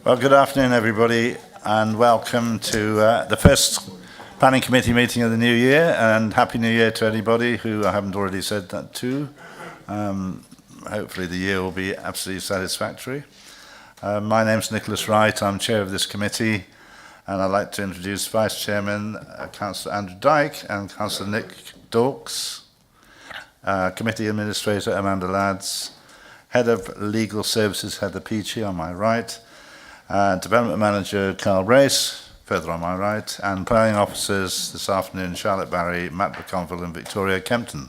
Well, good afternoon, everybody, and welcome to the first Planning Committee meeting of the new year, and Happy New Year to anybody who I haven't already said that to. Hopefully the year will be absolutely satisfactory. My name's Nicholas Wright. I'm chair of this committee, and I'd like to introduce Vice Chairman Councillor Andrew Dyke and Councillor Nick Dawkes, Committee Administrator Amanda Lads, Head of Legal Services Heather Peachy on my right, Development Manager Carl Race, further on my right, and Planning Officers this afternoon Charlotte Barry, Matt McConville and Victoria Kempton.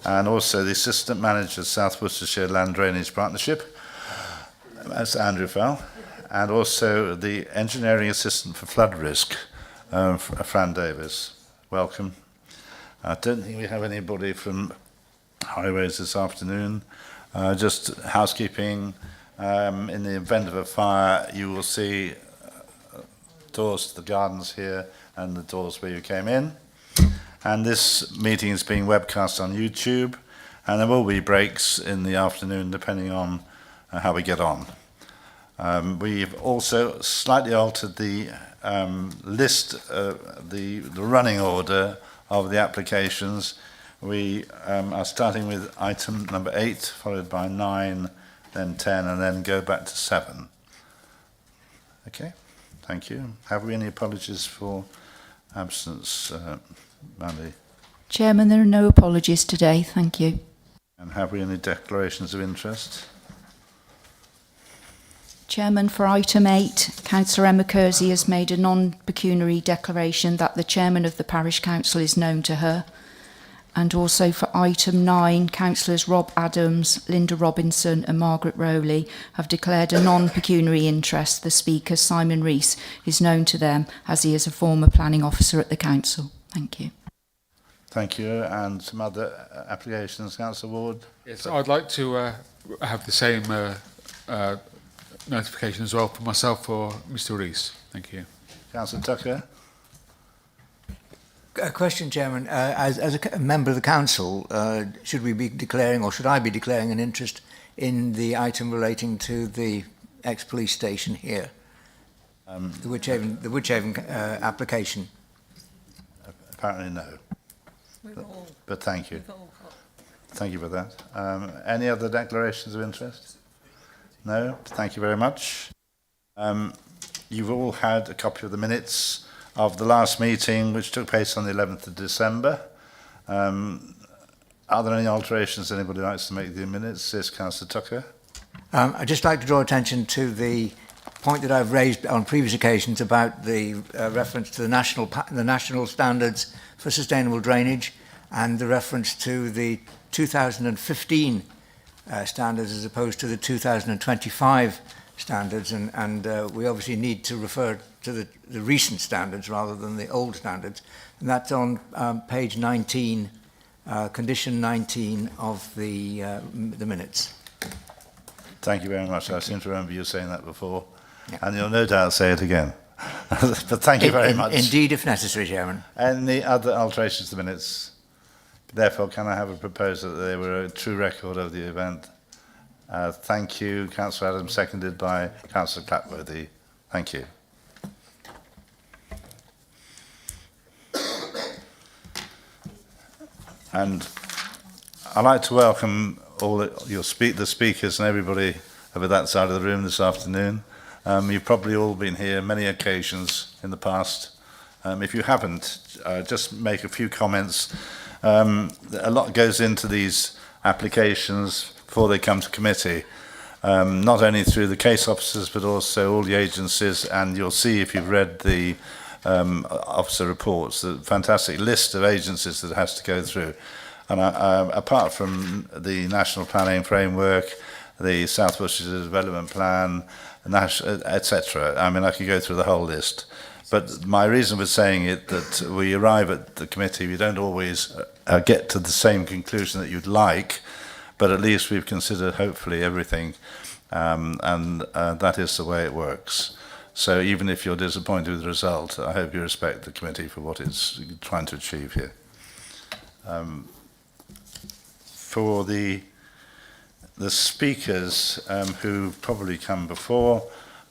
And also the Assistant Manager South Worcestershire Land Drainage Partnership, that's Andrew Fell, and also the Engineering Assistant for Flood Risk, Fran Davis. Welcome. I don't think we have anybody from Highways this afternoon. Just housekeeping. In the event of a fire, you will see doors to the gardens here and the doors where you came in. And this meeting is being webcast on YouTube, and there will be breaks in the afternoon depending on how we get on. We've also slightly altered the list, the running order of the applications. We are starting with item number 8, followed by 9, then 10, and then go back to 7. Okay, thank you. Have we any apologies for absence, Mandy? Chairman, there are no apologies today, thank you. And have we any declarations of interest? Chairman, for item 8, Councillor Emma Kersey has made a non-pecuniary declaration that the Chairman of the Parish Council is known to her. And also for item 9, Councillors Rob Adams, Linda Robinson and Margaret Rowley have declared a non-pecuniary interest. The Speaker, Simon Rees, is known to them as he is a former planning officer at the Council. Thank you. Thank you. And some other applications, Councillor Ward? Yes, I'd like to have the same notification as well for myself for Mr. Rees. Thank you. Councillor Tucker? A question, Chairman. As a member of the Council, should we be declaring, or should I be declaring an interest in the item relating to the ex-police station here? The Wychavon application? Apparently no. But thank you. Thank you for that. Any other declarations of interest? No? Thank you very much. You've all had a copy of the minutes of the last meeting, which took place on the 11th of December. Are there any alterations anybody likes to make to the minutes? Yes, Councillor Tucker. I'd just like to draw attention to the point that I've raised on previous occasions about the reference to the national standards for sustainable drainage and the reference to the 2015 standards as opposed to the 2025 standards, and we obviously need to refer to the recent standards rather than the old standards, and that's on page 19, condition 19 of the minutes. Thank you very much. I seem to remember you saying that before, yeah. And you'll no doubt say it again. But thank you very much. Indeed, if necessary, Chairman. Any other alterations to the minutes? Therefore, can I have a proposal that they were a true record of the event? Thank you, Councillor Adams, seconded by Councillor Clapworthy. Thank you. And I'd like to welcome all the speakers and everybody over that side of the room this afternoon. You've probably all been here many occasions in the past. If you haven't, just make a few comments. A lot goes into these applications before they come to committee, not only through the case officers but also all the agencies, and you'll see if you've read the officer reports, the fantastic list of agencies that has to go through. And apart from the National Planning Framework, the South Worcestershire Development Plan, etc., I mean, I could go through the whole list. But my reason for saying it, that we arrive at the committee, we don't always get to the same conclusion that you'd like, but at least we've considered hopefully everything, and that is the way it works. So even if you're disappointed with the result, I hope you respect the committee for what it's trying to achieve here. For the speakers who've probably come before,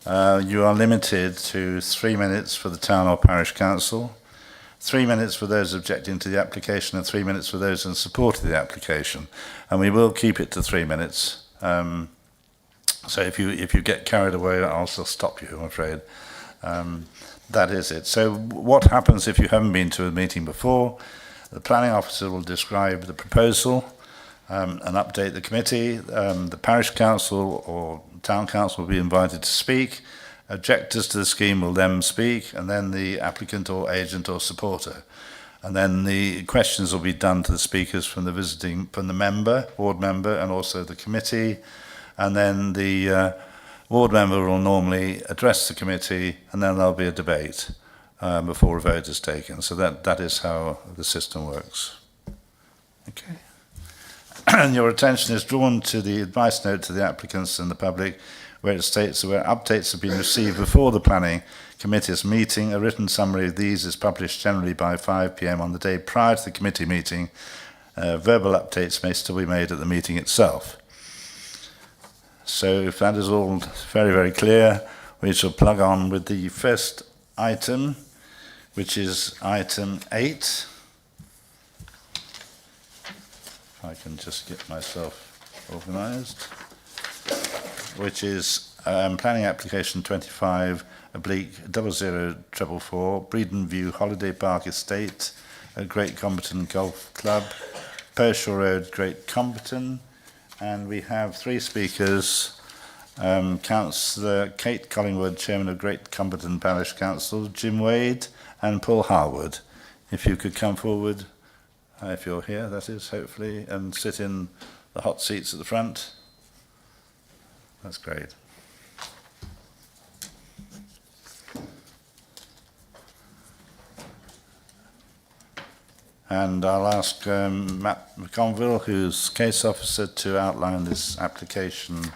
you are limited to 3 minutes for the town or parish council, 3 minutes for those objecting to the application, and 3 minutes for those in support of the application. And we will keep it to 3 minutes. So if you get carried away, I'll just stop you, I'm afraid. That is it. So what happens if you haven't been to a meeting before? The planning officer will describe the proposal and update the committee. The parish council or town council will be invited to speak. Objectors to the scheme will then speak, and then the applicant or agent or supporter. And then the questions will be done to the speakers from the ward member, and also the committee. And then the ward member will normally address the committee, and then there'll be a debate before a vote is taken. So that is how the system works. Okay. And your attention is drawn to the advice note to the applicants and the public, where it states that where updates have been received before the planning committee's meeting, a written summary of these is published generally by 5 p.m. on the day prior to the committee meeting. Verbal updates may still be made at the meeting itself. So if that is all very, very clear, we shall plug on with the first item, which is item 8. If I can just get myself organised. Which is planning application 25/0044, Breeden View Holiday Park Estate at Great Comberton Golf Club, Pershore Road, Great Comberton. And we have 3 speakers, Councillor Kate Collingwood, Chairman of Great Comberton Parish Council, Jim Wade and Paul Harwood. If you could come forward, if you're here, that is, hopefully, and sit in the hot seats at the front. That's great. And I'll ask Matt McConville, who's case officer, to outline this application.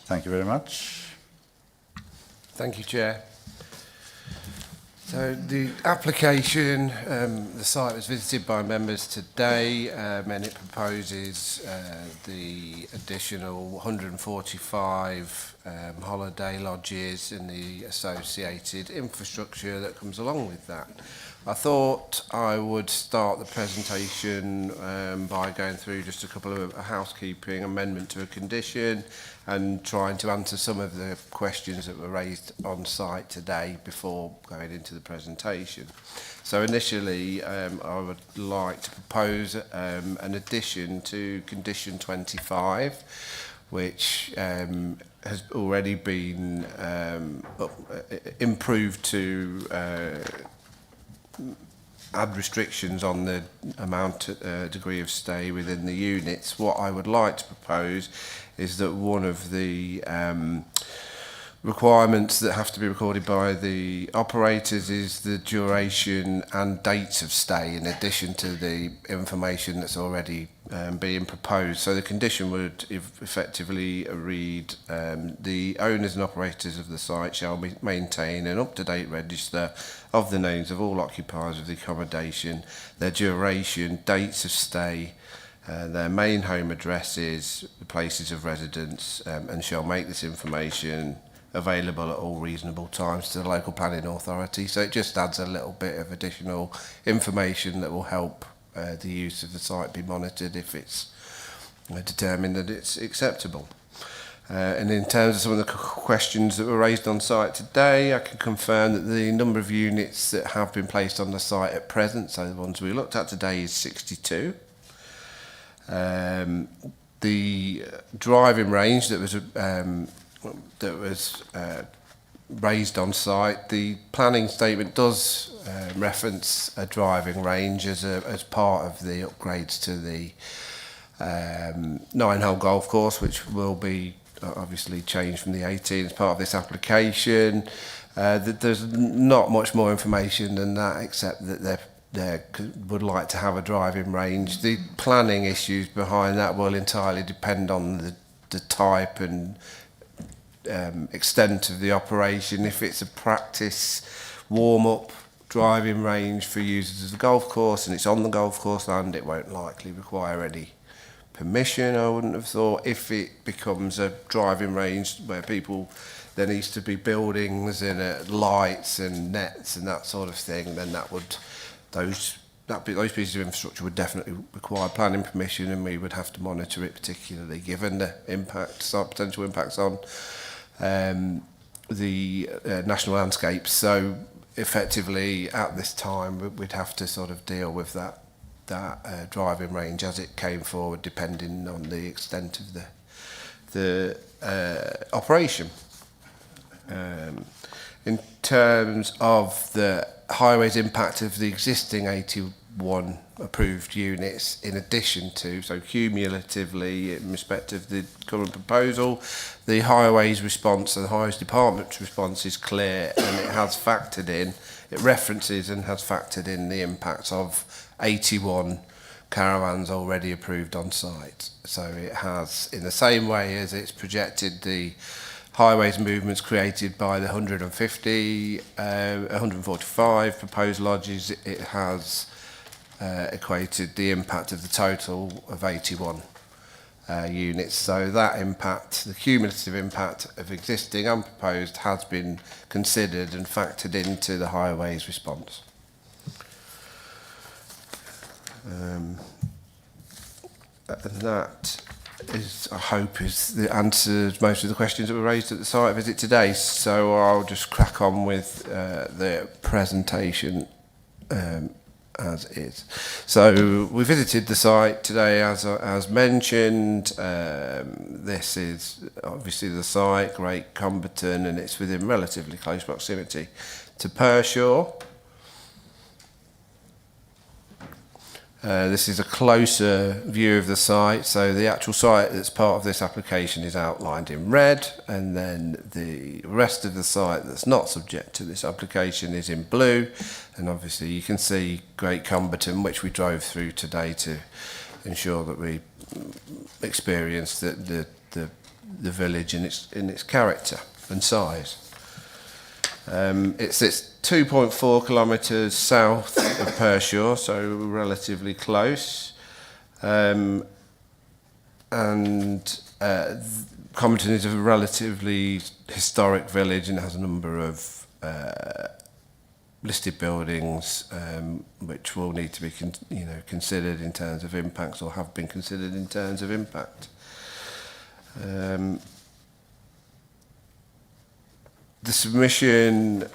Thank you very much. Thank you, Chair. So the application, the site was visited by members today, and it proposes the additional 145 holiday lodges and the associated infrastructure that comes along with that. I thought I would start the presentation by going through just a couple of housekeeping amendment to a condition and trying to answer some of the questions that were raised on site today before going into the presentation. So initially, I would like to propose an addition to condition 25, which has already been improved to add restrictions on the amount, degree of stay within the units. What I would like to propose is that one of the requirements that have to be recorded by the operators is the duration and dates of stay, in addition to the information that's already being proposed. So the condition would effectively read, the owners and operators of the site shall maintain an up-to-date register of the names of all occupiers of the accommodation, their duration, dates of stay, their main home addresses, the places of residence, and shall make this information available at all reasonable times to the local planning authority. So it just adds a little bit of additional information that will help the use of the site be monitored if it's determined that it's acceptable. And in terms of some of the questions that were raised on site today, I can confirm that the number of units that have been placed on the site at present, so the ones we looked at today, is 62. The driving range that was raised on site, the planning statement does reference a driving range as part of the upgrades to the 9-hole golf course, which will be obviously changed from the 18 as part of this application. There's not much more information than that, except that they would like to have a driving range. The planning issues behind that will entirely depend on the type and extent of the operation. If it's a practice warm-up driving range for users of the golf course and it's on the golf course land, it won't likely require any permission, I wouldn't have thought. If it becomes a driving range where people there needs to be buildings and lights and nets and that sort of thing, then those pieces of infrastructure would definitely require planning permission, and we would have to monitor it, particularly given the potential impacts on the national landscape. So effectively at this time we'd have to sort of deal with that driving range as it came forward, depending on the extent of the operation. In terms of the highways impact of the existing 81 approved units, in addition to, so cumulatively in respect of the current proposal, the highways response and the highways department's response is clear, and it has factored in, it references and has factored in the impacts of 81 caravans already approved on site. So it has, in the same way as it's projected the highways movements created by the 145 proposed lodges, it has equated the impact of the total of 81 units. So that impact, the cumulative impact of existing and proposed, has been considered and factored into the highways response. And that is, I hope, is the answers most of the questions that were raised at the site visit today. So I'll just crack on with the presentation as is. So we visited the site today, as mentioned. This is obviously the site, Great Comberton, and it's within relatively close proximity to Pershore. This is a closer view of the site. So the actual site that's part of this application is outlined in red, and then the rest of the site that's not subject to this application is in blue. And obviously you can see Great Comberton, which we drove through today to ensure that we experienced the village in its character and size. It's 2.4 kilometres south of Pershore, so relatively close. And Comberton is a relatively historic village and has a number of listed buildings which will need to be considered in terms of impacts, or have been considered in terms of impact. The submission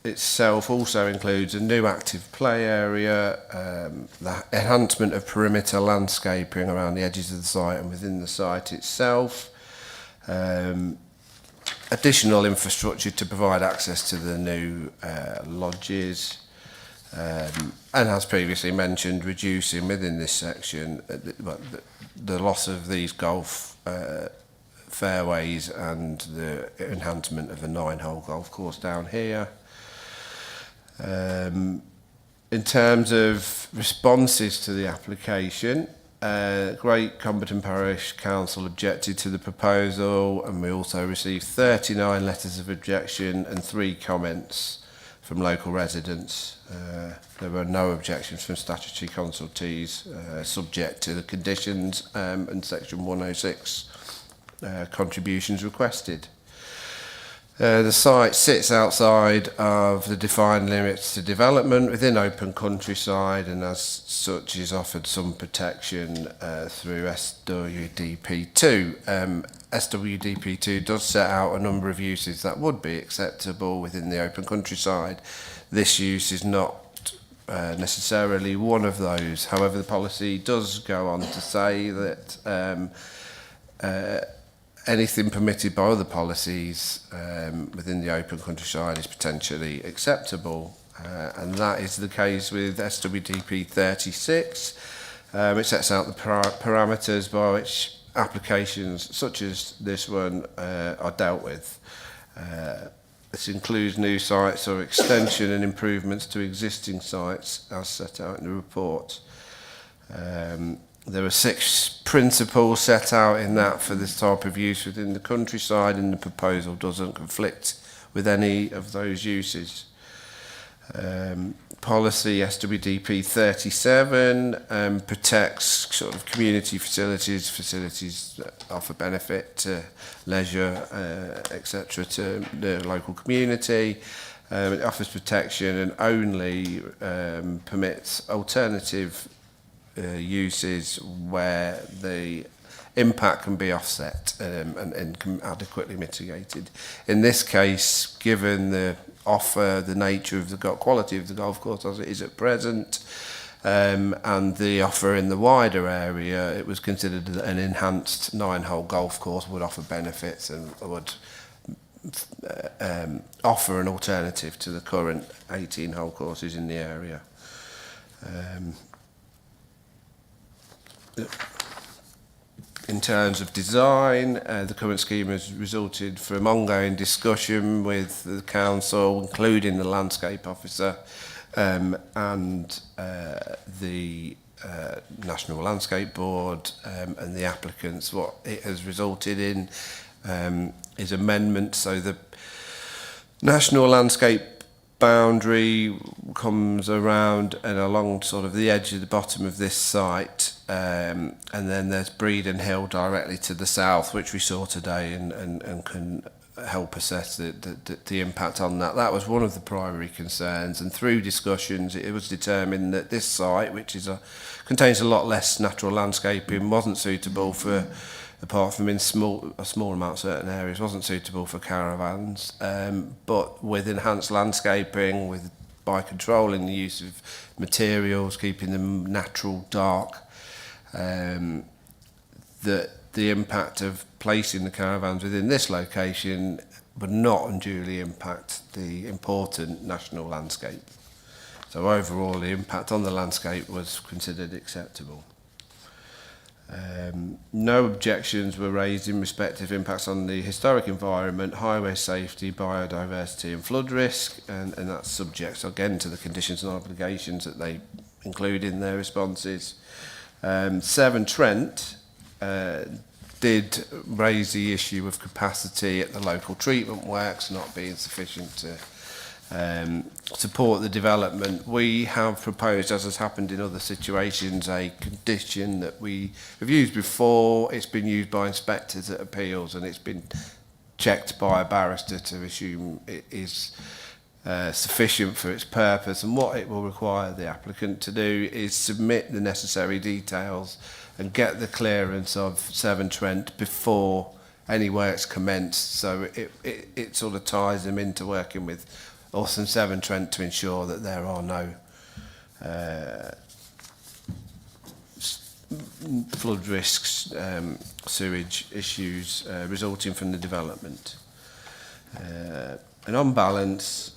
itself also includes a new active play area, the enhancement of perimeter landscaping around the edges of the site and within the site itself, additional infrastructure to provide access to the new lodges, and as previously mentioned, reducing within this section the loss of these golf fairways and the enhancement of a 9-hole golf course down here. In terms of responses to the application, Great Comberton Parish Council objected to the proposal, and we also received 39 letters of objection and 3 comments from local residents. There were no objections from statutory consultees, subject to the conditions and section 106 contributions requested. The site sits outside of the defined limits to development within open countryside, and as such is offered some protection through SWDP2. SWDP2 does set out a number of uses that would be acceptable within the open countryside. This use is not necessarily one of those. However, the policy does go on to say that anything permitted by other policies within the open countryside is potentially acceptable, and that is the case with SWDP 36. It sets out the parameters by which applications such as this one are dealt with. This includes new sites or extension and improvements to existing sites as set out in the report. There are 6 principles set out in that for this type of use within the countryside, and the proposal doesn't conflict with any of those uses. policy SWDP 37 protects sort of community facilities that offer benefit to leisure, etc., to the local community. It offers protection and only permits alternative uses where the impact can be offset and can adequately mitigated. In this case, given the offer, the nature of the quality of the golf course as it is at present, and the offer in the wider area, it was considered that an enhanced 9-hole golf course would offer benefits and would offer an alternative to the current 18-hole courses in the area. In terms of design, the current scheme has resulted from ongoing discussion with the council, including the landscape officer and the National Landscape Board and the applicants. What it has resulted in is amendments. So the National Landscape boundary comes around and along sort of the edge of the bottom of this site, and then there's Breeden Hill directly to the south, which we saw today and can help assess the impact on that. That was one of the primary concerns, and through discussions it was determined that this site, which is contains a lot less natural landscaping, wasn't suitable for, apart from in a small amount certain areas, wasn't suitable for caravans, but with enhanced landscaping, by controlling the use of materials, keeping them natural, dark, that the impact of placing the caravans within this location would not unduly impact the important national landscape. So overall, the impact on the landscape was considered acceptable. No objections were raised in respect of impacts on the historic environment, highway safety, biodiversity and flood risk, and that's subject again to the conditions and obligations that they include in their responses. Severn Trent did raise the issue of capacity at the local treatment works not being sufficient to support the development. We have proposed, as has happened in other situations, a condition that we have used before. It's been used by inspectors at appeals and it's been checked by a barrister to assume it is sufficient for its purpose, and what it will require the applicant to do is submit the necessary details and get the clearance of Severn Trent before any works commenced, so it sort of ties them into working with us and Severn Trent to ensure that there are no flood risks, sewage issues resulting from the development. And on balance,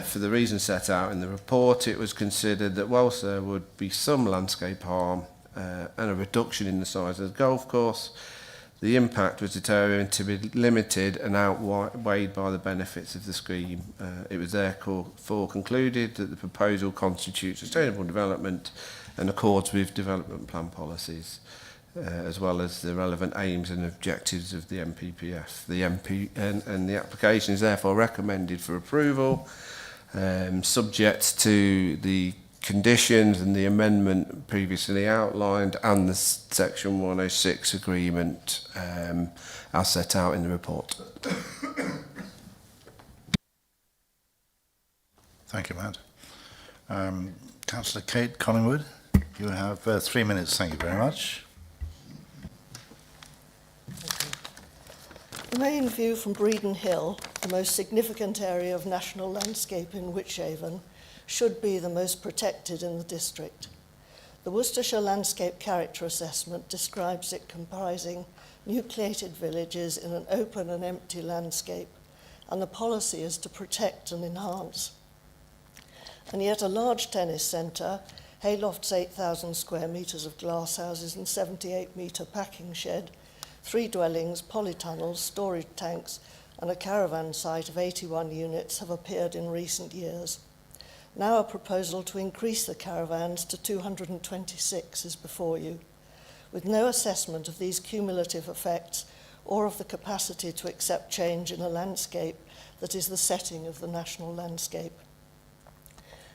for the reasons set out in the report, it was considered that whilst there would be some landscape harm and a reduction in the size of the golf course, the impact was determined to be limited and outweighed by the benefits of the scheme. It was therefore concluded that the proposal constitutes sustainable development and accords with development plan policies, as well as the relevant aims and objectives of the MPPF. And the application is therefore recommended for approval, subject to the conditions and the amendment previously outlined and the Section 106 agreement as set out in the report. Thank you, Matt. Councillor Kate Collingwood, you have 3 minutes. Thank you very much. The main view from Breeden Hill, the most significant area of national landscape in Wychavon, should be the most protected in the district. The Worcestershire Landscape Character Assessment describes it comprising nucleated villages in an open and empty landscape, and the policy is to protect and enhance. And yet a large tennis centre, Hayloft's 8,000 square metres of glass houses and 78-metre packing shed, 3 dwellings, polytunnels, storage tanks, and a caravan site of 81 units have appeared in recent years. Now a proposal to increase the caravans to 226 is before you, with no assessment of these cumulative effects or of the capacity to accept change in a landscape that is the setting of the national landscape.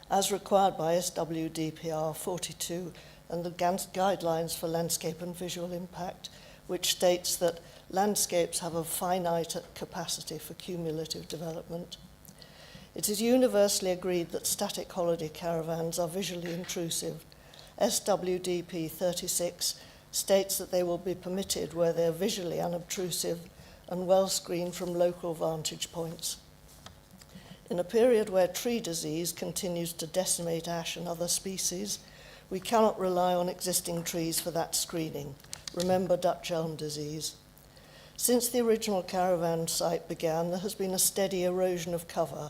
as required by SWDPR 42 and the Guidelines for Landscape and Visual Impact, which states that landscapes have a finite capacity for cumulative development. It is universally agreed that static holiday caravans are visually intrusive. SWDP 36 states that they will be permitted where they are visually unobtrusive and well screened from local vantage points. In a period where tree disease continues to decimate ash and other species, we cannot rely on existing trees for that screening. Remember Dutch elm disease. Since the original caravan site began, there has been a steady erosion of cover.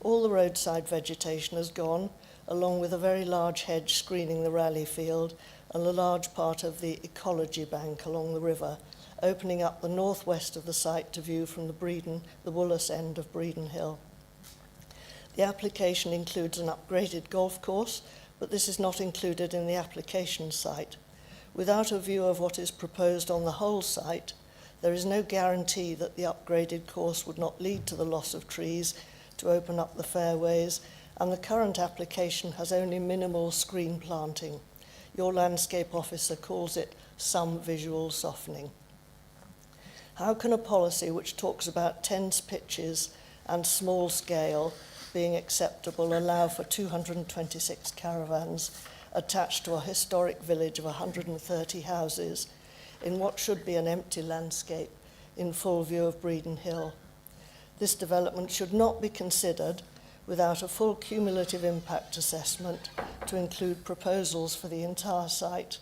All the roadside vegetation has gone, along with a very large hedge screening the rally field and a large part of the ecology bank along the river, opening up the northwest of the site to view from the Woollas end of Breeden Hill. The application includes an upgraded golf course, but this is not included in the application site. Without a view of what is proposed on the whole site, there is no guarantee that the upgraded course would not lead to the loss of trees to open up the fairways, and the current application has only minimal screen planting. Your landscape officer calls it some visual softening. How can a policy which talks about tense pitches and small scale being acceptable allow for 226 caravans attached to a historic village of 130 houses in what should be an empty landscape in full view of Breeden Hill? This development should not be considered without a full cumulative impact assessment to include proposals for the entire site.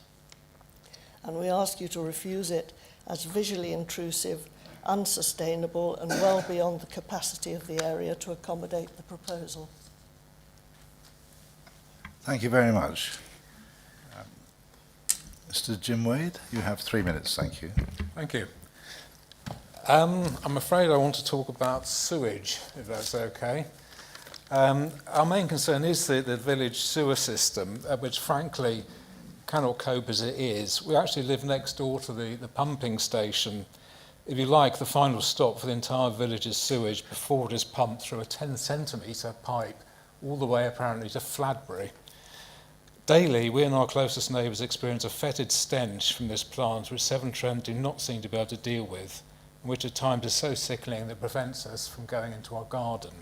And we ask you to refuse it as visually intrusive, unsustainable, and well beyond the capacity of the area to accommodate the proposal. Thank you very much. Mr. Jim Wade, you have 3 minutes, thank you. Thank you. I'm afraid I want to talk about sewage, if that's okay. Our main concern is the village sewer system, which frankly cannot cope as it is. We actually live next door to the pumping station. If you like, the final stop for the entire village's sewage before it is pumped through a 10-centimetre pipe all the way apparently to Fladbury. Daily, we and our closest neighbours experience a fetid stench from this plant which Severn Trent do not seem to be able to deal with, and which at times is so sickening that it prevents us from going into our garden.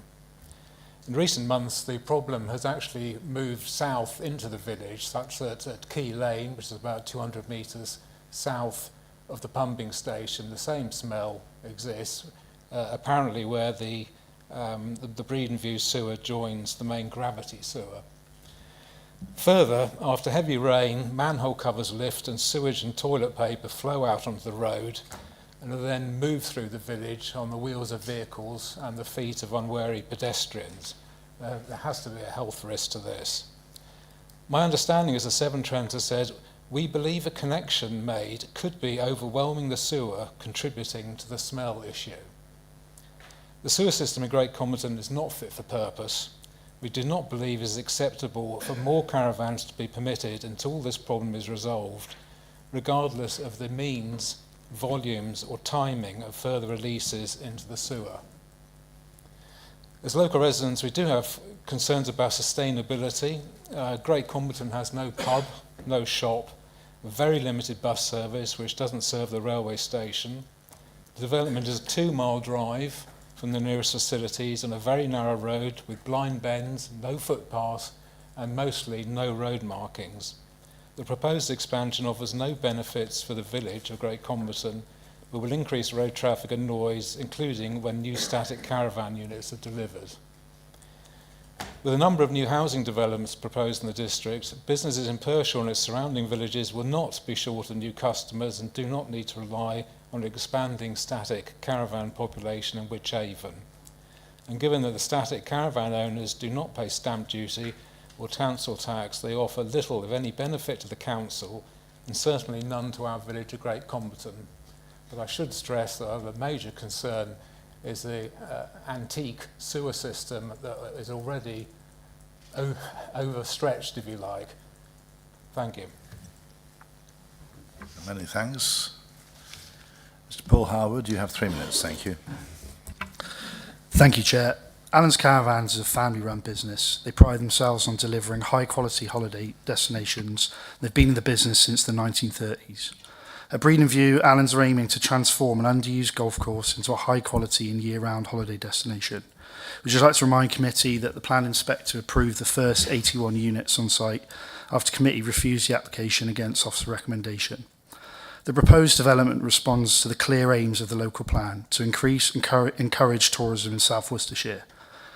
In recent months, the problem has actually moved south into the village, such that at Key Lane, which is about 200 metres south of the pumping station, the same smell exists, apparently where the Breeden View sewer joins the main gravity sewer. Further, after heavy rain, manhole covers lift and sewage and toilet paper flow out onto the road and are then moved through the village on the wheels of vehicles and the feet of unwary pedestrians. There has to be a health risk to this. My understanding is that Severn Trent has said, we believe a connection made could be overwhelming the sewer, contributing to the smell issue. The sewer system in Great Comberton is not fit for purpose. We do not believe it is acceptable for more caravans to be permitted until this problem is resolved, regardless of the means, volumes or timing of further releases into the sewer. As local residents, we do have concerns about sustainability. Great Comberton has no pub, no shop, very limited bus service which doesn't serve the railway station. The development is a 2-mile drive from the nearest facilities on a very narrow road with blind bends, no footpaths and mostly no road markings. The proposed expansion offers no benefits for the village of Great Comberton, but will increase road traffic and noise, including when new static caravan units are delivered. With a number of new housing developments proposed in the district, businesses in Pershore and its surrounding villages will not be short of new customers and do not need to rely on an expanding static caravan population in Wychavon. And given that the static caravan owners do not pay stamp duty or council tax, they offer little, if any, benefit to the council and certainly none to our village of Great Comberton. But I should stress that the major concern is the antique sewer system that is already overstretched, if you like. Thank you. Many thanks. Mr. Paul Harwood, you have 3 minutes, thank you. Thank you, Chair. Allen's Caravans is a family-run business. They pride themselves on delivering high-quality holiday destinations. They've been in the business since the 1930s. At Breedon View, Allen's are aiming to transform an underused golf course into a high-quality and year-round holiday destination. We'd just like to remind committee that the plan inspector approved the first 81 units on site after committee refused the application against officer recommendation. The proposed development responds to the clear aims of the local plan to increase and encourage tourism in South Worcestershire.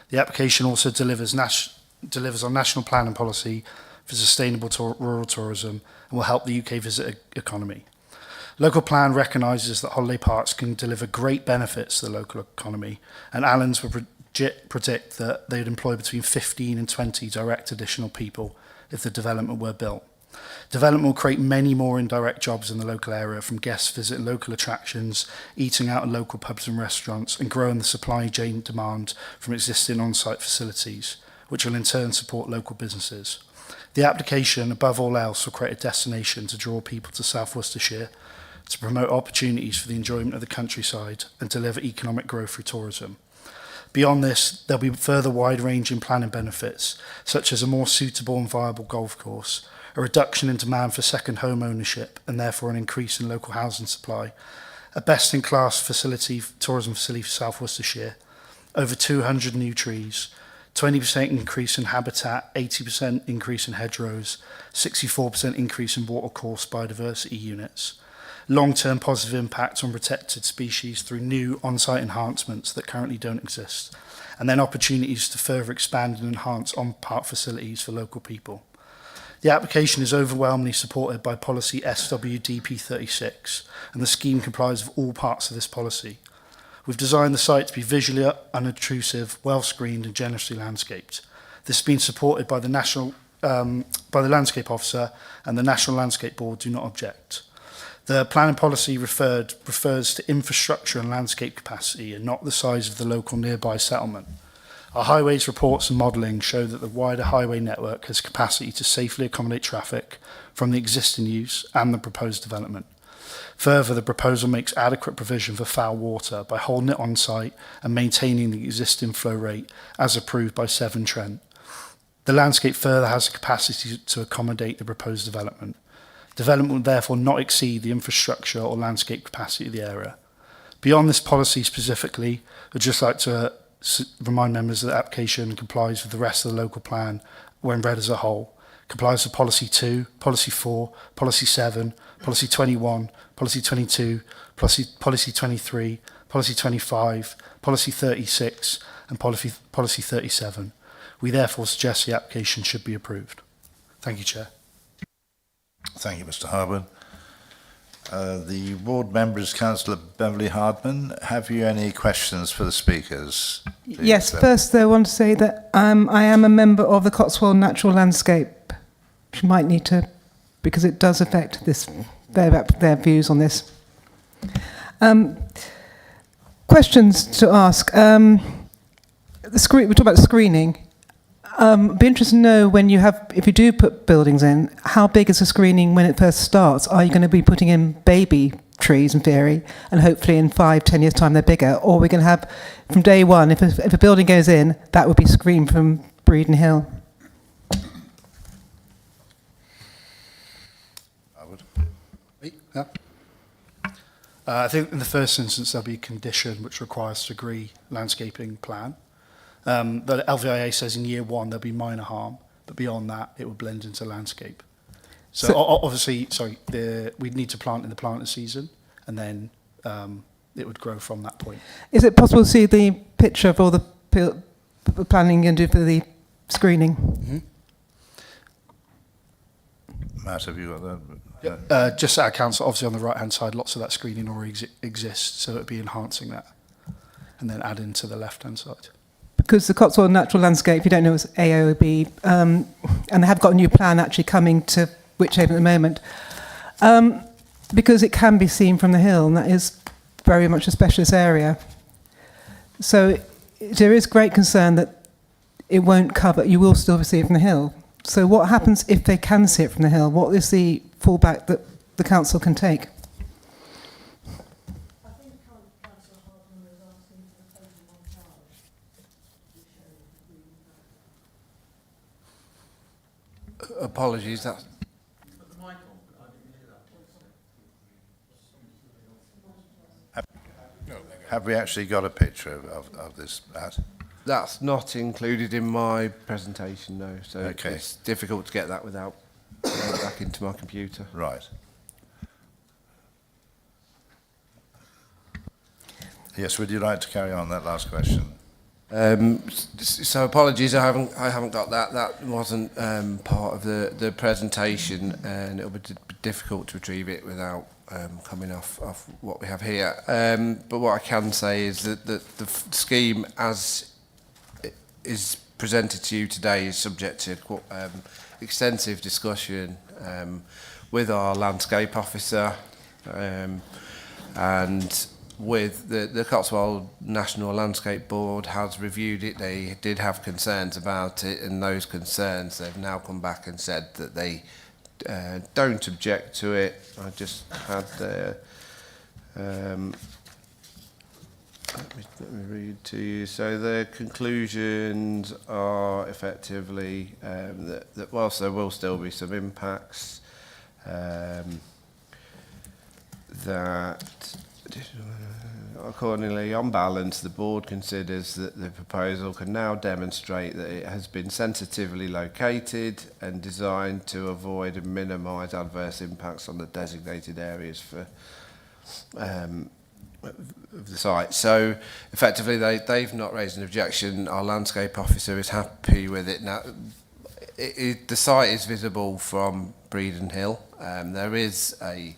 The application also delivers on national plan and policy for sustainable rural tourism and will help the UK visitor economy. Local plan recognises that holiday parks can deliver great benefits to the local economy, and Allen's will predict that they would employ between 15 and 20 direct additional people if the development were built. Development will create many more indirect jobs in the local area, from guests visiting local attractions, eating out at local pubs and restaurants, and growing the supply chain demand from existing on-site facilities, which will in turn support local businesses. The application, above all else, will create a destination to draw people to South Worcestershire, to promote opportunities for the enjoyment of the countryside, and deliver economic growth through tourism. Beyond this, there'll be further wide-ranging planning benefits, such as a more suitable and viable golf course, a reduction in demand for second home ownership and therefore an increase in local housing supply, a best-in-class tourism facility for South Worcestershire, over 200 new trees, 20% increase in habitat, 80% increase in hedgerows, 64% increase in watercourse biodiversity units, long-term positive impact on protected species through new on-site enhancements that currently don't exist, and then opportunities to further expand and enhance on-park facilities for local people. The application is overwhelmingly supported by policy SWDP 36, and the scheme complies with all parts of this policy. We've designed the site to be visually unobtrusive, well-screened and generously landscaped. This has been supported by the Landscape Officer, and the National Landscape Board do not object. The planning policy refers to infrastructure and landscape capacity and not the size of the local nearby settlement. Our highways reports and modelling show that the wider highway network has capacity to safely accommodate traffic from the existing use and the proposed development. Further, the proposal makes adequate provision for foul water by holding it on site and maintaining the existing flow rate as approved by Severn Trent. The landscape further has the capacity to accommodate the proposed development. Development will therefore not exceed the infrastructure or landscape capacity of the area. Beyond this policy specifically, I'd just like to remind members that the application complies with the rest of the local plan when read as a whole. Complies with Policy 2, Policy 4, Policy 7, Policy 21, Policy 22, Policy 23, Policy 25, Policy 36 and Policy 37. We therefore suggest the application should be approved. Thank you, Chair. Thank you, Mr. Harwood. The ward member is Councillor Beverley Hardman. Have you any questions for the speakers? Please, Yes, first I want to say that I am a member of the Cotswold Natural Landscape, which you might need to, because it does affect their views on this. Questions to ask. We talk about screening. Be interested to know if you do put buildings in, how big is the screening when it first starts? Are you going to be putting in baby trees in theory, and hopefully in 5-10 years' time they're bigger? Or are we going to have, from day one, if a building goes in, that would be screened from Breedon Hill? Yeah. I think in the first instance there'll be a condition which requires to agree landscaping plan. The LVIA says in year one there'll be minor harm, but beyond that it will blend into landscape. So obviously, we'd need to plant in the planting season, and then it would grow from that point. Is it possible to see the picture of all the planning you can do for the screening? Mm-hmm. Matt, have you got that? Just at our council, obviously on the right-hand side, lots of that screening already exists, so it'd be enhancing that, and then adding to the left-hand side. Because the Cotswold Natural Landscape, if you don't know, is AOB, and they have got a new plan actually coming to Wychavon at the moment, because it can be seen from the hill, and that is very much a specialist area. So there is great concern that it won't cover, you will still see it from the hill. So what happens if they can see it from the hill? What is the fallback that the council can take? I think Councillor Hardman was asking for the podium on charge, which Apologies, that's Have we actually got a picture of this ad? That's not included in my presentation, no. So Okay. it's difficult to get that without going back into my computer. Right. Yes, would you like to carry on that last question? So apologies, I haven't got that. That wasn't part of the presentation, and it'll be difficult to retrieve it without coming off what we have here. But what I can say is that the scheme, as it is presented to you today, is subject to extensive discussion with our landscape officer and with the Cotswold National Landscape Board has reviewed it. They did have concerns about it, and those concerns they've now come back and said that they don't object to it. I just had the let me read to you. So the conclusions are effectively that whilst there will still be some impacts, that accordingly, on balance, the board considers that the proposal can now demonstrate that it has been sensitively located and designed to avoid and minimise adverse impacts on the designated areas for of the site. So effectively they've not raised an objection. Our landscape officer is happy with it. Now the site is visible from Breeden Hill. There is a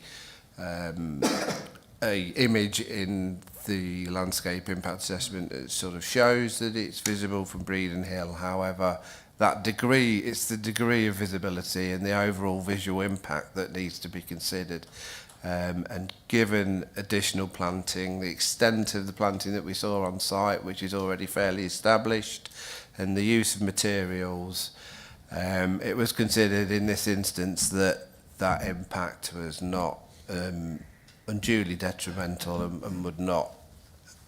image in the landscape impact assessment that sort of shows that it's visible from Breeden Hill. However, it's the degree of visibility and the overall visual impact that needs to be considered. And given additional planting, the extent of the planting that we saw on site, which is already fairly established, and the use of materials, it was considered in this instance that that impact was not unduly detrimental and would not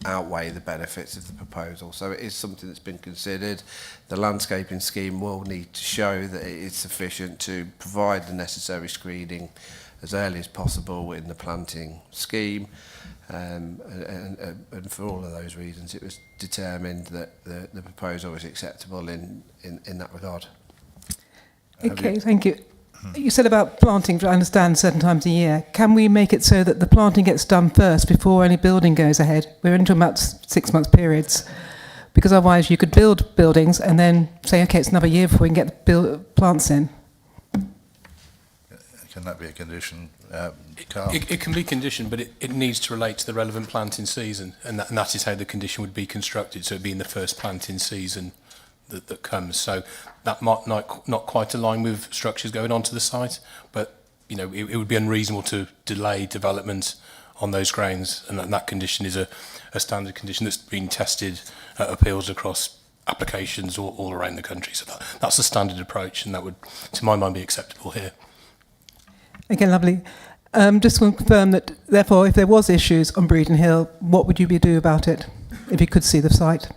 outweigh the benefits of the proposal. So it is something that's been considered. The landscaping scheme will need to show that it is sufficient to provide the necessary screening as early as possible in the planting scheme, and for all of those reasons it was determined that the proposal was acceptable in that regard. Okay, thank you. You said about planting, I understand, certain times a year. Can we make it so that the planting gets done first before any building goes ahead? We're into about 6 month periods, because otherwise you could build buildings and then say, okay, it's another year before we can get the plants in. Can that be a condition, Carl? It can be conditioned, but it needs to relate to the relevant planting season, and that is how the condition would be constructed. So it'd be in the first planting season that comes. So that might not quite align with structures going onto the site, but you know it would be unreasonable to delay development on those grounds, and that condition is a standard condition that's been tested at appeals across applications all around the country. So that's a standard approach, and that would, to my mind, be acceptable here. Okay, lovely. Just to confirm that, therefore, if there was issues on Breeden Hill, what would you do about it if you could see the site?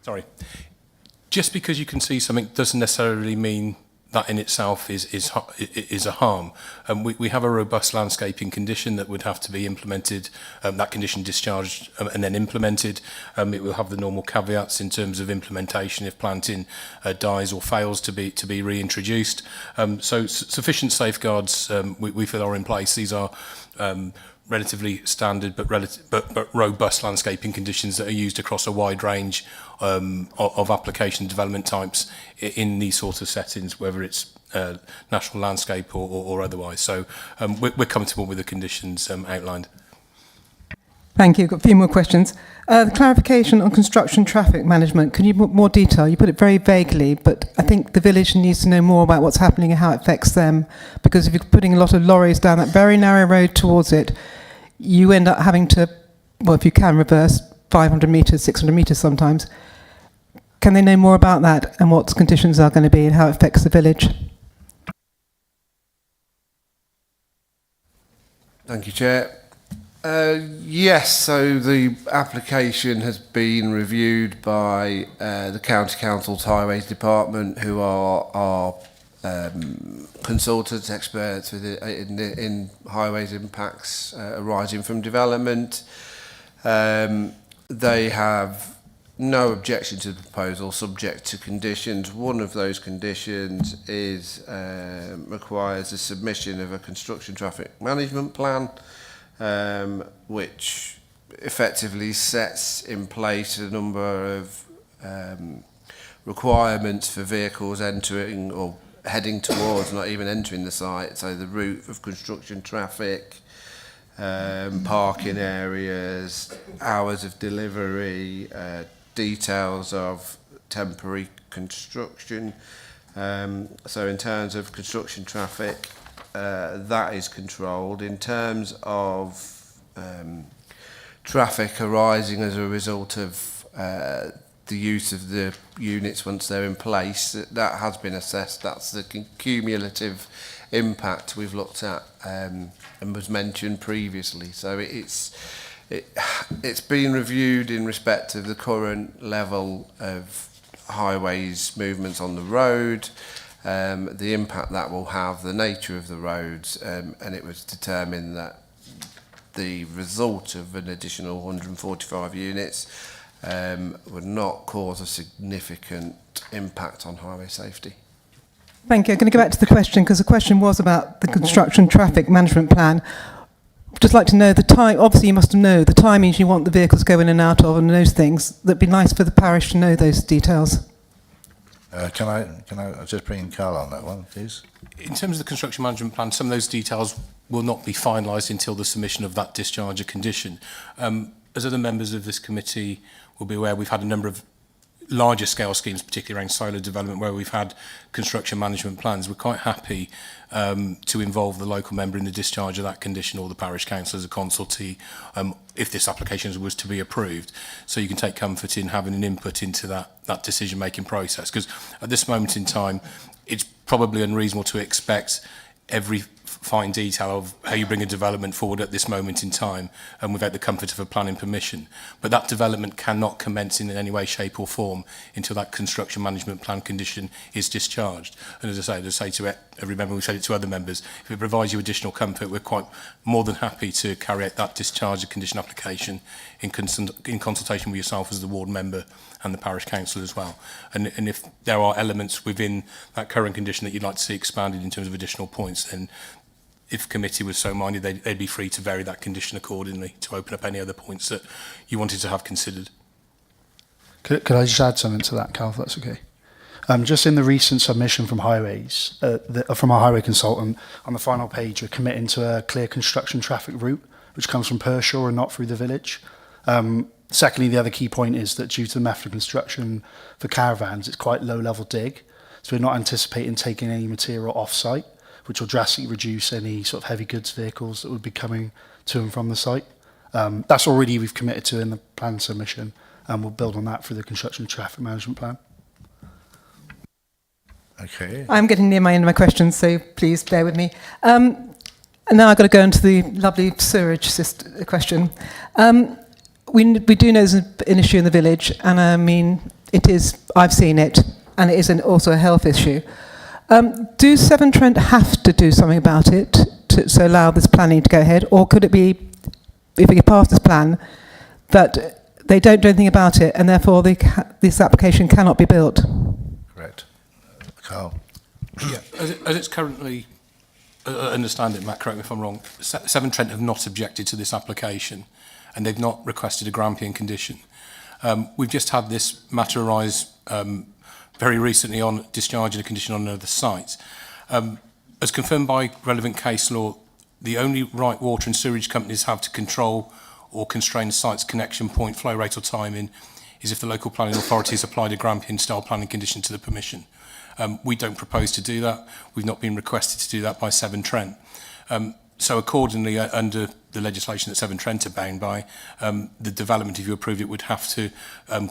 Sorry. Just because you can see something doesn't necessarily mean that in itself is a harm. We have a robust landscaping condition that would have to be implemented, that condition discharged and then implemented. It will have the normal caveats in terms of implementation if planting dies or fails to be reintroduced. So sufficient safeguards we feel are in place. These are relatively standard but robust landscaping conditions that are used across a wide range of application development types in these sort of settings, whether it's national landscape or otherwise. So we're comfortable with the conditions outlined. Thank you. Got a few more questions. The clarification on construction traffic management, can you put more detail? You put it very vaguely, but I think the village needs to know more about what's happening and how it affects them, because if you're putting a lot of lorries down that very narrow road towards it, you end up having to, well, if you can, reverse 500 metres, 600 metres sometimes. Can they know more about that and what conditions are going to be and how it affects the village? Thank you, Chair. Yes, so the application has been reviewed by the County Council's Highways Department, who are our consultants, experts in highways impacts arising from development. They have no objection to the proposal, subject to conditions. One of those conditions is requires the submission of a construction traffic management plan, which effectively sets in place a number of requirements for vehicles entering or heading towards, not even entering the site. So the route of construction traffic, parking areas, hours of delivery, details of temporary construction. So in terms of construction traffic, that is controlled. In terms of traffic arising as a result of the use of the units once they're in place, that has been assessed. That's the cumulative impact we've looked at and was mentioned previously. So it's been reviewed in respect of the current level of highways movements on the road, the impact that will have, the nature of the roads, and it was determined that the result of an additional 145 units would not cause a significant impact on highway safety. Thank you. I'm going to go back to the question, because the question was about the construction traffic management plan. Just like to know the time. Obviously, you must know the timings you want the vehicles go in and out of, and those things. That'd be nice for the parish to know those details. Can I just bring in Carl on that one, please? In terms of the construction management plan, some of those details will not be finalised until the submission of that discharge of condition. As other members of this committee will be aware, we've had a number of larger scale schemes, particularly around solar development, where we've had construction management plans. We're quite happy to involve the local member in the discharge of that condition, or the parish council as a consultee, if this application was to be approved. So you can take comfort in having an input into that decision-making process, because at this moment in time, it's probably unreasonable to expect every fine detail of how you bring a development forward at this moment in time and without the comfort of a planning permission. But that development cannot commence in any way, shape or form until that construction management plan condition is discharged. And as I say to every member, we've said it to other members, if it provides you additional comfort, we're quite more than happy to carry out that discharge of condition application in consultation with yourself as the ward member and the parish council as well. And if there are elements within that current condition that you'd like to see expanded in terms of additional points, then if committee was so minded, they'd be free to vary that condition accordingly to open up any other points that you wanted to have considered. Could I just add something to that, Cal, if that's okay? Just in the recent submission from Highways, from our highway consultant, on the final page, we're committing to a clear construction traffic route, which comes from Pershore and not through the village. Secondly, the other key point is that due to the method of construction for caravans, it's quite low-level dig, so we're not anticipating taking any material off-site, which will drastically reduce any sort of heavy goods vehicles that would be coming to and from the site. That's already we've committed to in the plan submission, and we'll build on that for the construction traffic management plan. Okay. I'm getting near my end of my questions, so please bear with me. And now I've got to go into the lovely sewerage question. We do know there's an issue in the village, and I mean, it is, I've seen it, and it is also a health issue. Do Severn Trent have to do something about it to allow this planning to go ahead, or could it be, if we pass this plan, that they don't do anything about it, and therefore this application cannot be built? Correct. Carl. Yeah, as it's currently, understand it, Matt, correct me if I'm wrong, Severn Trent have not objected to this application, and they've not requested a Grampian condition. We've just had this matter arise very recently on discharging a condition on another site. As confirmed by relevant case law, the only right water and sewerage companies have to control or constrain a site's connection point, flow rate or timing is if the local planning authority has applied a Grampian style planning condition to the permission. We don't propose to do that. We've not been requested to do that by Severn Trent. So accordingly, under the legislation that Severn Trent are bound by, the development, if you approved it, would have to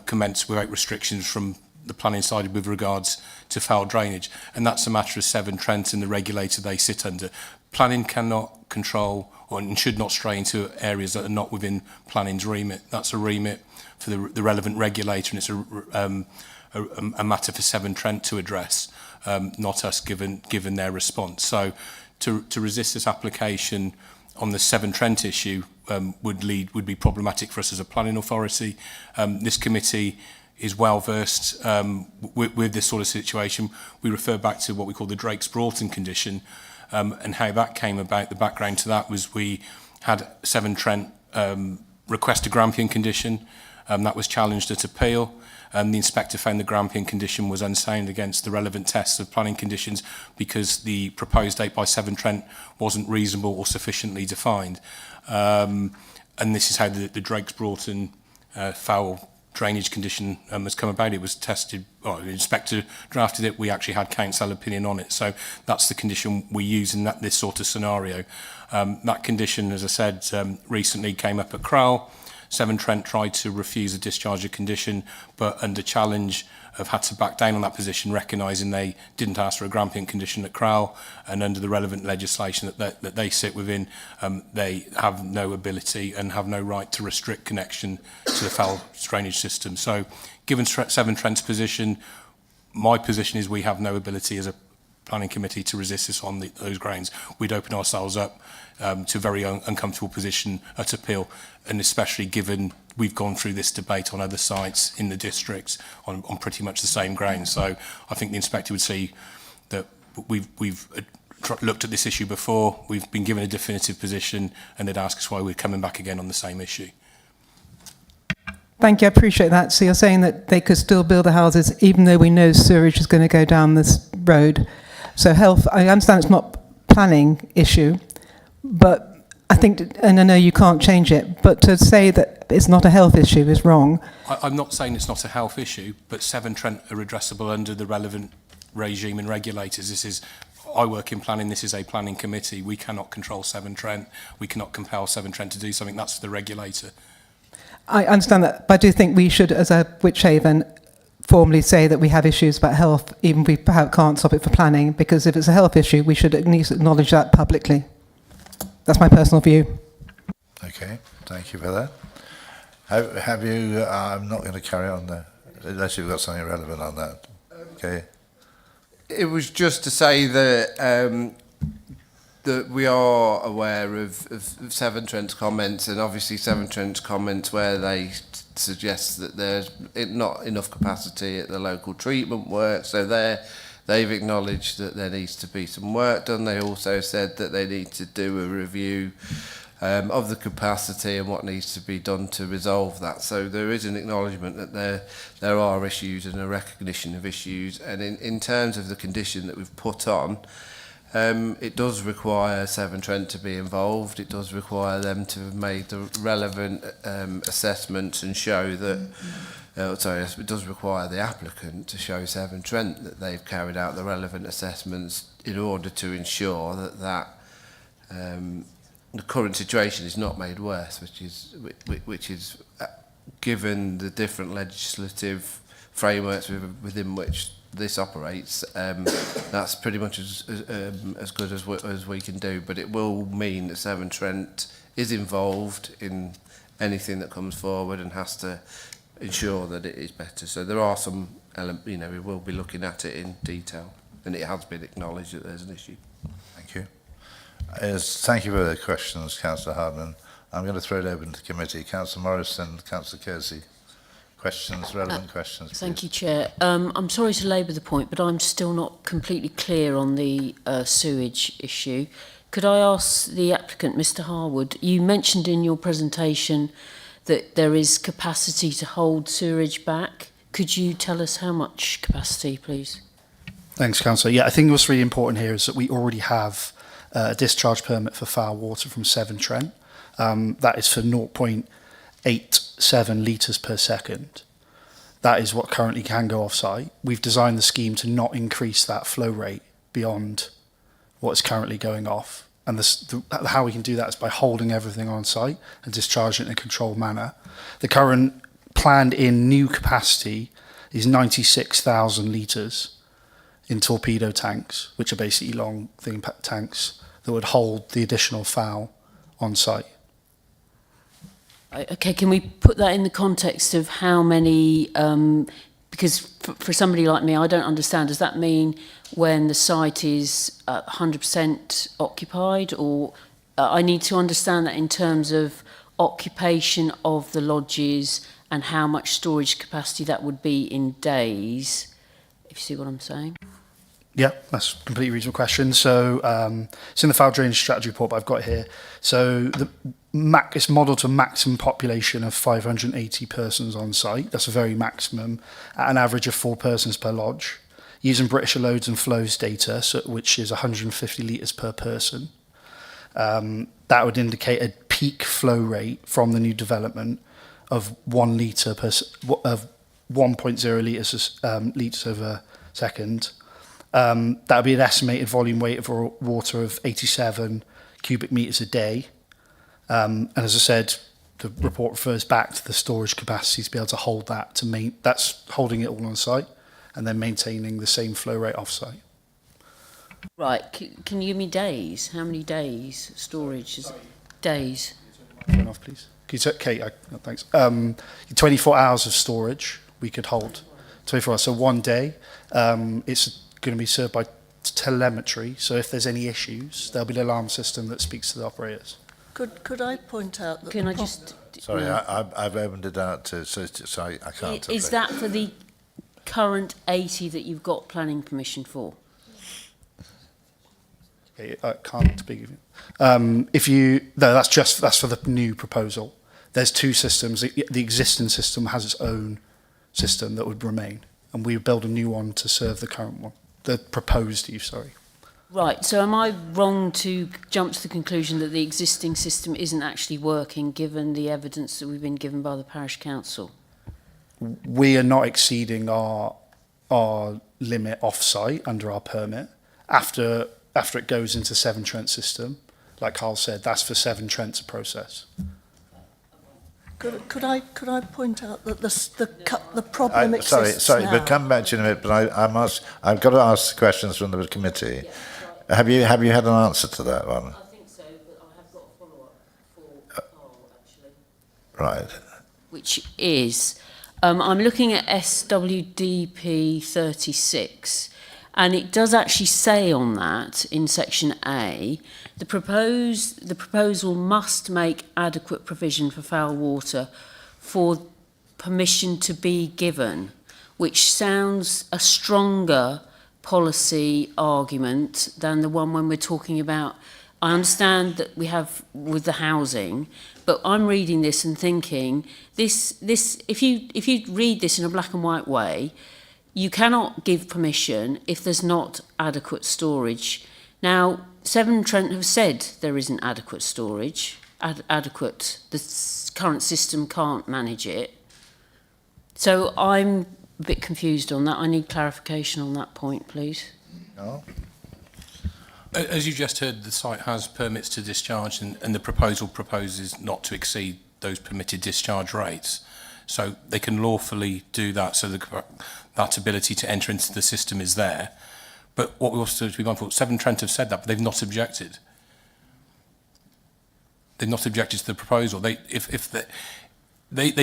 commence without restrictions from the planning side with regards to foul drainage, and that's a matter of Severn Trent and the regulator they sit under. Planning cannot control and should not stray into areas that are not within planning's remit. That's a remit for the relevant regulator, and it's a matter for Severn Trent to address, not us given their response. So to resist this application on the Severn Trent issue would be problematic for us as a planning authority. This committee is well versed with this sort of situation. We refer back to what we call the Drake's Broughton condition, and how that came about. The background to that was we had Severn Trent request a Grampian condition. That was challenged at appeal. The inspector found the Grampian condition was unsound against the relevant tests of planning conditions because the proposed date by Severn Trent wasn't reasonable or sufficiently defined. And this is how the Drake's Broughton foul drainage condition has come about. It was tested, the inspector drafted it, we actually had council opinion on it. So that's the condition we use in this sort of scenario. That condition, as I said, recently came up at Crowell. Severn Trent tried to refuse a discharge of condition, but under challenge have had to back down on that position, recognising they didn't ask for a Grampian condition at Crowell, and under the relevant legislation that they sit within, they have no ability and have no right to restrict connection to the foul drainage system. So given Severn Trent's position, my position is we have no ability as a planning committee to resist this on those grounds. We'd open ourselves up to a very uncomfortable position at appeal, and especially given we've gone through this debate on other sites in the districts on pretty much the same grounds. So I think the inspector would see that we've looked at this issue before, we've been given a definitive position, and they'd ask us why we're coming back again on the same issue. Thank you, I appreciate that. So you're saying that they could still build the houses even though we know sewerage is going to go down this road. So health, I understand it's not planning issue, but I think, and I know you can't change it, but to say that it's not a health issue is wrong. I'm not saying it's not a health issue, but Severn Trent are addressable under the relevant regime and regulators. I work in planning, this is a planning committee. We cannot control Severn Trent. We cannot compel Severn Trent to do something. That's the regulator. I understand that, but I do think we should, as a Wychavon, formally say that we have issues about health, even if we perhaps can't stop it for planning, because if it's a health issue, we should at least acknowledge that publicly. That's my personal view. Okay, thank you for that. Have you, I'm not going to carry on there, unless you've got something relevant on that. Okay. It was just to say that that we are aware of Severn Trent's comments, and obviously Severn Trent's comments where they suggest that there's not enough capacity at the local treatment work, so they've acknowledged that there needs to be some work done. They also said that they need to do a review of the capacity and what needs to be done to resolve that. So there is an acknowledgement that there are issues and a recognition of issues, and in terms of the condition that we've put on, it does require Severn Trent to be involved. It does require them to have made the relevant assessments and show that, it does require the applicant to show Severn Trent that they've carried out the relevant assessments in order to ensure that the current situation is not made worse, which is given the different legislative frameworks within which this operates, that's pretty much as good as we can do. But it will mean that Severn Trent is involved in anything that comes forward and has to ensure that it is better. So there are some we will be looking at it in detail, and it has been acknowledged that there's an issue. Thank you. Thank you for the questions, Councillor Hardman. I'm going to throw it open to committee. Councillor Morris and Councillor Kersey. Questions, relevant questions, please. Thank you, Chair. I'm sorry to labour the point, but I'm still not completely clear on the sewage issue. Could I ask the applicant, Mr Harwood, you mentioned in your presentation that there is capacity to hold sewerage back. Could you tell us how much capacity, please? Thanks, Councillor. Yeah, I think what's really important here is that we already have a discharge permit for foul water from Severn Trent. That is for 0.87 litres per second. That is what currently can go off-site. We've designed the scheme to not increase that flow rate beyond what's currently going off. And how we can do that is by holding everything on site and discharging it in a controlled manner. The current planned in new capacity is 96,000 litres in torpedo tanks, which are basically long thin tanks that would hold the additional fowl on site. Okay, can we put that in the context of how many, because for somebody like me, I don't understand, does that mean when the site is 100% occupied, or I need to understand that in terms of occupation of the lodges and how much storage capacity that would be in days, if you see what I'm saying? Yeah, that's a completely reasonable question. So it's in the foul drainage strategy report, but I've got it here. So it's modelled to a maximum population of 580 persons on site. That's a very maximum, at an average of 4 persons per lodge, using British loads and flows data, which is 150 litres per person. That would indicate a peak flow rate from the new development of 1 litre per of 1.0 litres over second. That would be an estimated volume weight of water of 87 cubic metres a day. And as I said, the report refers back to the storage capacity to be able to hold that. That's holding it all on site and then maintaining the same flow rate off site. Right, can you give me days? How many days storage? Days? Turn off, please. Kate, thanks. 24 hours of storage we could hold. 24 hours, so 1 day. It's going to be served by telemetry, so if there's any issues, there'll be an alarm system that speaks to the operators. Could I point out that... Can I just... Sorry, no. I've opened it out to, so I can't. Is that for the current 80 that you've got planning permission for? I can't speak. That's for the new proposal. There's 2 systems. The existing system has its own system that would remain, and we build a new one to serve the current one, the proposed use. Sorry. Right. So, am I wrong to jump to the conclusion that the existing system isn't actually working, given the evidence that we've been given by the parish council? We are not exceeding our limit off-site under our permit. After it goes into Severn Trent system, like Carl said, that's for Severn Trent to process. Could I point out that the problem exists Sorry, now? but come back to you in a minute. But I've got to ask questions from the committee. Yeah, Have you had an answer to that one? I think so, but I have got a follow-up for Carl, actually. Right. Which is, I'm looking at SWDP 36, and it does actually say on that, in section A, the proposal must make adequate provision for foul water for permission to be given, which sounds a stronger policy argument than the one when we're talking about. I understand that we have with the housing, but I'm reading this and thinking this if you read this in a black and white way, you cannot give permission if there's not adequate storage. Now, Severn Trent have said there isn't adequate storage, adequate. The current system can't manage it. So I'm a bit confused on that. I need clarification on that point, please. No? As you just heard, the site has permits to discharge, and the proposal proposes not to exceed those permitted discharge rates. So they can lawfully do that, so that ability to enter into the system is there. But what we also have to be mindful, Severn Trent have said that, but they've not objected. They've not objected to the proposal. They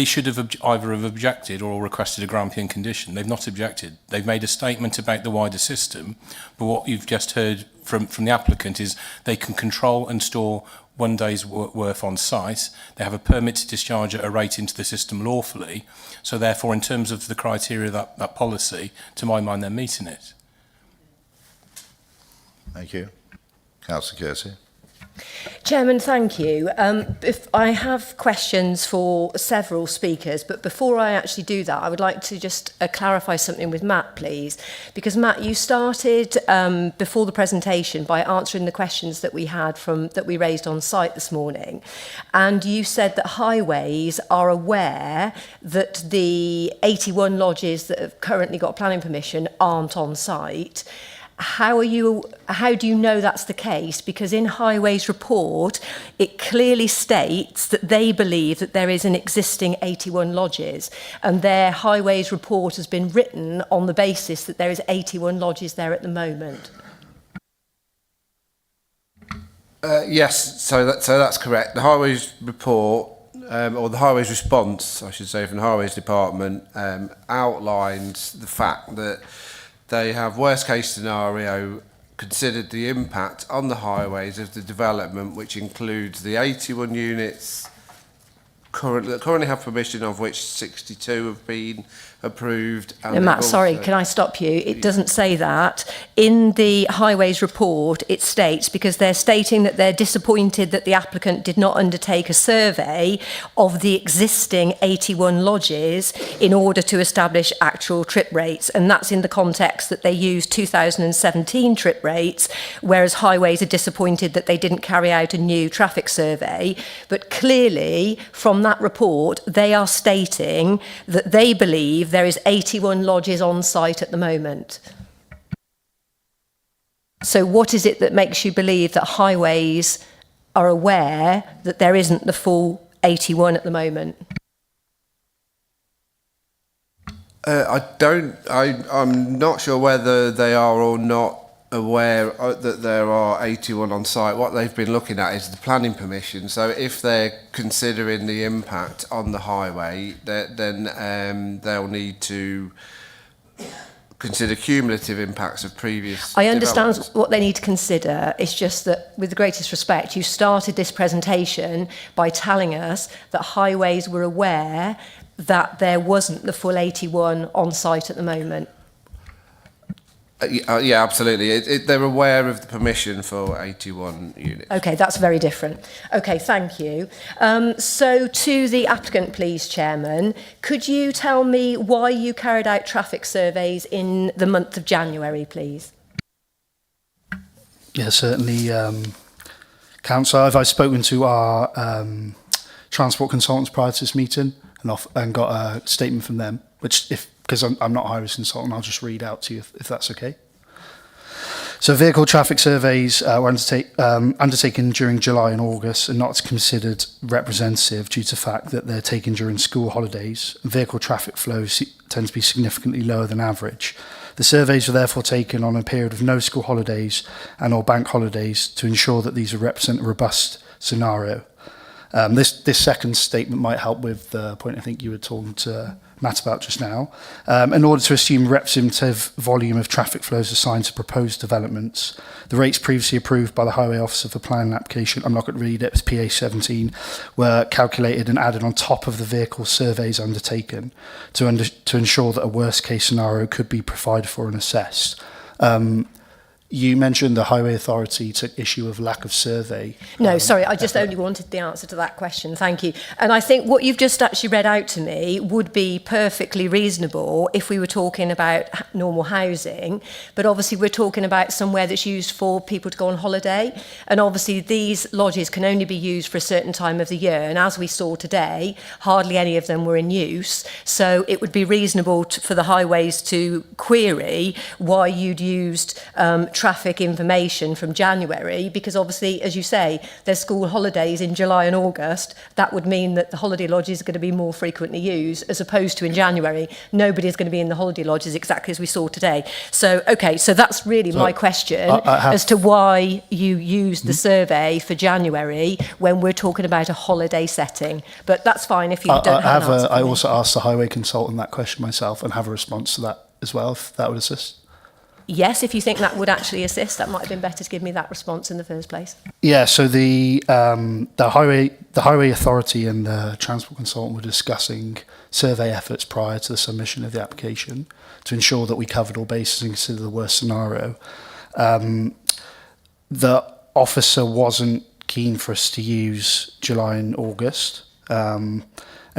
should have either have objected or requested a Grampian condition. They've not objected. They've made a statement about the wider system, but what you've just heard from the applicant is they can control and store 1 day's worth on site. They have a permit to discharge at a rate into the system lawfully. So therefore, in terms of the criteria of that policy, to my mind, they're meeting it. Thank you. Councillor Kersey. Chairman, thank you. If I have questions for several speakers, but before I actually do that, I would like to just clarify something with Matt, please. Because Matt, you started before the presentation by answering the questions that we had that we raised on site this morning. And you said that highways are aware that the 81 lodges that have currently got planning permission aren't on site. how do you know that's the case? Because in Highways report, it clearly states that they believe that there is an existing 81 lodges, and their Highways report has been written on the basis that there is 81 lodges there at the moment. Yes, so that's correct. The Highways report, or the Highways response, I should say, from the Highways Department, outlines the fact that they have worst case scenario considered the impact on the highways of the development, which includes the 81 units that currently have permission, of which 62 have been approved. And No, Matt, sorry, can I stop you? It doesn't say that. In the Highways report, it states, because they're stating that they're disappointed that the applicant did not undertake a survey of the existing 81 lodges in order to establish actual trip rates. And that's in the context that they used 2017 trip rates, whereas Highways are disappointed that they didn't carry out a new traffic survey. But clearly, from that report, they are stating that they believe there is 81 lodges on site at the moment. So what is it that makes you believe that Highways are aware that there isn't the full 81 at the moment? I'm not sure whether they are or not aware that there are 81 on site. What they've been looking at is the planning permission. So if they're considering the impact on the highway, then they'll need to consider cumulative impacts of previous I understand developments. what they need to consider. It's just that, with the greatest respect, you started this presentation by telling us that Highways were aware that there wasn't the full 81 on site at the moment. Yeah, absolutely. They're aware of the permission for 81 units. Okay, that's very different. Okay, thank you. So to the applicant, please, Chairman, could you tell me why you carried out traffic surveys in the month of January, please? Yeah, certainly. Councillor, I've spoken to our transport consultants prior to this meeting and got a statement from them, which, because I'm not a highways consultant, I'll just read out to you if that's okay. So vehicle traffic surveys were undertaken during July and August and not considered representative due to the fact that they're taken during school holidays. Vehicle traffic flows tend to be significantly lower than average. The surveys were therefore taken on a period of no school holidays and or bank holidays to ensure that these would represent a robust scenario. This second statement might help with the point I think you were talking to Matt about just now. In order to assume representative volume of traffic flows assigned to proposed developments, the rates previously approved by the Highway Officer for Planning Application, I'm not going to read it, it was PA 17, were calculated and added on top of the vehicle surveys undertaken to ensure that a worst case scenario could be provided for and assessed. You mentioned the Highway Authority took issue of lack of survey. No, sorry, I just only wanted the answer to that question. Thank you. And I think what you've just actually read out to me would be perfectly reasonable if we were talking about normal housing. But obviously we're talking about somewhere that's used for people to go on holiday. And obviously these lodges can only be used for a certain time of the year. And as we saw today, hardly any of them were in use. So it would be reasonable for the Highways to query why you'd used traffic information from January, because obviously, as you say, there's school holidays in July and August. That would mean that the holiday lodges are going to be more frequently used, as opposed to in January. Nobody's going to be in the holiday lodges exactly as we saw today. So, okay, so that's really my question as to why you used the survey for January when we're talking about a holiday setting. But that's fine if you don't have an answer. I also asked the highway consultant that question myself and have a response to that as well, if that would assist. Yes, if you think that would actually assist, that might have been better to give me that response in the first place. Yeah, so the highway authority and the transport consultant were discussing survey efforts prior to the submission of the application to ensure that we covered all bases and consider the worst scenario. The officer wasn't keen for us to use July and August and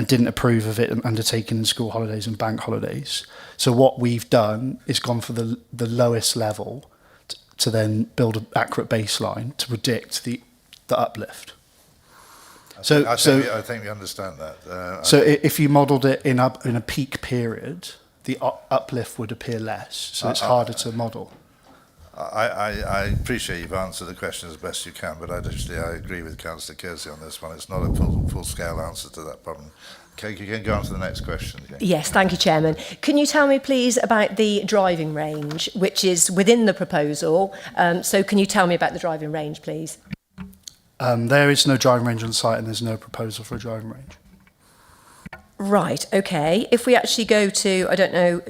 didn't approve of it undertaken in school holidays and bank holidays. So what we've done is gone for the lowest level to then build an accurate baseline to predict the uplift. I think we understand that. If you modelled it in a peak period, the uplift would appear less, so it's harder to model. I appreciate you've answered the question as best you can, but I agree with Councillor Kersey on this one. It's not a full-scale answer to that problem. Okay, you can go on to the next question. Okay. Yes, thank you, Chairman. Can you tell me, please, about the driving range, which is within the proposal? So can you tell me about the driving range, please? There is no driving range on site and there's no proposal for a driving range. Right, okay. If we actually go to, I don't know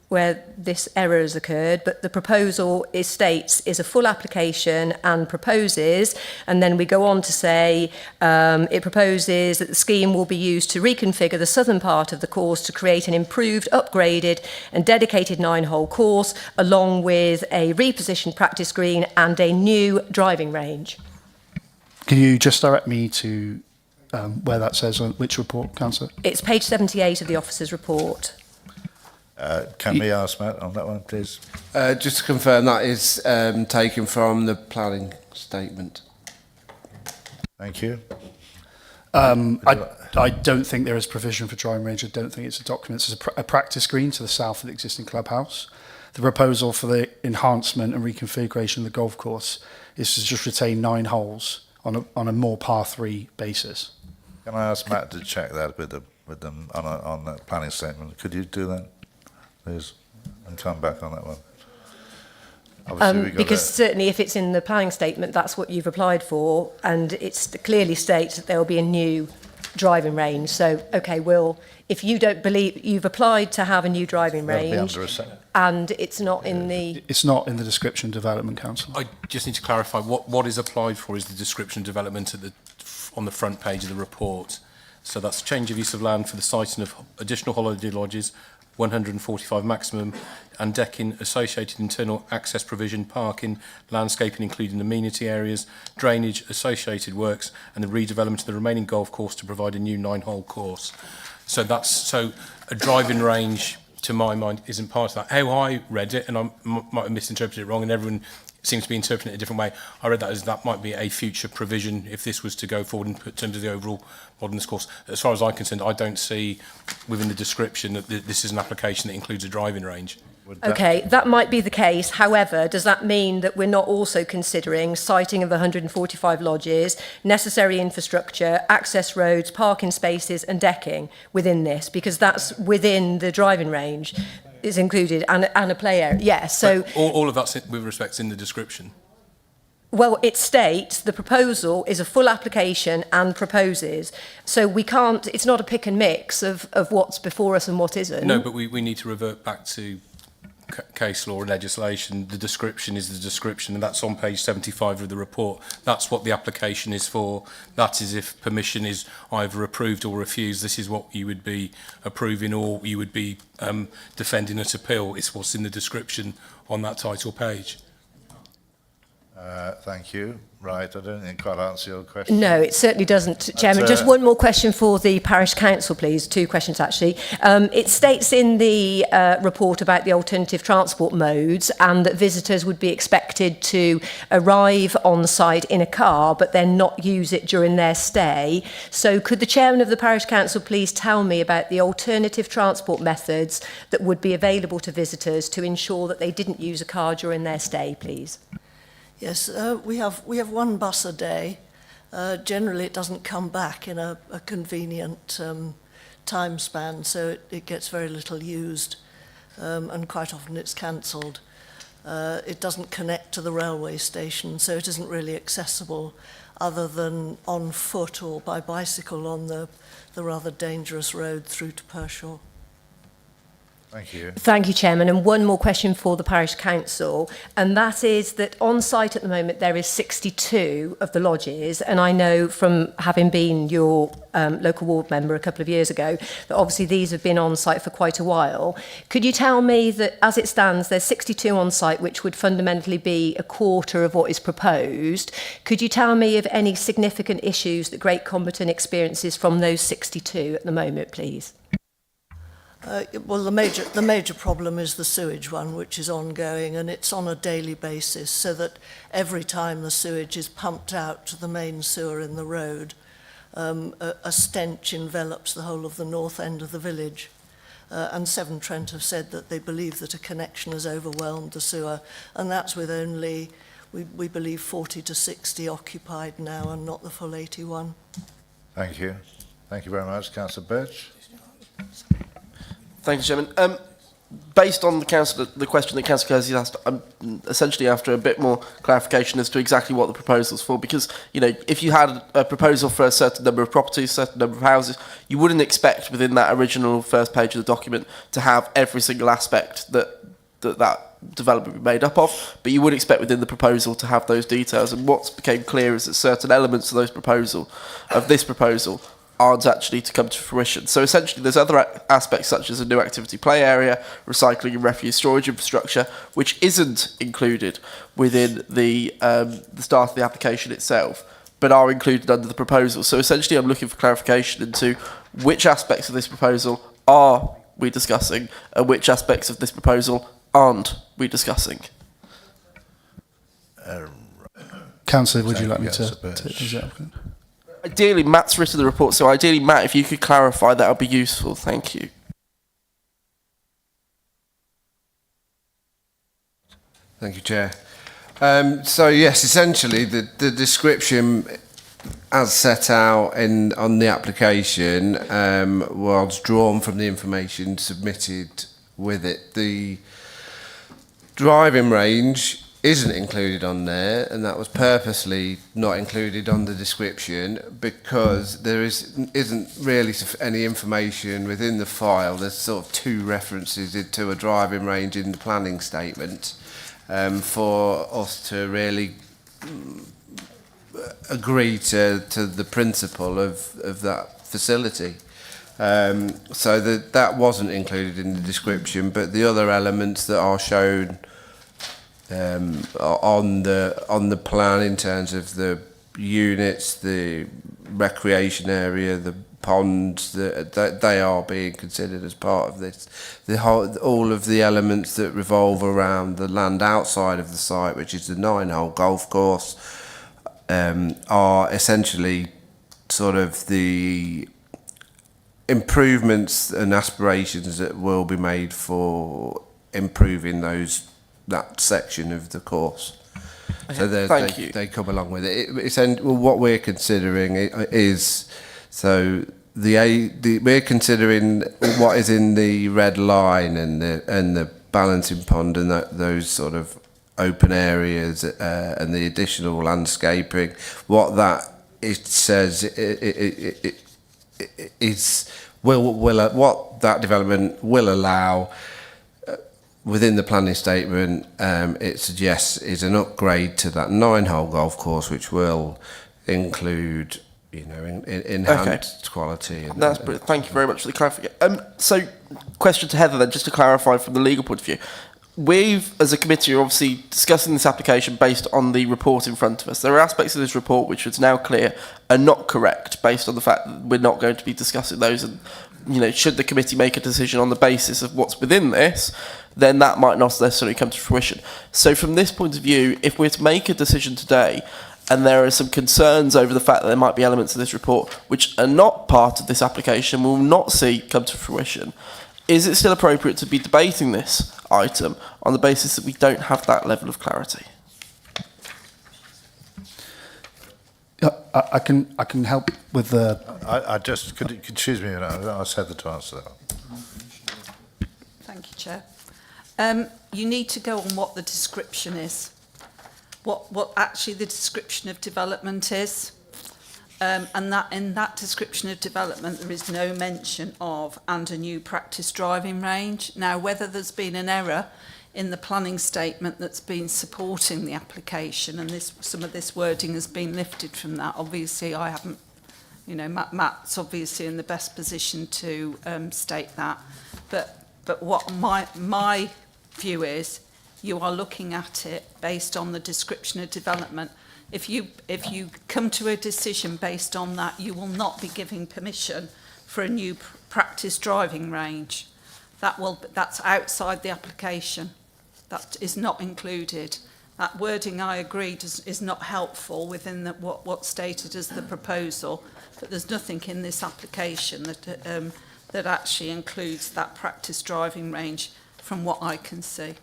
where this error has occurred, but the proposal states is a full application and proposes, and then we go on to say it proposes that the scheme will be used to reconfigure the southern part of the course to create an improved, upgraded and dedicated 9-hole course, along with a repositioned practice green and a new driving range. Can you just direct me to where that says on which report, Councillor? It's page 78 of the officer's report. Can we ask Matt on that one, please? Just to confirm, that is taken from the planning statement. Thank you. I don't think there is provision for driving range. I don't think it's a document. It's a practice green to the south of the existing clubhouse. The proposal for the enhancement and reconfiguration of the golf course is to just retain 9 holes on a more par 3 basis. Can I ask Matt to check that with them on that planning statement? Could you do that, please, and come back on that one? Obviously, Because certainly if it's in the planning statement, that's what you've applied for, and it clearly states that there will be a new driving range. So, okay, if you don't believe you've applied to have a new driving range, and it's not in the... It's not in the description development, Council. I just need to clarify, what is applied for is the description development on the front page of the report. So that's change of use of land for the siting of additional holiday lodges, 145 maximum, and decking, associated internal access provision, parking, landscaping including amenity areas, drainage, associated works, and the redevelopment of the remaining golf course to provide a new 9-hole course. So a driving range, to my mind, isn't part of that. How I read it, and I might have misinterpreted it wrong, and everyone seems to be interpreting it a different way. I read that as that might be a future provision if this was to go forward in terms of the overall modernist course. As far as I'm concerned, I don't see within the description that this is an application that includes a driving range. Okay, that might be the case. However, does that mean that we're not also considering siting of 145 lodges, necessary infrastructure, access roads, parking spaces and decking within this? Because that's within the driving range is included, and a play area. Yes, so... All of that's, with respect, in the description. Well, it states the proposal is a full application and proposes. So we can't... It's not a pick and mix of what's before us and what isn't. No, but we need to revert back to case law and legislation. The description is the description, and that's on page 75 of the report. That's what the application is for. That is if permission is either approved or refused. This is what you would be approving or you would be defending at appeal. It's what's in the description on that title page. Thank you. Right, I don't think quite answer your question. No, it certainly doesn't, Chairman. Just one more question for the Parish Council, please. 2 questions, actually. It states in the report about the alternative transport modes and that visitors would be expected to arrive on site in a car but then not use it during their stay. So could the Chairman of the Parish Council please tell me about the alternative transport methods that would be available to visitors to ensure that they didn't use a car during their stay, please? Yes, we have 1 bus a day. Generally, it doesn't come back in a convenient time span, so it gets very little used, and quite often it's cancelled. It doesn't connect to the railway station, so it isn't really accessible other than on foot or by bicycle on the rather dangerous road through to Pershore. Thank you. Thank you, Chairman. And one more question for the Parish Council, and that is that on site at the moment there is 62 of the lodges, and I know from having been your local ward member a couple of years ago that obviously these have been on site for quite a while. Could you tell me that as it stands there's 62 on site, which would fundamentally be a quarter of what is proposed? Could you tell me of any significant issues that Great Comberton experiences from those 62 at the moment, please? Well, the major problem is the sewage one, which is ongoing, and it's on a daily basis, so that every time the sewage is pumped out to the main sewer in the road, a stench envelops the whole of the north end of the village. and Severn Trent have said that they believe that a connection has overwhelmed the sewer, and that's with only, we believe, 40 to 60 occupied now and not the full 81. Thank you. Thank you very much. Councillor Birch. Thank you, Chairman. Based on the question that Councillor Kersey asked, I'm essentially after a bit more clarification as to exactly what the proposal's for, because, you know, if you had a proposal for a certain number of properties, a certain number of houses, you wouldn't expect within that original first page of the document to have every single aspect that development be made up of, but you would expect within the proposal to have those details. And what became clear is that certain elements of this proposal aren't actually to come to fruition. So essentially there's other aspects such as a new activity play area, recycling and refuse storage infrastructure, which isn't included within the start of the application itself, but are included under the proposal. So essentially I'm looking for clarification into which aspects of this proposal are we discussing and which aspects of this proposal aren't we discussing. Councillor, would you like me to take these up? Ideally, Matt's written the report, so ideally, Matt, if you could clarify, that would be useful. Thank you. Thank you, Chair. So yes, essentially the description as set out on the application was drawn from the information submitted with it. The driving range isn't included on there, and that was purposely not included on the description because there isn't really any information within the file. There's sort of two references to a driving range in the planning statement for us to really agree to the principle of that facility. So that wasn't included in the description, but the other elements that are shown on the plan in terms of the units, the recreation area, the ponds, they are being considered as part of this. All of the elements that revolve around the land outside of the site, which is the 9-hole golf course, are essentially sort of the improvements and aspirations that will be made for improving that section of the course. So they come along with it. What we're considering is, so we're considering what is in the red line and the balancing pond and those sort of open areas and the additional landscaping. What that it says is what that development will allow. Within the planning statement, it suggests is an upgrade to that 9-hole golf course, which will include, enhanced quality. That's brilliant. Thank you very much for the clarification. So, question to Heather then, just to clarify from the legal point of view. We've, as a committee, are obviously discussing this application based on the report in front of us. There are aspects of this report which is now clear are not correct based on the fact that we're not going to be discussing those. And, should the committee make a decision on the basis of what's within this, then that might not necessarily come to fruition. So from this point of view, if we're to make a decision today, and there are some concerns over the fact that there might be elements of this report which are not part of this application, we will not see come to fruition, is it still appropriate to be debating this item on the basis that we don't have that level of clarity? I can help with the... I just, could excuse me, I'll ask Heather to answer that. Thank you, Chair. You need to go on what the description is, what actually the description of development is, and that in that description of development there is no mention of and a new practice driving range. Now, whether there's been an error in the planning statement that's been supporting the application, and some of this wording has been lifted from that. Obviously, I haven't, Matt's obviously in the best position to state that. But what my view is, you are looking at it based on the description of development. If you come to a decision based on that, you will not be giving permission for a new practice driving range. That's outside the application. That is not included. That wording, I agree, is not helpful within what's stated as the proposal, but there's nothing in this application that actually includes that practice driving range from what I can see.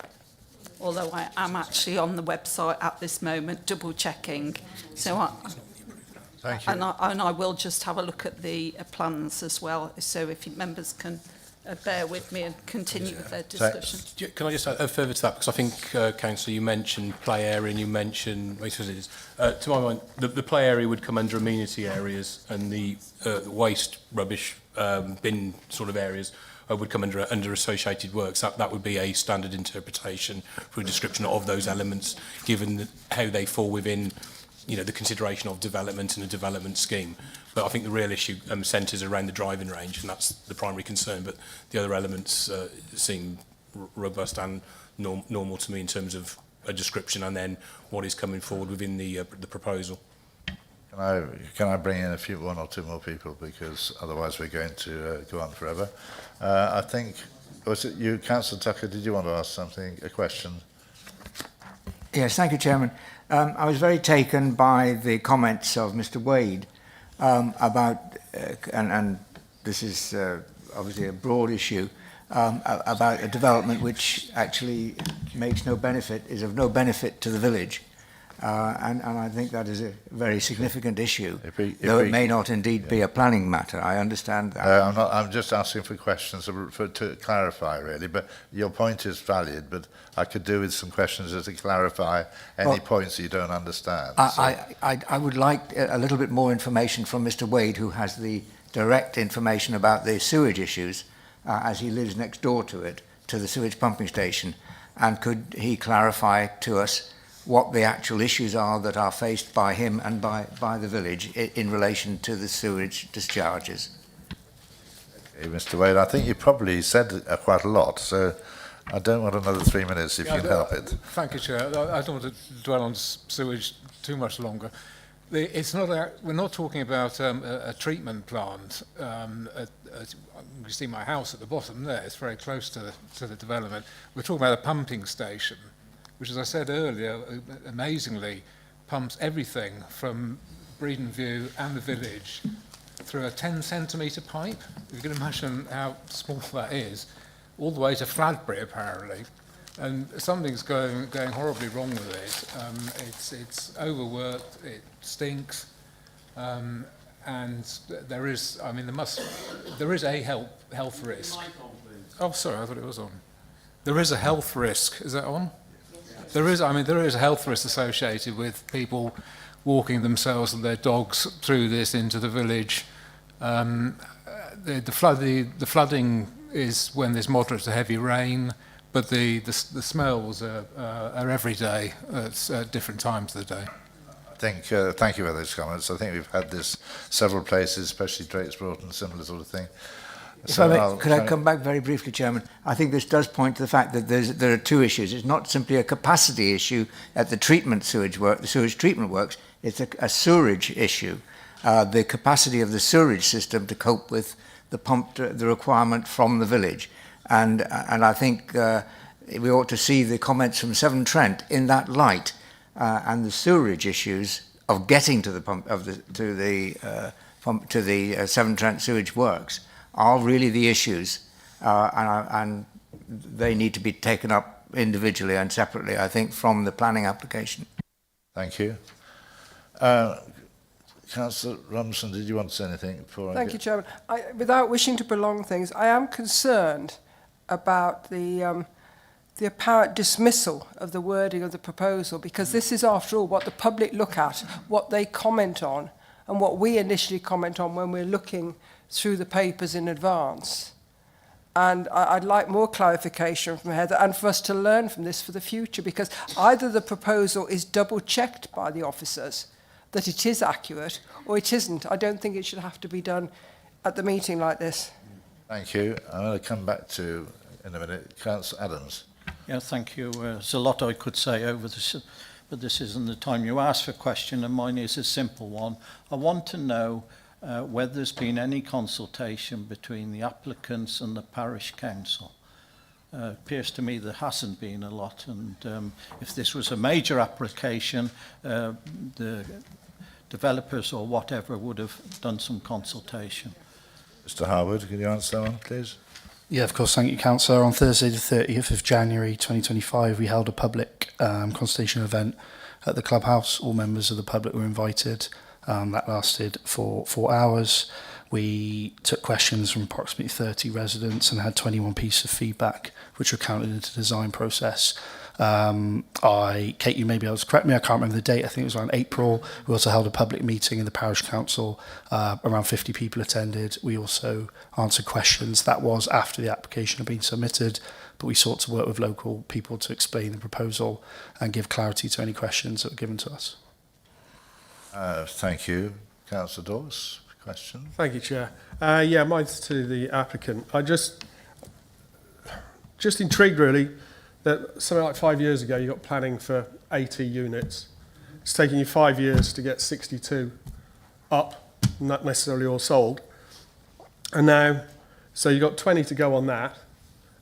Although I am actually on the website at this moment, double checking. So Thank you. and I will just have a look at the plans as well. So if members can bear with me and continue with their discussion. Can I just add further to that? Because I think, Councillor, you mentioned play area and you mentioned, to my mind, the play area would come under amenity areas, and the waste, rubbish, bin sort of areas would come under associated works. That would be a standard interpretation for a description of those elements, given how they fall within, you know, the consideration of development and a development scheme. But I think the real issue centres around the driving range, and that's the primary concern. But the other elements seem robust and normal to me in terms of a description and then what is coming forward within the proposal. Can I bring in one or two more people, because otherwise we're going to go on forever. I think, was it you, Councillor Tucker, did you want to ask something, a question? Yes, thank you, Chairman. I was very taken by the comments of Mr. Wade about, and this is obviously a broad issue, about a development which actually makes no benefit, is of no benefit to the village. And I think that is a very significant issue, though it may not indeed be a planning matter. I understand that. I'm just asking for questions to clarify, really. But your point is valid, but I could do with some questions to clarify any points you don't understand. I would like a little bit more information from Mr. Wade, who has the direct information about the sewage issues, as he lives next door to it, to the sewage pumping station. And could he clarify to us what the actual issues are that are faced by him and by the village in relation to the sewage discharges? Okay, Mr. Wade, I think you probably said quite a lot, so I don't want another 3 minutes if you can help it. Thank you, Chair. I don't want to dwell on sewage too much longer. We're not talking about a treatment plant. You see my house at the bottom there. It's very close to the development. We're talking about a pumping station, which, as I said earlier, amazingly pumps everything from Breeden View and the village through a 10-centimetre pipe. You can imagine how small that is, all the way to Fladbury, apparently. And something's going horribly wrong with it. It's overworked, it stinks, and there is a health risk. Oh, sorry, I thought it was on. There is a health risk. Is that on? There is a health risk associated with people walking themselves and their dogs through this into the village. The flooding is when there's moderate to heavy rain, but the smells are every day at different times of the day. Thank you for those comments. I think we've had this several places, especially Drake's Broughton, similar sort of thing. If I may, could I come back very briefly, Chairman? I think this does point to the fact that there are two issues. It's not simply a capacity issue at the sewage treatment works. It's a sewerage issue. The capacity of the sewerage system to cope with the requirement from the village, and I think we ought to see the comments from Severn Trent in that light, and the sewerage issues of getting to the Severn Trent sewage works are really the issues, and they need to be taken up individually and separately, I think, from the planning application. Thank you. Councillor Robinson, did you want to say anything before Thank you, Chairman. Without wishing to prolong things, I am concerned about the apparent dismissal of the wording of the proposal, because this is, after all, what the public look at, what they comment on, and what we initially comment on when we're looking through the papers in advance. And I'd like more clarification from Heather, and for us to learn from this for the future, because either the proposal is double-checked by the officers that it is accurate, or it isn't. I don't think it should have to be done at the meeting like this. Thank you. I'm going to come back to, in a minute, Councillor Adams. Yeah, thank you. There's a lot I could say over this, but this isn't the time you asked for a question, and mine is a simple one. I want to know whether there's been any consultation between the applicants and the parish council. Appears to me there hasn't been a lot, and if this was a major application, the developers or whatever would have done some consultation. Mr Harwood, can you answer that one, please? Yeah, of course. Thank you, Councillor. On Thursday, the 30th of January 2025, we held a public consultation event at the clubhouse. All members of the public were invited. That lasted for 4 hours. We took questions from approximately 30 residents and had 21 pieces of feedback, which were counted into the design process. Kate, you may be able to correct me, I can't remember the date, I think it was around April. We also held a public meeting in the parish council, around 50 people attended. We also answered questions. That was after the application had been submitted, but we sought to work with local people to explain the proposal and give clarity to any questions that were given to us. Thank you. Councillor Dawes, question? Thank you, Chair. Yeah, mine's to the applicant. I just intrigued really that something like 5 years ago you got planning for 80 units. It's taken you 5 years to get 62 up, not necessarily all sold. And now, so you've got 20 to go on that,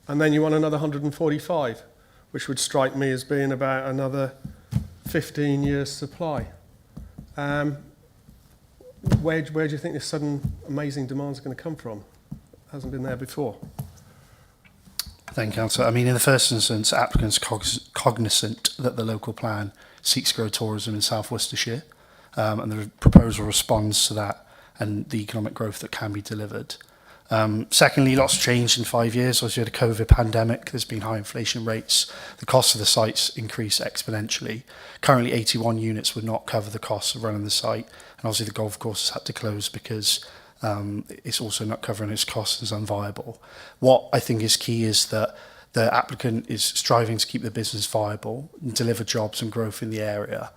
and then you want another 145, which would strike me as being about another 15 years supply. Where do you think this sudden amazing demand is going to come from? It hasn't been there before. Thank you, Councillor. I mean, in the first instance, applicants cognizant that the local plan seeks to grow tourism in South Worcestershire, and the proposal responds to that and the economic growth that can be delivered. Secondly, lots changed in 5 years. Obviously, we had a COVID pandemic. There's been high inflation rates. The cost of the sites increased exponentially. Currently, 81 units would not cover the cost of running the site. And obviously, the golf course has had to close because it's also not covering its costs as unviable. What I think is key is that the applicant is striving to keep the business viable and deliver jobs and growth in the area.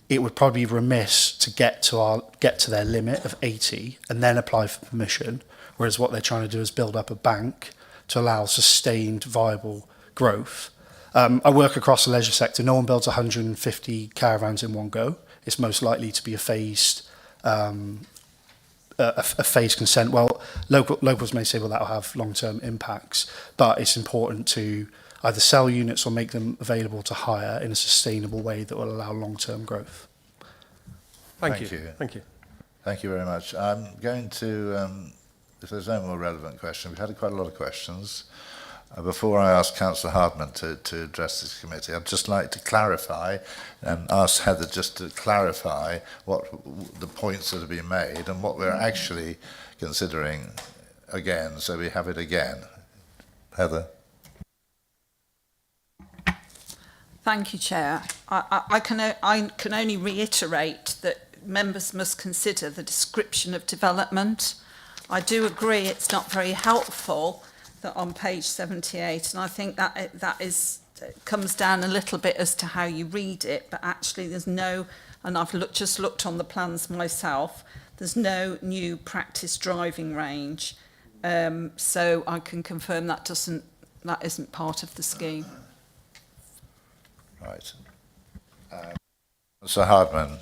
It would probably be remiss to get to their limit of 80 and then apply for permission, whereas what they're trying to do is build up a bank to allow sustained, viable growth. I work across the leisure sector. No one builds 150 caravans in one go. It's most likely to be a phased consent. Well, locals may say, well, that will have long-term impacts, but it's important to either sell units or make them available to hire in a sustainable way that will allow long-term growth. Thank you. Thank you. Thank you very much. I'm going to, if there's no more relevant questions, we've had quite a lot of questions. Before I ask Councillor Hardman to address this committee, I'd just like to clarify and ask Heather just to clarify what the points that have been made and what we're actually considering again, so we have it again. Heather. Thank you, Chair. I can only reiterate that members must consider the description of development. I do agree it's not very helpful that on page 78, and I think that comes down a little bit as to how you read it, but actually there's no, and I've just looked on the plans myself, there's no new practice driving range. So I can confirm that isn't part of the scheme. Right. So Hardman,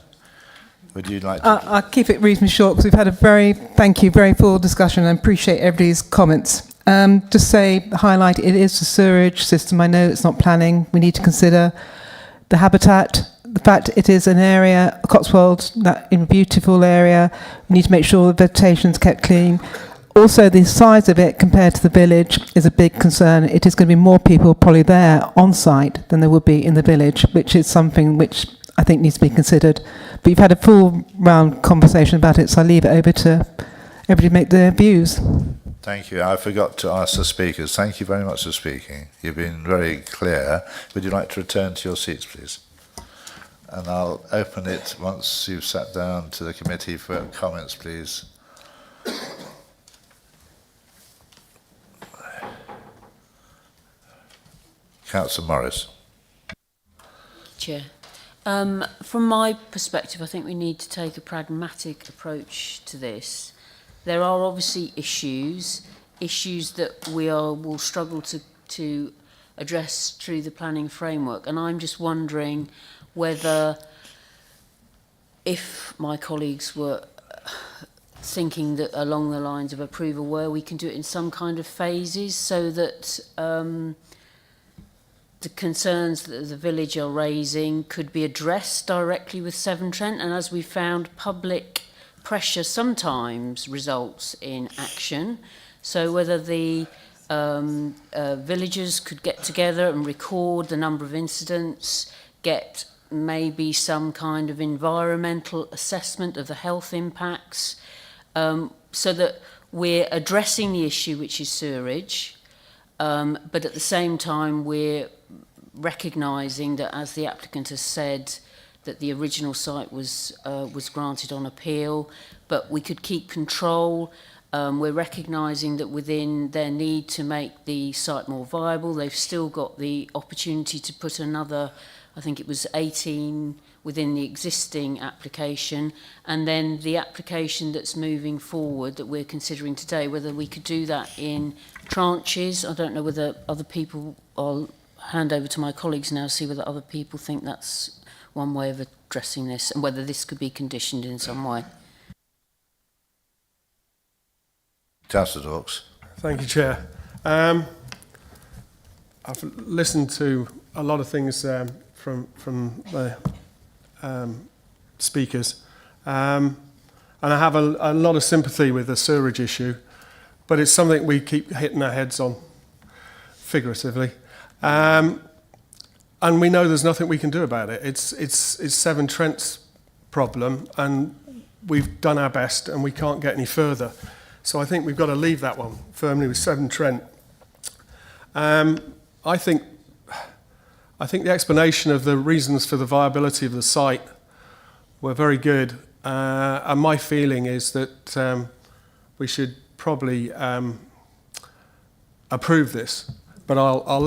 would you like to... I'll keep it reasonably short because we've had a very full discussion and I appreciate everybody's comments. Just highlight, it is the sewerage system. I know it's not planning. We need to consider the habitat, the fact it is an area, Cotswolds, that in a beautiful area. We need to make sure the vegetation's kept clean. Also, the size of it compared to the village is a big concern. It is going to be more people probably there on site than there would be in the village, which is something which I think needs to be considered. But you've had a full round conversation about it, so I'll leave it over to everybody to make their views. Thank you. I forgot to ask the speakers. Thank you very much for speaking. You've been very clear. Would you like to return to your seats, please? And I'll open it once you've sat down to the committee for comments, please. Councillor Morris. Chair. From my perspective, I think we need to take a pragmatic approach to this. There are obviously issues that we will struggle to address through the planning framework, and I'm just wondering whether, if my colleagues were thinking that along the lines of approval, where we can do it in some kind of phases so that the concerns that the village are raising could be addressed directly with Severn Trent, and as we found, public pressure sometimes results in action. So whether the villagers could get together and record the number of incidents, get maybe some kind of environmental assessment of the health impacts, so that we're addressing the issue, which is sewerage, but at the same time we're recognising that, as the applicant has said, that the original site was granted on appeal, but we could keep control. We're recognising that within their need to make the site more viable, they've still got the opportunity to put another, I think it was 18 within the existing application, and then the application that's moving forward that we're considering today, whether we could do that in tranches. I don't know whether other people, I'll hand over to my colleagues now, see whether other people think that's one way of addressing this, and whether this could be conditioned in some way. Councillor Dawkes. Thank you, Chair. I've listened to a lot of things from the speakers, and I have a lot of sympathy with the sewerage issue, but it's something we keep hitting our heads on, figuratively, and we know there's nothing we can do about it. It's Severn Trent's problem, and we've done our best, and we can't get any further. So I think we've got to leave that one firmly with Severn Trent. I think the explanation of the reasons for the viability of the site were very good, and my feeling is that we should probably approve this. But I'll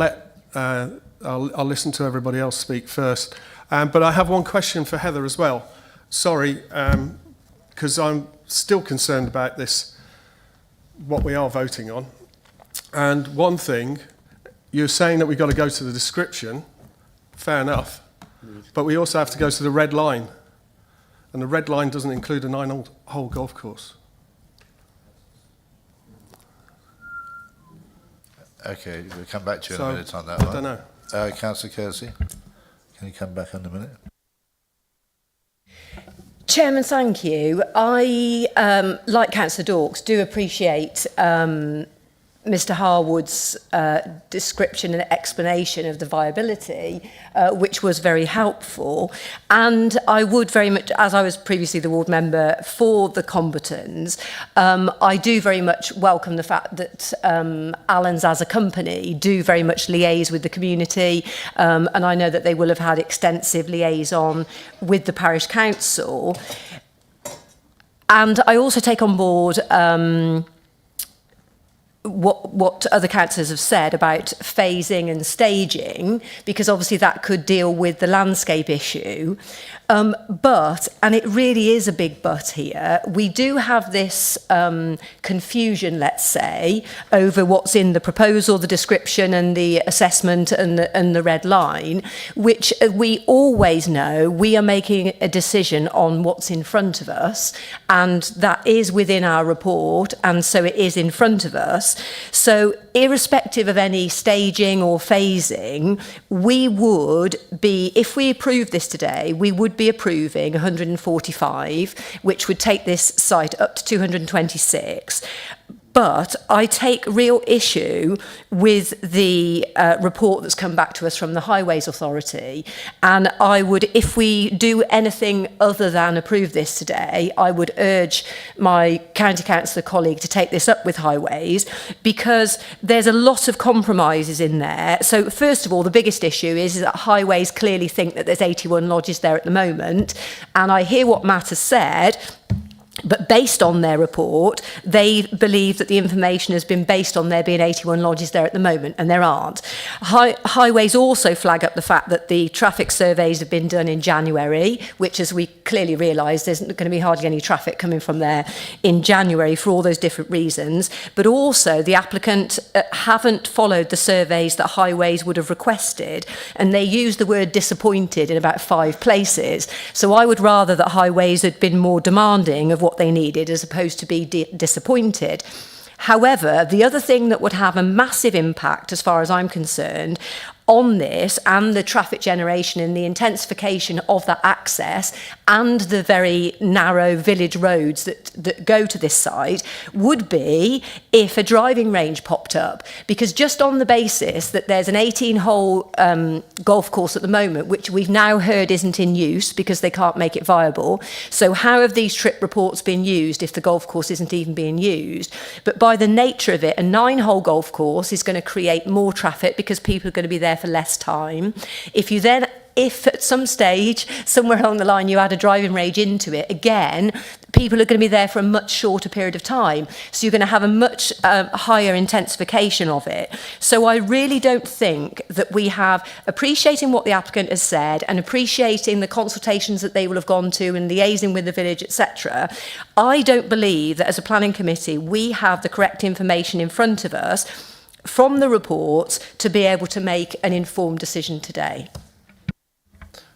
listen to everybody else speak first. But I have one question for Heather as well. Sorry, because I'm still concerned about this, what we are voting on. And one thing, you're saying that we've got to go to the description, fair enough, but we also have to go to the red line, and the red line doesn't include a 9-hole golf course. Okay, we'll come back to you in So, a minute on that I one. don't know. Councillor Kersey, can you come back in a minute? Chairman, thank you. I, like Councillor Dawkes, do appreciate Mr Harwood's description and explanation of the viability, which was very helpful. And I would very much, as I was previously the ward member for the combatants, I do very much welcome the fact that Allens as a company do very much liaise with the community, and I know that they will have had extensive liaison with the parish council. And I also take on board what other councillors have said about phasing and staging, because obviously that could deal with the landscape issue. But, and it really is a big but here, we do have this confusion, let's say, over what's in the proposal, the description and the assessment and the red line, which we always know we are making a decision on what's in front of us, and that is within our report, and so it is in front of us. So irrespective of any staging or phasing, we would be, if we approve this today, we would be approving 145, which would take this site up to 226. But I take real issue with the report that's come back to us from the Highways Authority. And I would, if we do anything other than approve this today, I would urge my county councillor colleague to take this up with Highways, because there's a lot of compromises in there. So first of all, the biggest issue is that Highways clearly think that there's 81 lodges there at the moment. And I hear what Matt has said, but based on their report, they believe that the information has been based on there being 81 lodges there at the moment, and there aren't. Highways also flag up the fact that the traffic surveys have been done in January, which, as we clearly realise, there's going to be hardly any traffic coming from there in January for all those different reasons. But also, the applicant haven't followed the surveys that Highways would have requested, and they use the word disappointed in about 5 places. So I would rather that Highways had been more demanding of what they needed as opposed to be disappointed. However, the other thing that would have a massive impact as far as I'm concerned on this and the traffic generation and the intensification of that access and the very narrow village roads that go to this site would be if a driving range popped up. Because just on the basis that there's an 18-hole golf course at the moment, which we've now heard isn't in use because they can't make it viable. So how have these trip reports been used if the golf course isn't even being used? But by the nature of it, a 9-hole golf course is going to create more traffic because people are going to be there for less time. If at some stage, somewhere along the line, you add a driving range into it, again, people are going to be there for a much shorter period of time. So you're going to have a much higher intensification of it. So I really don't think that we have, appreciating what the applicant has said and appreciating the consultations that they will have gone to and liaising with the village, etc., I don't believe that as a planning committee, we have the correct information in front of us from the reports to be able to make an informed decision today.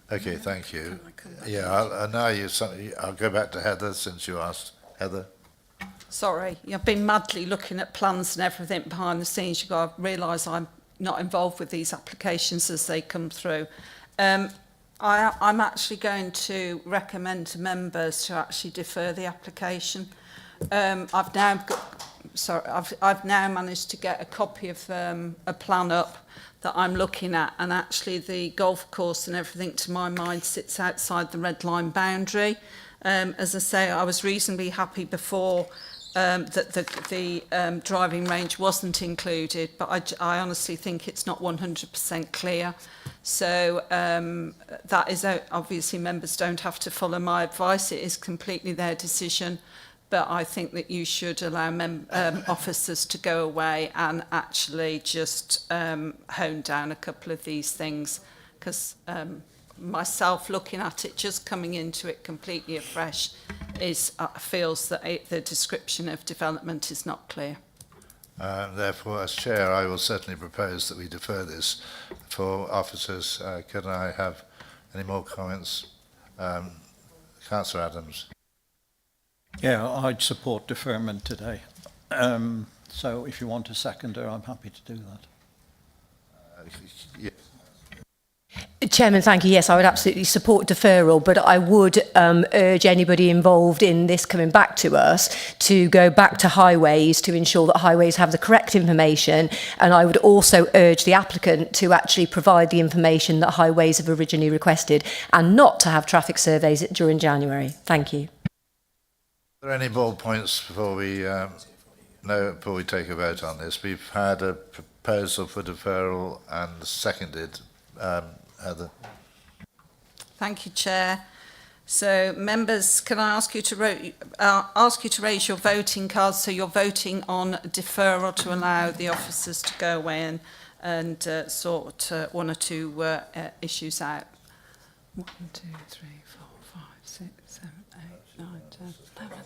Okay, thank you. Yeah, I'll go back to Heather since you asked. Heather? Sorry, I've been madly looking at plans and everything behind the scenes. You've got to realise I'm not involved with these applications as they come through. I'm actually going to recommend to members to actually defer the application. I've now managed to get a copy of a plan up that I'm looking at, and actually the golf course and everything, to my mind, sits outside the red line boundary. As I say, I was reasonably happy before that the driving range wasn't included, but I honestly think it's not 100% clear. So that is obviously members don't have to follow my advice. It is completely their decision. But I think that you should allow officers to go away and actually just hone down a couple of these things, because myself looking at it, just coming into it completely afresh, feels that the description of development is not clear. Therefore, as chair, I will certainly propose that we defer this for officers. Can I have any more comments? Councillor Adams. Yeah, I'd support deferment today. So if you want a seconder, I'm happy to do that. Yeah. Chairman, thank you. Yes, I would absolutely support deferral, but I would urge anybody involved in this coming back to us to go back to Highways to ensure that Highways have the correct information, and I would also urge the applicant to actually provide the information that Highways have originally requested and not to have traffic surveys during January. Thank you. Are there any bold points before we take a vote on this? We've had a proposal for deferral and seconded. Heather. Thank you, Chair. So, members, can I ask you to raise your voting cards so you're voting on deferral to allow the officers to go away and sort one or two issues out. 1, 2, 3, 4, 5, 6, 7, 8, 9, 10, 11, 12,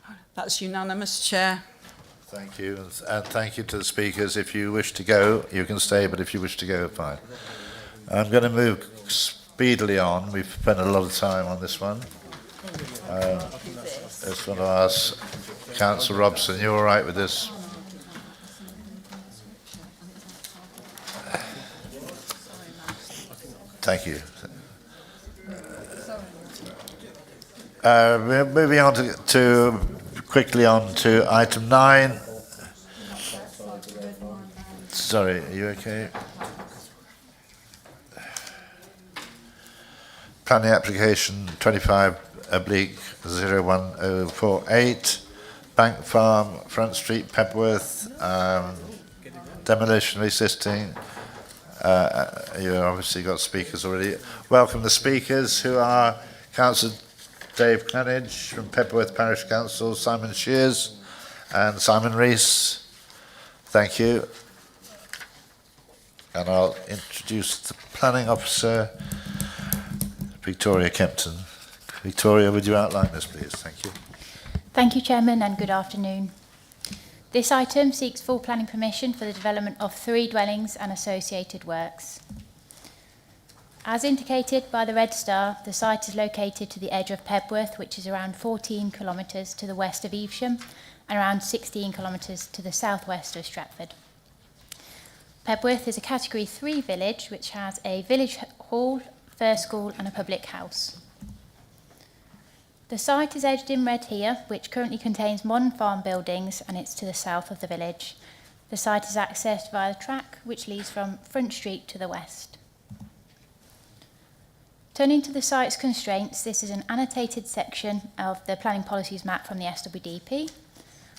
13. That's unanimous, Chair. Thank you, and thank you to the speakers. If you wish to go, you can stay, but if you wish to go, fine. I'm going to move speedily on. We've spent a lot of time on this one. I just want to ask Councillor Robson, you all right with this? Thank you. We're moving on to quickly on to item 9. Sorry, are you okay? Planning application 25/01048, Bank Farm, Front Street, Pebworth, demolition resisting. You obviously got speakers already. Welcome the speakers, who are Councillor Dave Clanage from Pebworth Parish Council, Simon Shears and Simon Rees. Thank you. And I'll introduce the planning officer, Victoria Kempton. Victoria, would you outline this, please? Thank you. Thank you, Chairman, and good afternoon. This item seeks full planning permission for the development of 3 dwellings and associated works. As indicated by the red star, the site is located to the edge of Pebworth, which is around 14 kilometres to the west of Evesham and around 16 kilometres to the southwest of Stratford. Pebworth is a Category 3 village which has a village hall, first school and a public house. The site is edged in red here, which currently contains modern farm buildings, and it's to the south of the village. The site is accessed via the track which leads from Front Street to the west. Turning to the site's constraints, this is an annotated section of the planning policies map from the SWDP.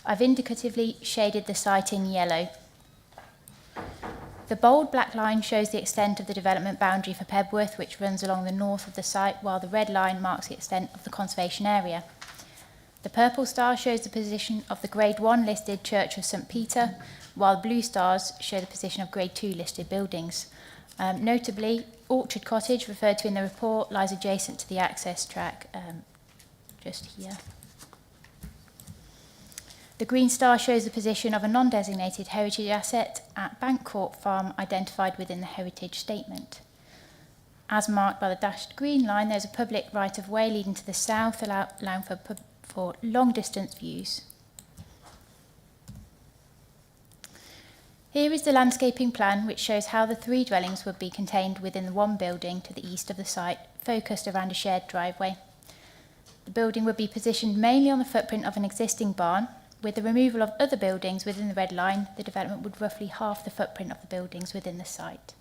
I've indicatively shaded the site in yellow. The bold black line shows the extent of the development boundary for Pebworth, which runs along the north of the site, while the red line marks the extent of the conservation area. The purple star shows the position of the Grade 1 listed Church of St Peter, while blue stars show the position of Grade 2 listed buildings. Notably, Orchard Cottage, referred to in the report, lies adjacent to the access track, just here. The green star shows the position of a non-designated heritage asset at Bank Court Farm, identified within the heritage statement. As marked by the dashed green line, there's a public right-of-way leading to the south, allowing for long-distance views. Here is the landscaping plan, which shows how the 3 dwellings would be contained within the one building to the east of the site, focused around a shared driveway. The building would be positioned mainly on the footprint of an existing barn. With the removal of other buildings within the red line, the development would roughly halve the footprint of the buildings within the site.